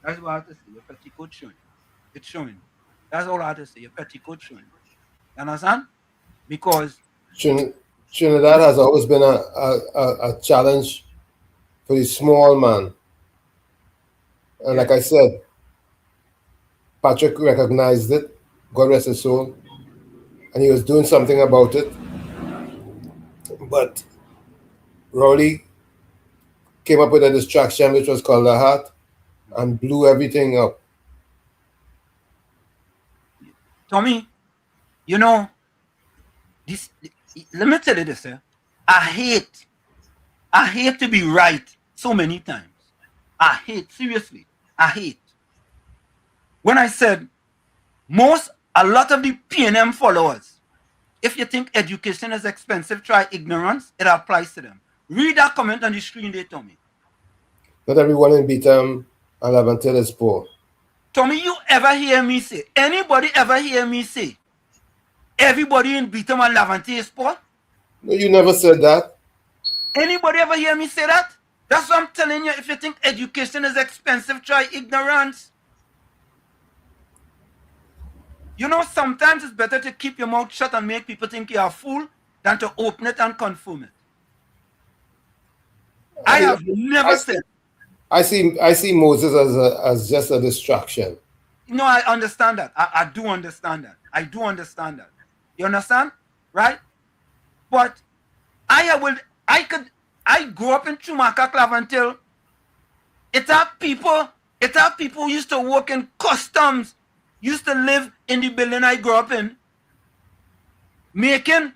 That's what I have to say. Your petticoat showing. It's showing. That's all I have to say. Your petticoat showing. You understand? Because Trinidad has always been a challenge for the small man. And like I said, Patrick recognized it, God rest his soul, and he was doing something about it. But Rowley came up with a distraction which was called the heart and blew everything up. Tommy, you know, this. Let me tell you this, I hate to be right so many times. Seriously, I hate. When I said a lot of the PNM followers, if you think education is expensive, try ignorance, it applies to them. Read that comment on the screen there, Tommy. Not everyone in Beatham and Laventille is poor. Tommy, you ever hear me say, anybody ever hear me say, everybody in Beatham and Laventille is poor? No, you never said that. Anybody ever hear me say that? That's what I'm telling you. If you think education is expensive, try ignorance. You know, sometimes it's better to keep your mouth shut and make people think you're a fool than to open it and confirm it. I have never said. I see Moses as just a distraction. No, I understand that. I do understand that. I do understand that. You understand? Right? But I grew up in Chumaka, Laventille. It are people who used to work in customs, used to live in the building I grew up in, making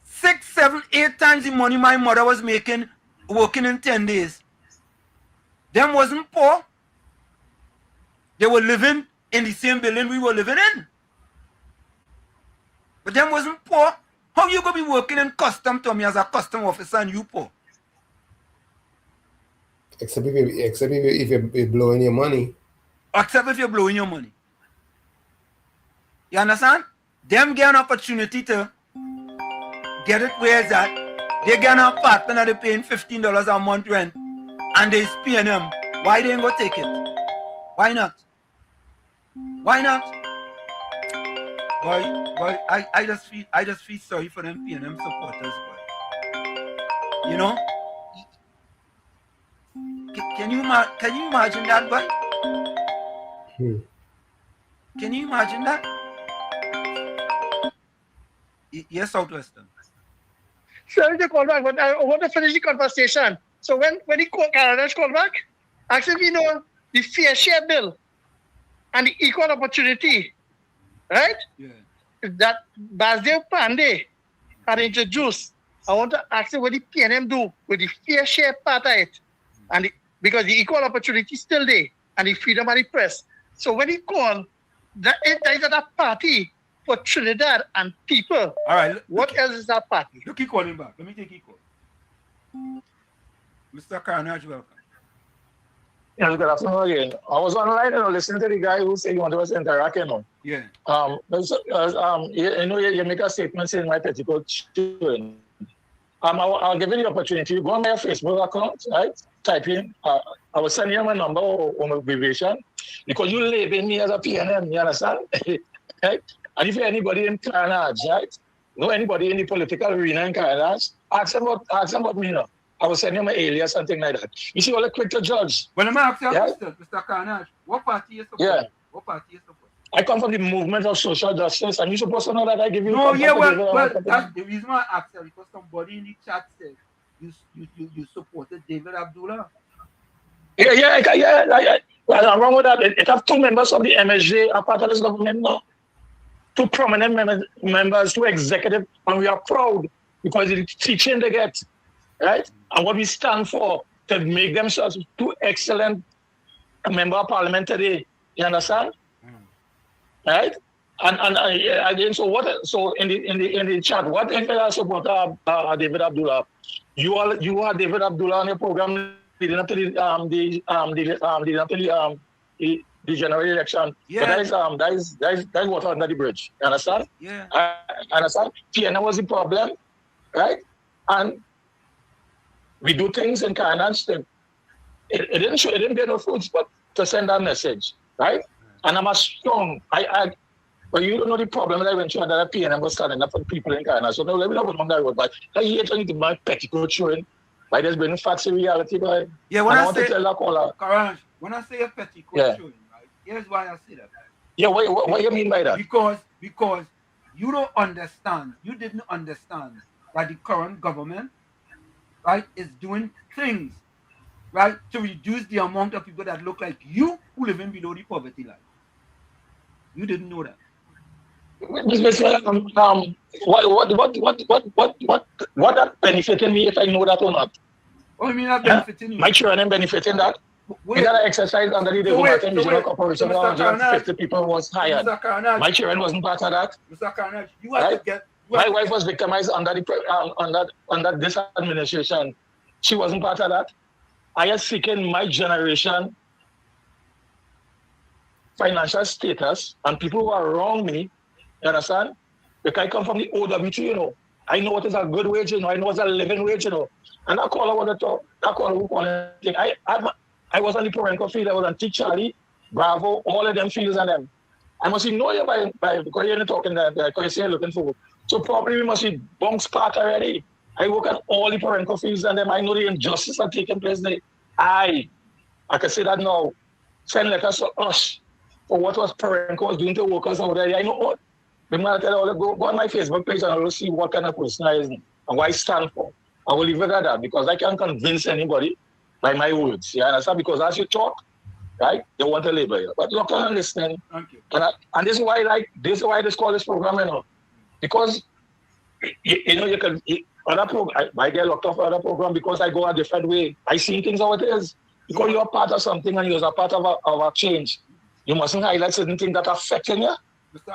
6, 7, 8 times the money my mother was making working in 10 days. Them wasn't poor. They were living in the same building we were living in. But them wasn't poor. How you gonna be working in custom, Tommy, as a custom officer and you poor? Except if you're blowing your money. Except if you're blowing your money. You understand? Them get an opportunity to get it where it's at. They get an apartment and they're paying $15 a month rent. And they're paying them. Why they ain't gonna take it? Why not? Why not? Boy, I just feel sorry for them PNM supporters, boy. You know? Can you imagine that, boy? Can you imagine that? Yes, Southwestern. Sorry to call back, but I want to finish the conversation. So when he called back, actually, you know, the fair share bill and the equal opportunity, right? Yeah. That Basdeo Pandey had introduced. I want to ask you what the PNM do with the fair share part of it. And because the equal opportunity is still there and the freedom of the press. So when he called, there is a party for Trinidad and people. All right. What else is that party? You keep calling back. Let me take your call. Mr. Carnage, welcome. Yes, good afternoon again. I was online, listening to the guy who said he wanted us to interact, Yeah. You make a statement saying my petticoat children. I'll give you the opportunity. You go on my Facebook account, right? Type in, I will send you my number or my abbreviation because you label me as a PNM, you understand? Right? And if you're anybody in Carnage, right? Know anybody in the political arena in Carnage, ask them about me, I will send you my alias, something like that. You see, all quick to judge. Well, let me ask you a question, Mr. Carnage. What party you support? Yeah. What party you support? I come from the movement of social justice, and you're supposed to know that I give you. No, yeah, well, that's the reason why I asked you, because somebody in the chat said you supported David Abdullah. Yeah. Well, I'm wrong with that. It have 2 members of the MSJ are part of this government now. 2 prominent members, 2 executive, and we are proud because it's the teaching they get, right? And what we stand for to make themselves 2 excellent members of parliament today. You understand? Right? And again, so in the chat, what if I support David Abdullah? You are David Abdullah on your program leading up to the the general election. Yeah. But that is water under the bridge. You understand? Yeah. Understand? PNM was the problem, right? And we do things in Carnage. It didn't bear no fruits, but to send that message, right? And I'm a strong. But you don't know the problem that I went through and that PNM was standing up for the people in Ghana. So no, let me not put on that road. But I hate when you demand petticoat showing. By there's been facts in reality, but yeah, when I I want say, to tell that caller. Courage, when I say a petticoat showing, right? Here's why I say that. Yeah, what you mean by that? Because you don't understand. You didn't understand that the current government, right, is doing things, right, to reduce the amount of people that look like you who living below the poverty line. You didn't know that. What that benefiting me if I know that or not? What do you mean that benefiting you? My children benefiting that? We got to exercise under the Development Regional Corporation. 150 people was hired. My children wasn't part of that. Mr. Carnage, you have to get. My wife was victimized under this administration. She wasn't part of that. I am seeking my generation financial status, and people who are wrong me, you understand? Because I come from the OWT, you know. I know what is a good wage, you know. I know what's a living wage, you know. And that caller was talk. That caller who called anything. I was on the Porenco field. I was on T. Charlie, Bravo, all of them fields and them. I must know you by because you're not talking that because you're looking for. So probably we must be bunks part already. I work on all the Porenco fields and them. I know the injustice that taking place there. I can say that now. Send letters to us for what was Porenco was doing to workers out there. I know what. I'm going to tell you, go on my Facebook page and I will see what kind of person I am and what I stand for. I will leave it at that because I can't convince anybody by my words. You understand? Because as you talk, right, they want to label you. But you can understand. Thank you. And this is why I just call this program, you know. Because you know you can other program I get locked off other program because I go a different way. I see things how it is. Because you're part of something and you're a part of a change. You mustn't highlight certain things that are affecting you.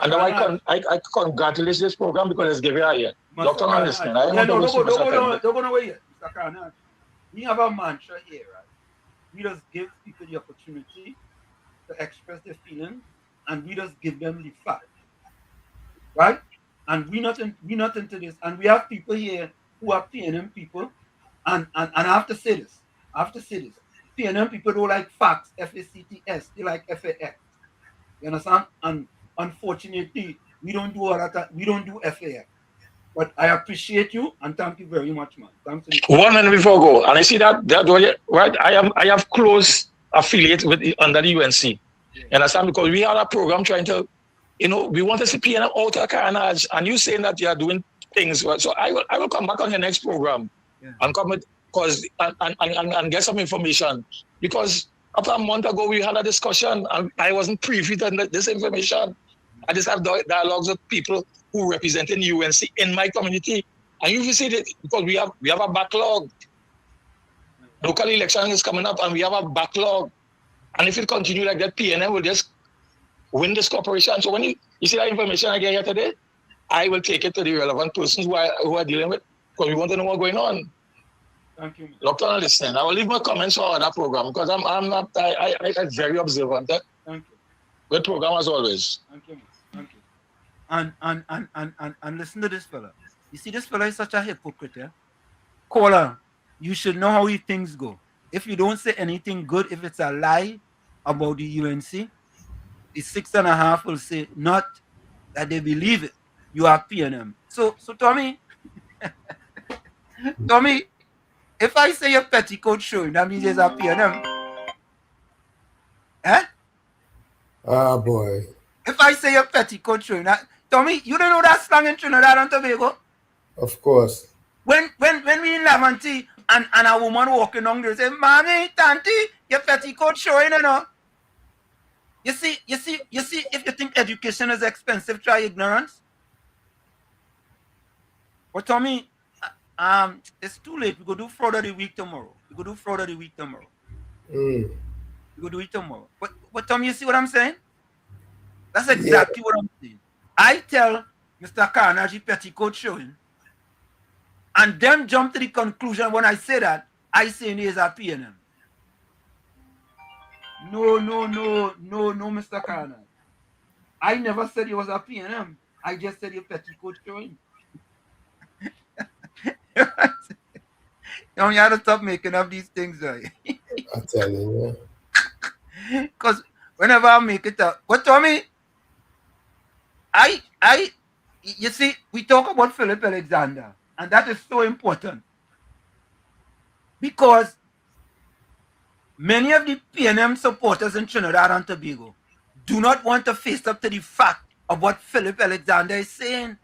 And I congratulate this program because it's giving you here. Doctor, understand. Don't go away yet, Mr. Carnage. We have a mantra here, right? We just give people the opportunity to express their feelings, and we just give them the fact, right? And we're not into this. And we have people here who are PNM people, and I have to say this. PNM people don't like facts, FACTS. They like FAX. You understand? And unfortunately, we don't do all that. We don't do FAX. But I appreciate you and thank you very much, man. Thanks. 1 minute before I go, and I see that right. I have close affiliate with under the UNC. You understand? Because we have a program trying to, you know, we want to see PNM out of Carnage, and you saying that you are doing things. So I will come back on your next program and come with and get some information because about a month ago we had a discussion and I wasn't privy to this information. I just have dialogues with people who representing UNC in my community, and you see that because we have a backlog. Local election is coming up, and we have a backlog. And if it continues like that, PNM will just win this corporation. So when you see that information I get here today, I will take it to the relevant persons who are dealing with because we want to know what's going on. Thank you. Doctor, understand. I will leave my comments for that program because I'm very observant. Thank you. Good program as always. Thank you. And listen to this fella. You see, this fella is such a hypocrite, yeah? Caller, you should know how things go. If you don't say anything good, if it's a lie about the UNC, the 6.5 will say not that they believe it. You are PNM. So Tommy, if I say a petticoat showing, that means there's a PNM. Eh? Ah, boy. If I say a petticoat showing, Tommy, you don't know that slang in Trinidad and Tobago? Of course. When we in Laventille and a woman walking down there say, "Mommy, Tanty, your petticoat showing," you know. You see, if you think education is expensive, try ignorance. But Tommy, it's too late. We go do fraud of the week tomorrow. Mm. We go do it tomorrow. But Tommy, you see what I'm saying? That's exactly what I'm saying. I tell Mr. Carnage petticoat showing, and them jump to the conclusion when I say that, I say he is a PNM. No, Mr. Carnal. I never said he was a PNM. I just said your petticoat showing. You don't have to stop making up these things, right? I tell you, Because whenever I make it up, but Tommy, you see, we talk about Philip Alexander, and that is so important because many of the PNM supporters in Trinidad and Tobago do not want to face up to the fact of what Philip Alexander is saying.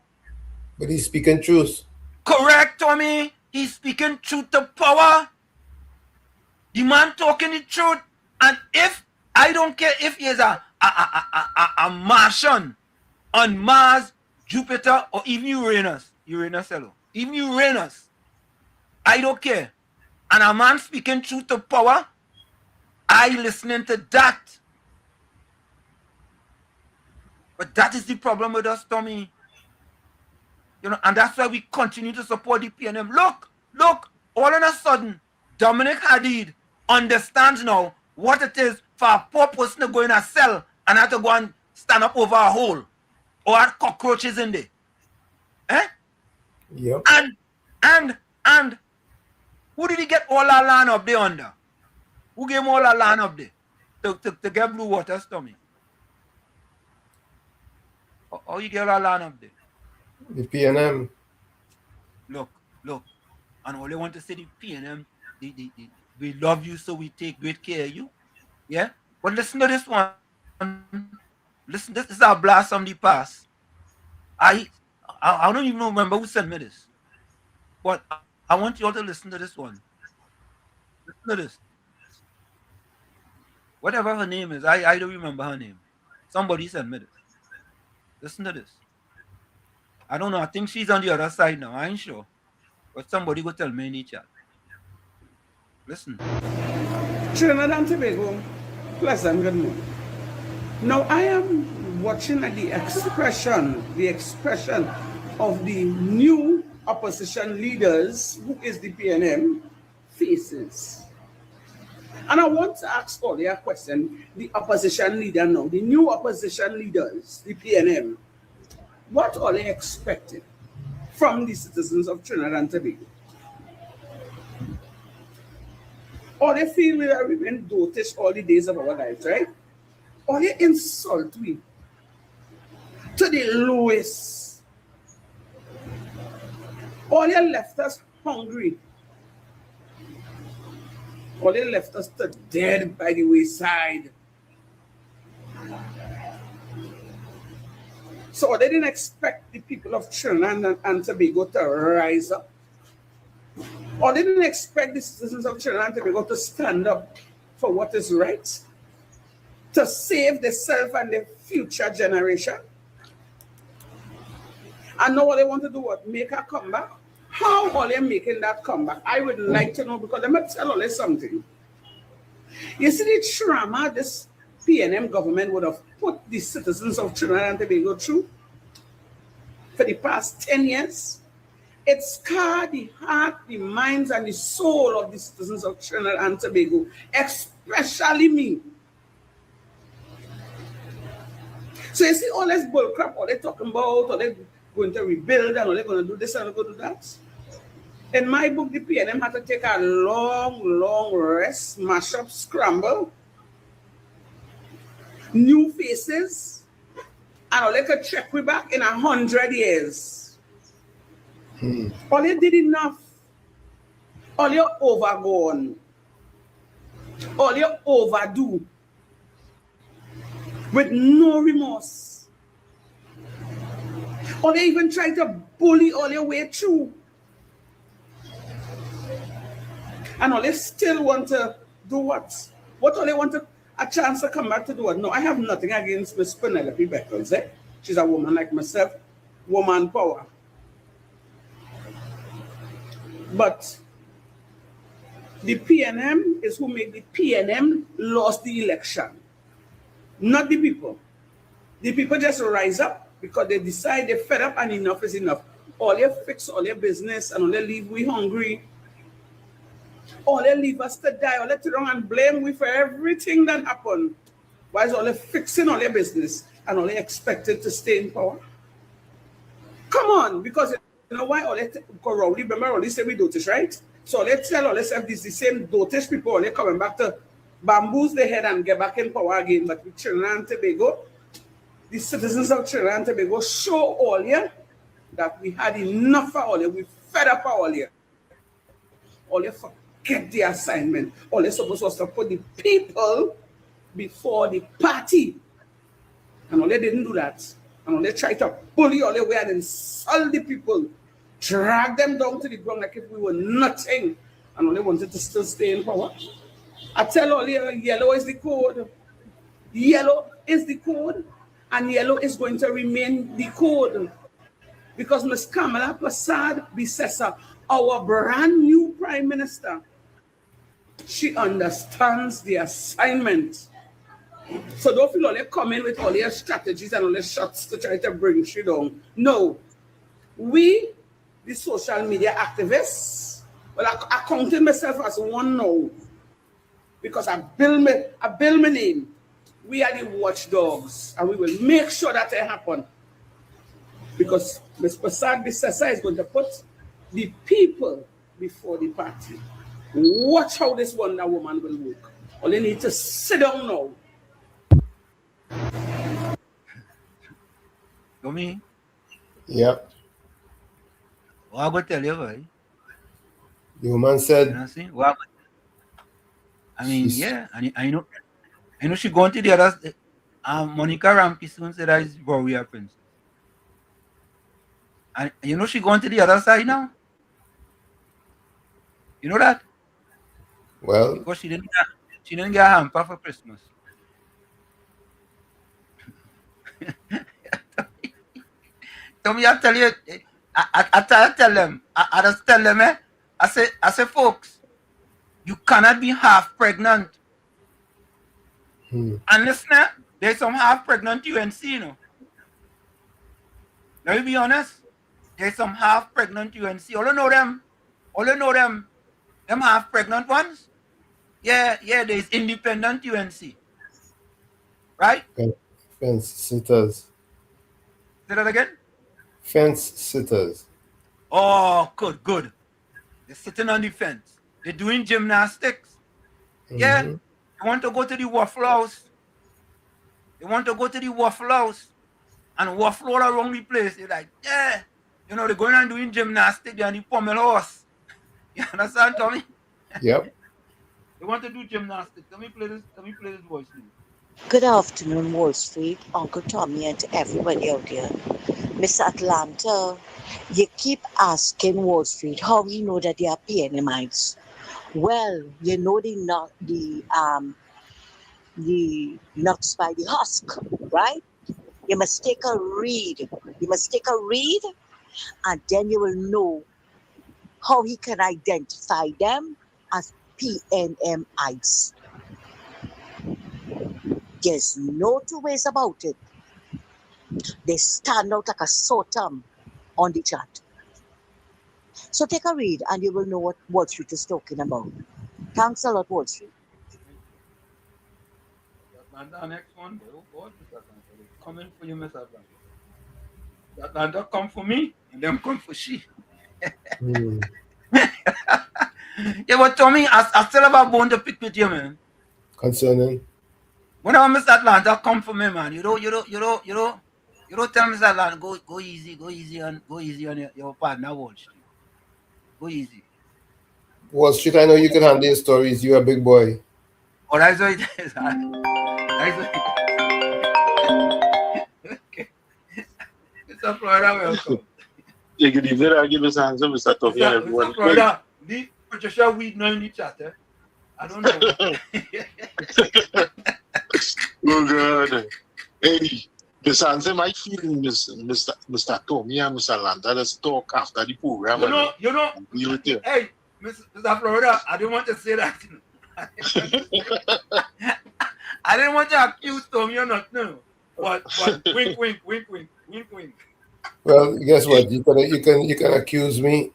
but he's speaking truth. Correct, Tommy. He's speaking truth to power. The man talking the truth. And if, I don't care if he is a Martian on Mars, Jupiter, or even Uranus, hello, even Uranus, I don't care. And a man speaking truth to power, I listening to that. But that is the problem with us, Tommy. You know, and that's why we continue to support the PNM. Look, all of a sudden, Dominic Hadid understands now what it is for a poor person to go in a cell and have to go and stand up over a hole or have cockroaches in there. Yep. And who did he get all that land up there under? Who gave him all that land up there to get blue water, Tommy? How you get all that land up there? The PNM. Look, and all they want to say the PNM, we love you, so we take great care of you. Yeah? But listen to this one. Listen, this is a blast from the past. I don't even remember who sent me this. But I want you all to listen to this one. Listen to this. Whatever her name is, I don't remember her name. Somebody sent me this. Listen to this. I don't know. I think she's on the other side now. I ain't sure. But somebody go tell me in the chat. Listen. Trinidad and Tobago, pleasant good morning. Now I am watching at the expression of the new opposition leaders, who is the PNM, faces. And I want to ask all a question, the opposition leader now, the new opposition leaders, the PNM, what are they expecting from the citizens of Trinidad and Tobago? Or they feel we are remain dotish all the days of our lives, right? Or they insult we to the lowest. Or they left us hungry. Or they left us to dead by the wayside. So they didn't expect the people of Trinidad and Tobago to rise up. Or they didn't expect the citizens of Trinidad and Tobago to stand up for what is right, to save themselves and their future generation. And now what they want to do, what? Make a comeback? How are they making that comeback? I would like to know, because let me tell you something. You see the trauma this PNM government would have put the citizens of Trinidad and Tobago through for the past 10 years? It scarred the heart, the minds, and the soul of the citizens of Trinidad and Tobago, especially me. So you see all this bullcrap, all they talking about, or they going to rebuild, and or they're going to do this and go do that. In my book, the PNM had to take a long rest, mash up, scramble, new faces, and they could check we back in 100 years. All you did enough. All you overgone. All you overdo. With no remorse. All you even try to bully all your way through. And all they still want to do what? What all they want a chance to come back to do what? No, I have nothing against Miss Penelope Beckles. She's a woman like myself. Woman power. But the PNM is who made the PNM lost the election. Not the people. The people just rise up because they decide they're fed up and enough is enough. All you fix all your business and all you leave we hungry. All they leave us to die, all they turn around and blame we for everything that happened. Why is all they fixing all their business and all they expected to stay in power? Come on, because you know why all they Rowley, remember Rowley said we dotish, right? So let's tell all let's have this the same dotish people, all they coming back to bamboos their head and get back in power again. But with Trinidad and Tobago, the citizens of Trinidad and Tobago show all here that we had enough for all here, we fed up all here. All you forget the assignment. All you're supposed was to put the people before the party. And all they didn't do that. And all they tried to bully all the way and insult the people, drag them down to the ground like if we were nothing. And all they wanted to still stay in power. I tell all you, yellow is the code. Yellow is the code. And yellow is going to remain the code. Because Ms. Kamala Prasad Bisesa, our brand new Prime Minister, she understands the assignment. So don't feel all they come in with all their strategies and all their shots to try to bring she down. No. We, the social media activists, well, I counted myself as one now. Because I build my name. We are the watchdogs. And we will make sure that it happens. Because Ms. Prasad Bisesa is going to put the people before the party. Watch how this Wonder Woman will work. All they need to sit down now. You mean? Yep. What I'm going to tell you, right? The woman said. You know what I'm saying? I mean, yeah. And I know she going to the other. Monica Rampi soon said that is Warrior Princess. And you know she going to the other side now? You know that? Well, because she didn't get a hamper for Christmas. So me, I tell you, I tell them, I just tell them, I say, folks, you cannot be half pregnant. And listen, there's some half pregnant UNC, you know. Let me be honest. There's some half pregnant UNC. All you know them half pregnant ones. Yeah, there's independent UNC. Right? Fence sitters. Say that again? Fence sitters. Oh, good. They're sitting on the fence. They're doing gymnastics. Yeah. They want to go to the Waffle House. And waffle all around the place. They're like, yeah. You know, they're going and doing gymnastics. They're on the pommel horse. You understand, Tommy? Yep. They want to do gymnastics. Let me play this voice now. Good afternoon, Wall Street, Uncle Tommy, and to everybody out there. Miss Atlanta, you keep asking Wall Street how we know that they are PNMites. Well, you know the nuts by the husk, right? You must take a read. And then you will know how he can identify them as PNMites. There's no two ways about it. They stand out like a sore thumb on the chart. So take a read and you will know what Wall Street is talking about. Thanks a lot, Wall Street. Atlanta next one. Oh God, coming for you, Miss Atlanta. Atlanta come for me and them come for she. Yeah, but Tommy, I still have a bone to pick with you, man. Concerning? Whenever Miss Atlanta come for me, man, you don't tell Miss Atlanta go easy on your partner Wall Street. Go easy. Wall Street, I know you can handle your stories. You're a big boy. Oh, that's what it is. Okay. Mr. Florida, welcome. You can even give us answer, Mr. Toffee, and everyone. Mr. Florida, the Patricia weed now in the chat, eh? I don't know. Oh, God. Hey, Mr. Answer my feeling, Mr. Tommy and Mr. Landa. Let's talk after the program. You know. Hey, Mr. Florida, I didn't want to say that. I didn't want to accuse Tommy or not, no. But wink. Well, guess what? You can accuse me.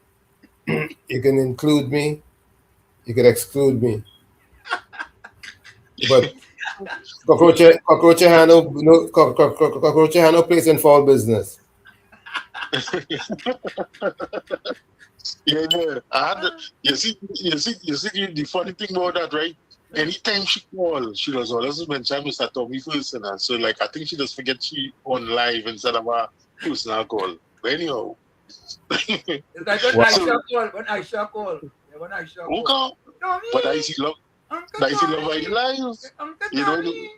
You can include me. you could exclude me. But cockroach had cockroach had no place in fall business. Yeah, yeah. You see, the funny thing about that, right? Anytime she calls, she does always mention Mr. Tommy first, and so like I think she just forget she on live instead of a personal call. But anyhow, It's like when Wow. Aisha call. Yeah, when Aisha call. okay. Tommy! But I see love. Uncle I see love Tommy! in live. Uncle You know. Tommy!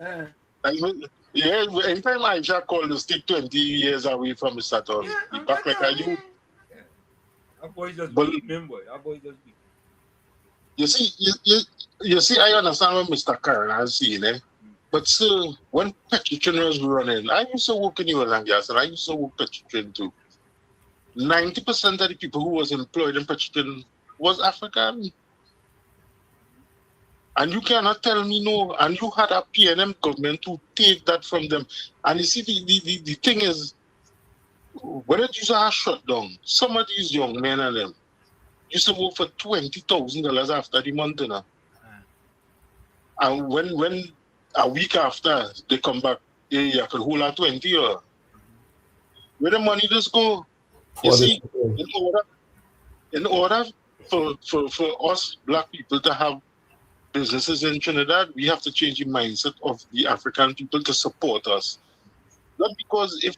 Yeah. Yeah, anytime Aisha call, you stick 20 years away from Mr. Tommy. You back like a you. Our boys just But beat him, boy. Our boys just beat. you see, you see, I understand what Mr. Karen is saying, eh? But still, when Petrotrin was running, I used to work in oil and gas, and I used to work Petrotrin too. 90% of the people who was employed in Petrotrin was African. And you cannot tell me no. And you had a PNM government to take that from them. And you see, the thing is, when it used to shut down, some of these young men and them used to work for $20,000 after the month, you know. And when a week after they come back, you can hold out 20 or where the money just go. You see, in order for us black people to have businesses in Trinidad, we have to change the mindset of the African people to support us. Not because if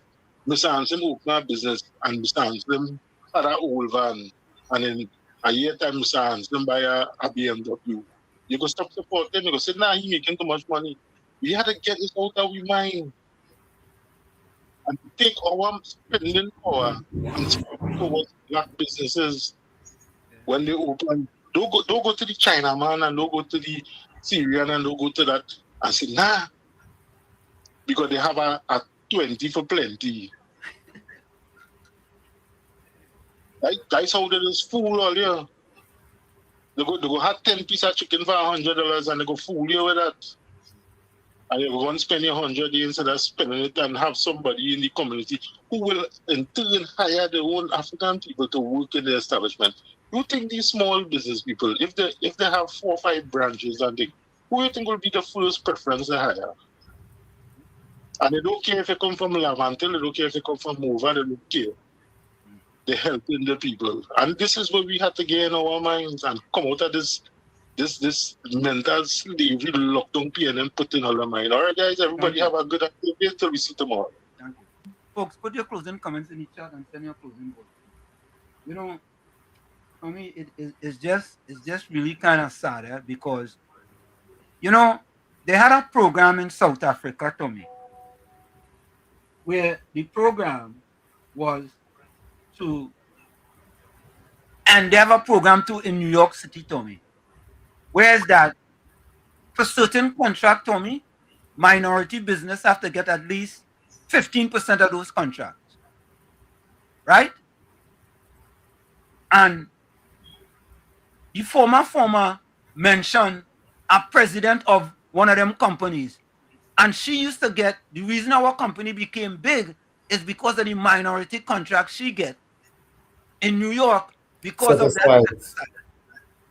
Mr. Anselm open a business and Mr. Anselm had an old van and in a year time Mr. Anselm buy a BMW, you go stop supporting, you go say, nah, he making too much money. We had to get this out of our mind and take our spending power and spend it towards black businesses when they open. Don't go to the Chinaman and don't go to the Syrian and don't go to that and say, nah, because they have a 20 for plenty. That's how they just fool all you. They go have 10 pieces of chicken for $100 and they go fool you with that. And you go and spend $100 instead of spending it and have somebody in the community who will in turn hire their own African people to work in the establishment. You think these small business people, if they have 4 or 5 branches and they, who you think will be the first preference to hire? And they don't care if they come from Lavantil, they don't care if they come from Mova, they don't care. They're helping the people. And this is what we have to get in our minds and come out of this mental slavery lockdown PNM put in our mind. All right, guys, everybody have a good activity till we see tomorrow. Thank you. Folks, put your closing comments in the chat and send your closing vote. You know, for me, it's just really kind of sad because, you know, they had a program in South Africa, Tommy, where the program was to, and they have a program too in New York City, Tommy. Whereas that for certain contract, Tommy, minority business have to get at least 15% of those contracts. Right? And the former mentioned a president of one of them companies. And she used to get, the reason our company became big is because of the minority contract she get in New York because of that set aside,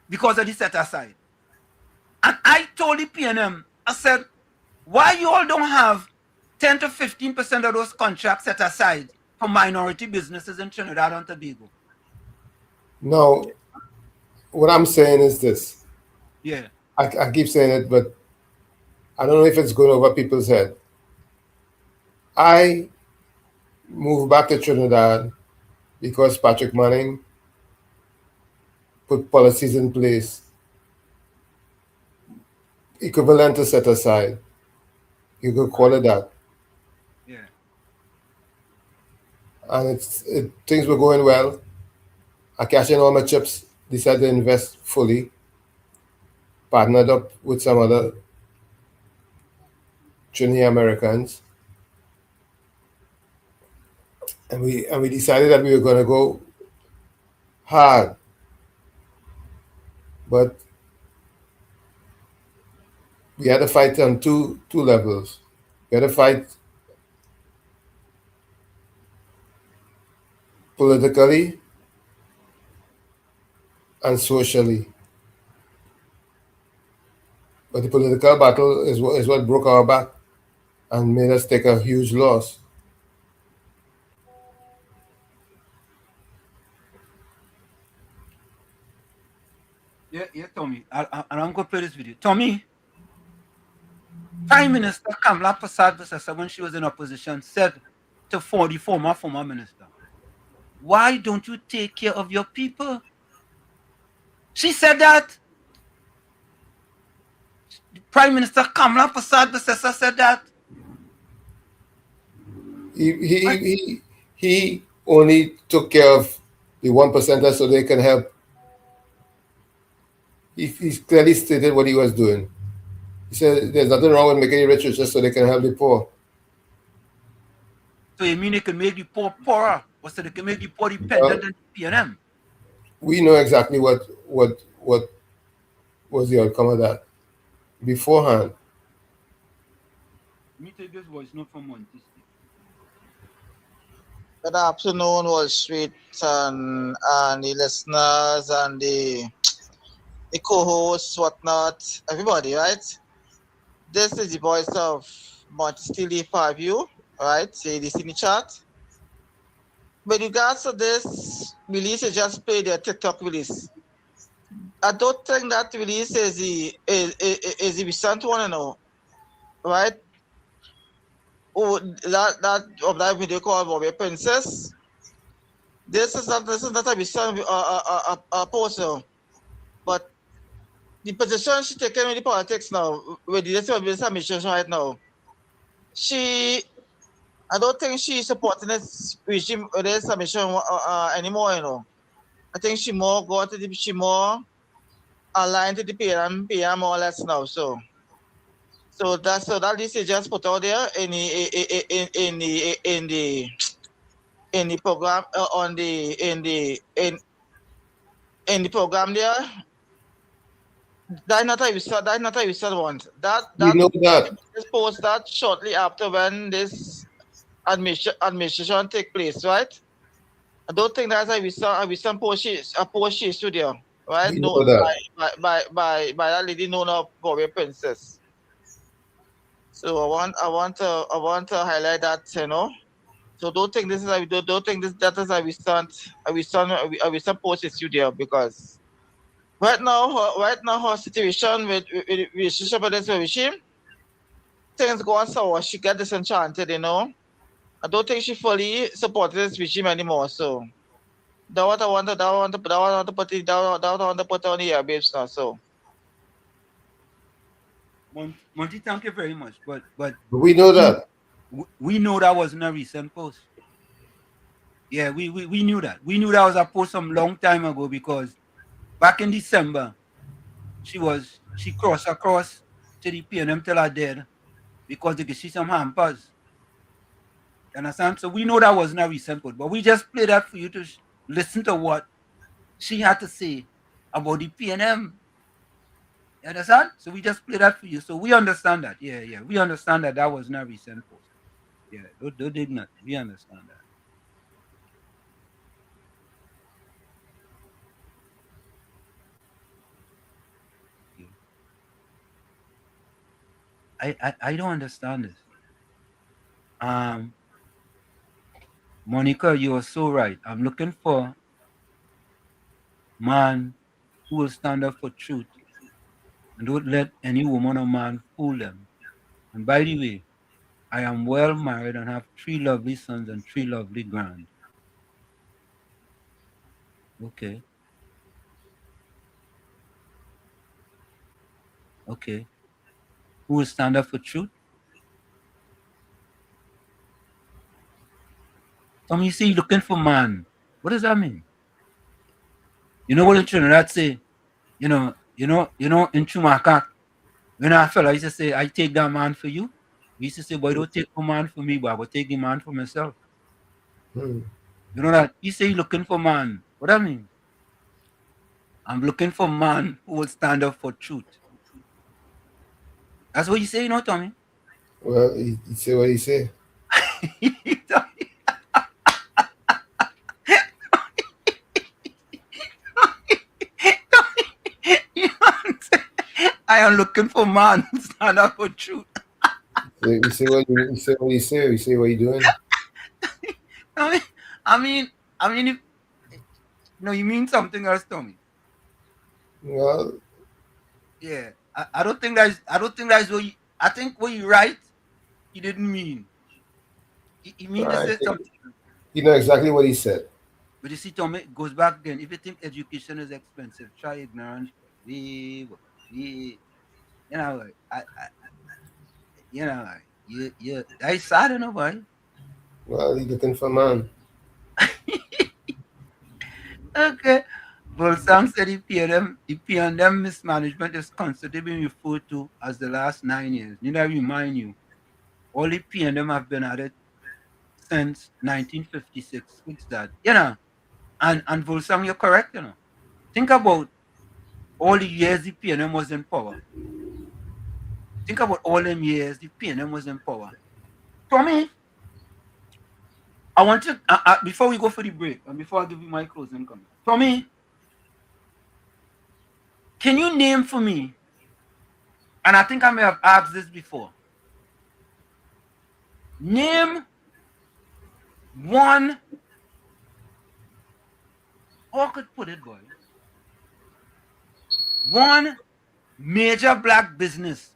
because of the set aside. And I told the PNM, I said, why you all don't have 10 to 15% of those contracts set aside for minority businesses in Trinidad and Tobago? Now, what I'm saying is this. Yeah. I keep saying it, but I don't know if it's going over people's head. I moved back to Trinidad because Patrick Manning put policies in place equivalent to set aside. You could call it that. Yeah. And things were going well. I cashed in all my chips, decided to invest fully, partnered up with some other Trinidad Americans. And we decided that we were going to go hard. But we had to fight on two levels. We had to fight politically and socially. But the political battle is what broke our back and made us take a huge loss. Yeah, Tommy. And I'm going to play this video. Tommy, Prime Minister Kamala Persad, when she was in opposition, said to the former minister, why don't you take care of your people? She said that. Prime Minister Kamala Persad said that. He only took care of the 1%ers so they can help. He clearly stated what he was doing. He said there's nothing wrong with making the rich just so they can help the poor. So you mean they can make the poor poorer, or so they can make the poor dependent on PNM? We know exactly what was the outcome of that beforehand. Let me take this voice note from Monty. Good afternoon, Wall Street, and the listeners and the co-hosts, whatnot, everybody, right? This is the voice of Monty 5U, right? Say this in the chat. With regards to this release, you just played the TikTok release. I don't think that release is the recent one, you know, right? Oh, that of that video called Bobby Princess. This is not a recent poster, but the position she taken with the politics now, with this administration right now, I don't think she's supporting this regime, this submission anymore, you know. I think she more aligned to the PM more or less now. So that list is just put out there in the program in the program there. That's not a recent one. We know that. Just post that shortly after when this administration take place, right? I don't think that's a recent post she studio, right? We No, know that. by that lady known of Bobby Princess. So I want to highlight that, you know. So don't think this is that is a recent post in studio, because right now her situation with relationship with this regime, things go on sour. She get disenchanted, you know. I don't think she fully supports this regime anymore. So that what I want to put it down. That what I want to put on the babes now. So Monty, thank you very much. But we know that. We know that wasn't a recent post. Yeah, we knew that. We knew that was a post some long time ago, because back in December, she crossed across to the PNM till her dead because they could see some hampers. You understand? So we know that wasn't a recent post, but we just played that for you to listen to what she had to say about the PNM. You understand? So we just played that for you. So we understand that. Yeah. We understand that that was not a recent post. Yeah, don't dig nothing. We understand that. I don't understand this. Monica, you are so right. I'm looking for man who will stand up for truth and don't let any woman or man fool them. And by the way, I am well married and have 3 lovely sons and 3 lovely grand. Okay. Who will stand up for truth? Tommy, you say you're looking for man. What does that mean? You know what in Trinidad say? You know, in Chumaka, when a fella used to say, I take that man for you, we used to say, boy, don't take a man for me, but I will take the man for myself. You know that? You say you're looking for man. What that mean? I'm looking for man who will stand up for truth. That's what you say, you know, Tommy? Well, he say what he say. I am looking for man who stand up for truth. You say what you say. What you say. You say what you doing. I mean, if no, you mean something else, Tommy. Well, Yeah, I don't think that's what you. I think what you write, he didn't mean. He mean to I say think something. you know exactly what he said. But you see, Tommy, it goes back again. If you think education is expensive, try ignorance. We, you know, that's sad enough, boy. Well, he looking for man. Okay. Volsang said the P&M mismanagement is constantly being referred to as the last 9 years. Need I remind you, all the P&M have been at it since 1956. What's that? And Volsang, you're correct, Think about all the years the P&M was in power. Think about all them years the P&M was in power. Tommy, I want to, before we go for the break, and before I give you my closing comment, Tommy, can you name for me, and I think I may have asked this before, name one, how I could put it, boy, one major black business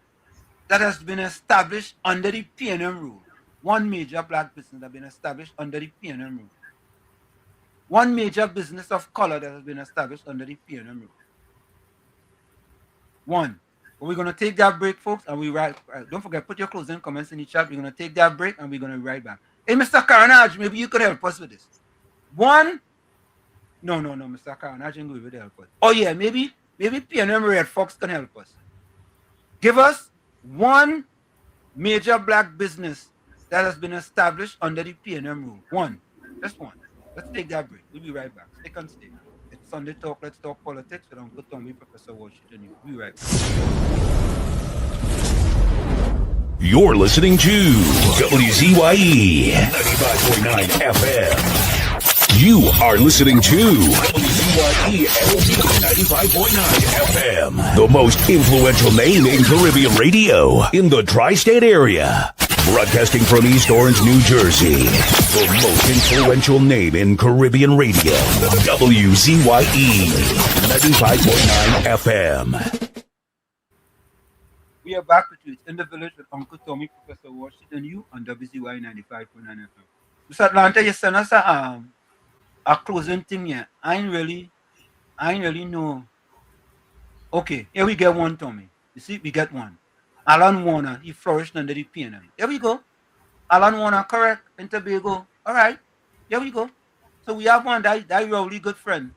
that has been established under the P&M rule. One major black business that has been established under the P&M rule. One major business of color that has been established under the P&M rule. One. But we're going to take that break, folks, and don't forget, put your closing comments in the chat. We're going to take that break, and we're going to be right back. Hey, Mr. Carnage, maybe you could help us with this. One. No, Mr. Carnage ain't going to help us. Oh, yeah, maybe P&M Red Fox can help us. Give us one major black business that has been established under the P&M rule. One. Just one. Let's take that break. We'll be right back. Stick and stay. It's Sunday Talk. Let's talk politics with Uncle Tommy, Professor Washington. We'll be right back. You're listening to WZYE 95.9 FM. You are listening to WZYE 95.9 FM, the most influential name in Caribbean radio in the tri-state area. Broadcasting from East Orange, New Jersey, the most influential name in Caribbean radio, WZYE 95.9 FM. We are back with you. It's in the village with Uncle Tommy, Professor Washington, you on WZYE 95.9 FM. Mr. Atlanta, you sent us a closing thing here. I ain't really know. Okay, here we get one, Tommy. You see, we get one. Alan Warner, he flourished under the P&M. Here we go. Alan Warner, correct, in Tobago. All right, here we go. So we have one that really good friend.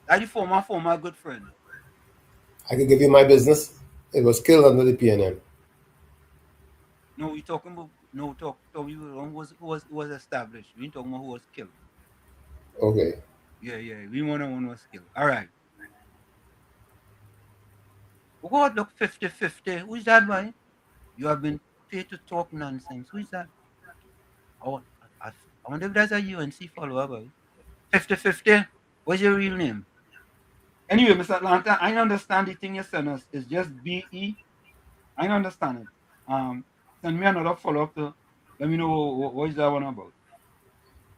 That the former good friend. I can give you my business. It was killed under the PNM. No, we talking about who was established. We ain't talking about who was killed. Okay. Yeah. We want one was killed. All right. What, look, 50-50. Who is that, boy? You have been paid to talk nonsense. Who is that? Oh, I wonder if that's a UNC follower, boy. 50-50. What's your real name? Anyway, Mr. Atlanta, I understand the thing you sent us is just BE. I understand it. Send me another follow-up to let me know what is that one about.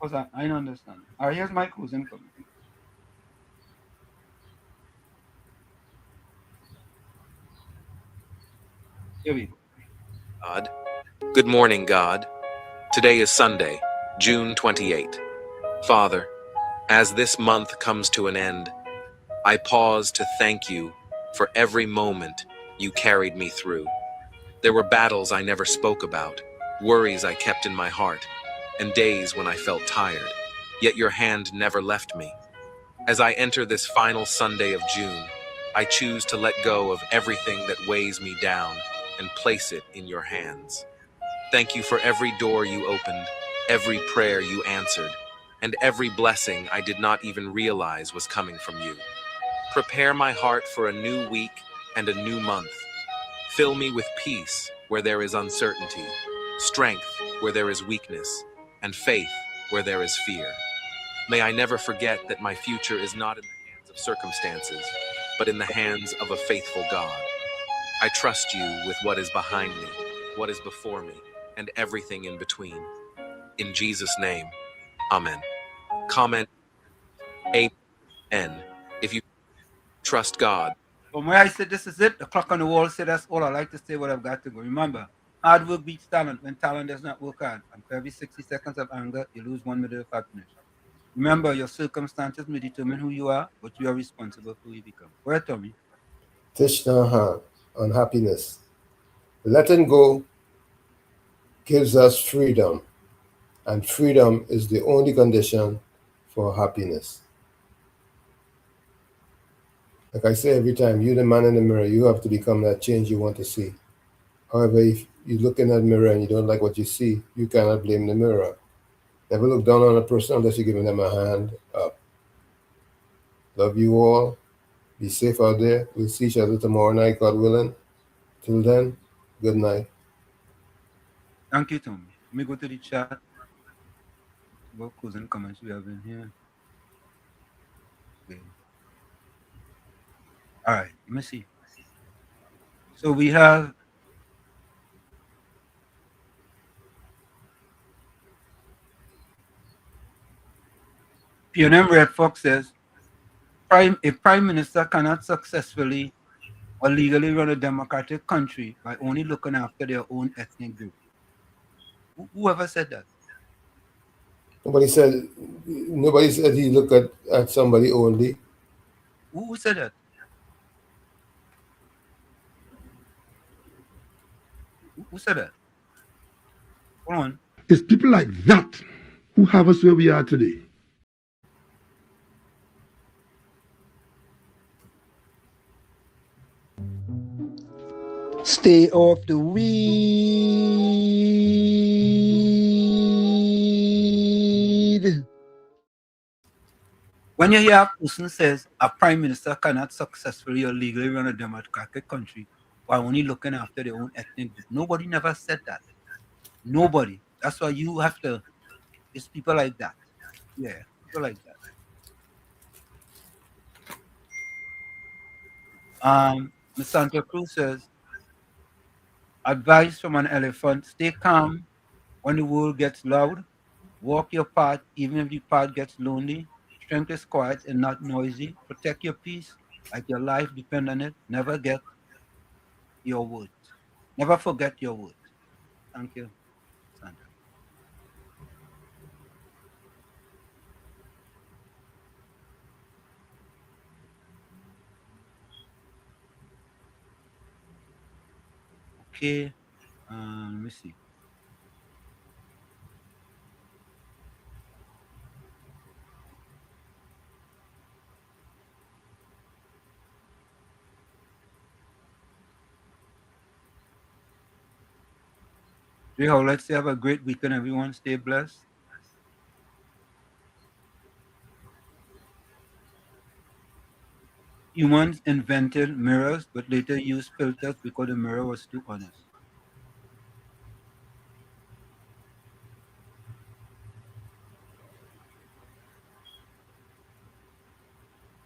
Because I understand. All right, here's my closing comment. Here we go. God. Good morning, God. Today is Sunday, June 28. Father, as this month comes to an end, I pause to thank you for every moment you carried me through. There were battles I never spoke about, worries I kept in my heart, and days when I felt tired, yet your hand never left me. As I enter this final Sunday of June, I choose to let go of everything that weighs me down and place it in your hands. Thank you for every door you opened, every prayer you answered, and every blessing I did not even realize was coming from you. Prepare my heart for a new week and a new month. Fill me with peace where there is uncertainty, strength where there is weakness, and faith where there is fear. May I never forget that my future is not in the hands of circumstances, but in the hands of a faithful God. I trust you with what is behind me, what is before me, and everything in between. In Jesus' name, amen. Comment Amen if you trust God. From where I said this is it, the clock on the wall said that's all I like to say what I've got to go. Remember, hard work beats talent when talent does not work hard. And for every 60 seconds of anger, you lose 1 minute of happiness. Remember, your circumstances may determine who you are, but you are responsible for who you become. Go ahead, Tommy. Tishnaha on happiness. Letting go gives us freedom, and freedom is the only condition for happiness. Like I say every time, you're the man in the mirror. You have to become that change you want to see. However, if you look in that mirror and you don't like what you see, you cannot blame the mirror. Never look down on a person unless you're giving them a hand up. Love you all. Be safe out there. We'll see each other tomorrow night, God willing. Till then, good night. Thank you, Tommy. Let me go to the chat. What closing comments we have in here? Okay. All right, let me see. So we have PNM Red Fox says, a prime minister cannot successfully or legally run a democratic country by only looking after their own ethnic group. Whoever said that? Nobody said he look at somebody only. Who said that? Who said that? Hold on. It's people like that who have us where we are today. Stay off the weed. When you hear a person says a prime minister cannot successfully or legally run a democratic country by only looking after their own ethnic group, nobody never said that. Nobody. That's why you have to. It's people like that. Yeah, people like that. Ms. Santa Cruz says, advice from an elephant: stay calm when the world gets loud. Walk your path even if the path gets lonely. Strength is quiet and not noisy. Protect your peace like your life depends on it. Never get your word. Never forget your word. Thank you, Sandra. Okay, let me see. Let's have a great weekend, everyone. Stay blessed. Humans invented mirrors, but later used filters because the mirror was too honest.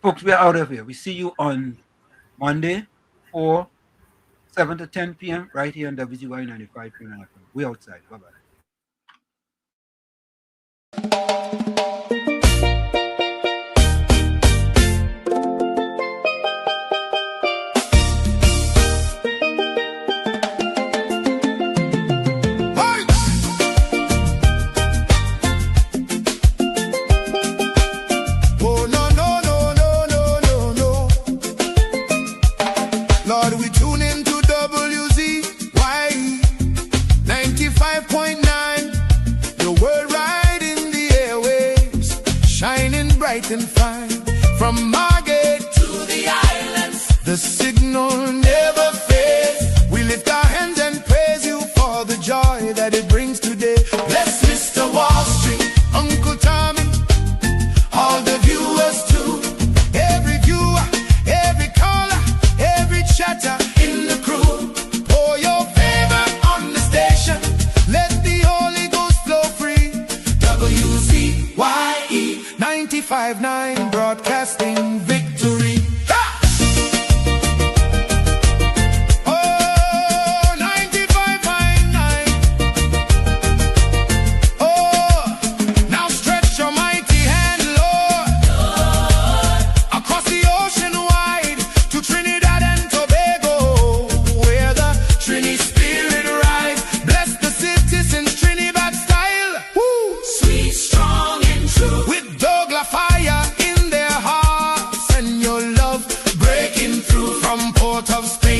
Folks, we're out of here. We see you on Monday, 7 to 10 p.m. right here on WZYE 95.9 FM. We're outside. Bye-bye. Lord, we tune into WZYE 95.9. Your word right in the airwaves, shining bright and fine. From Margate to the islands, the signal never fades. We lift our hands and praise you for the joy that it brings today. Bless Mr. Wall Street, Uncle Tommy, all the viewers too. Every viewer, every caller, every chatter in the crew. Pour your favor on the station. Let the Holy Ghost flow free. WZYE 95.9 broadcasting victory. Ha! Spain.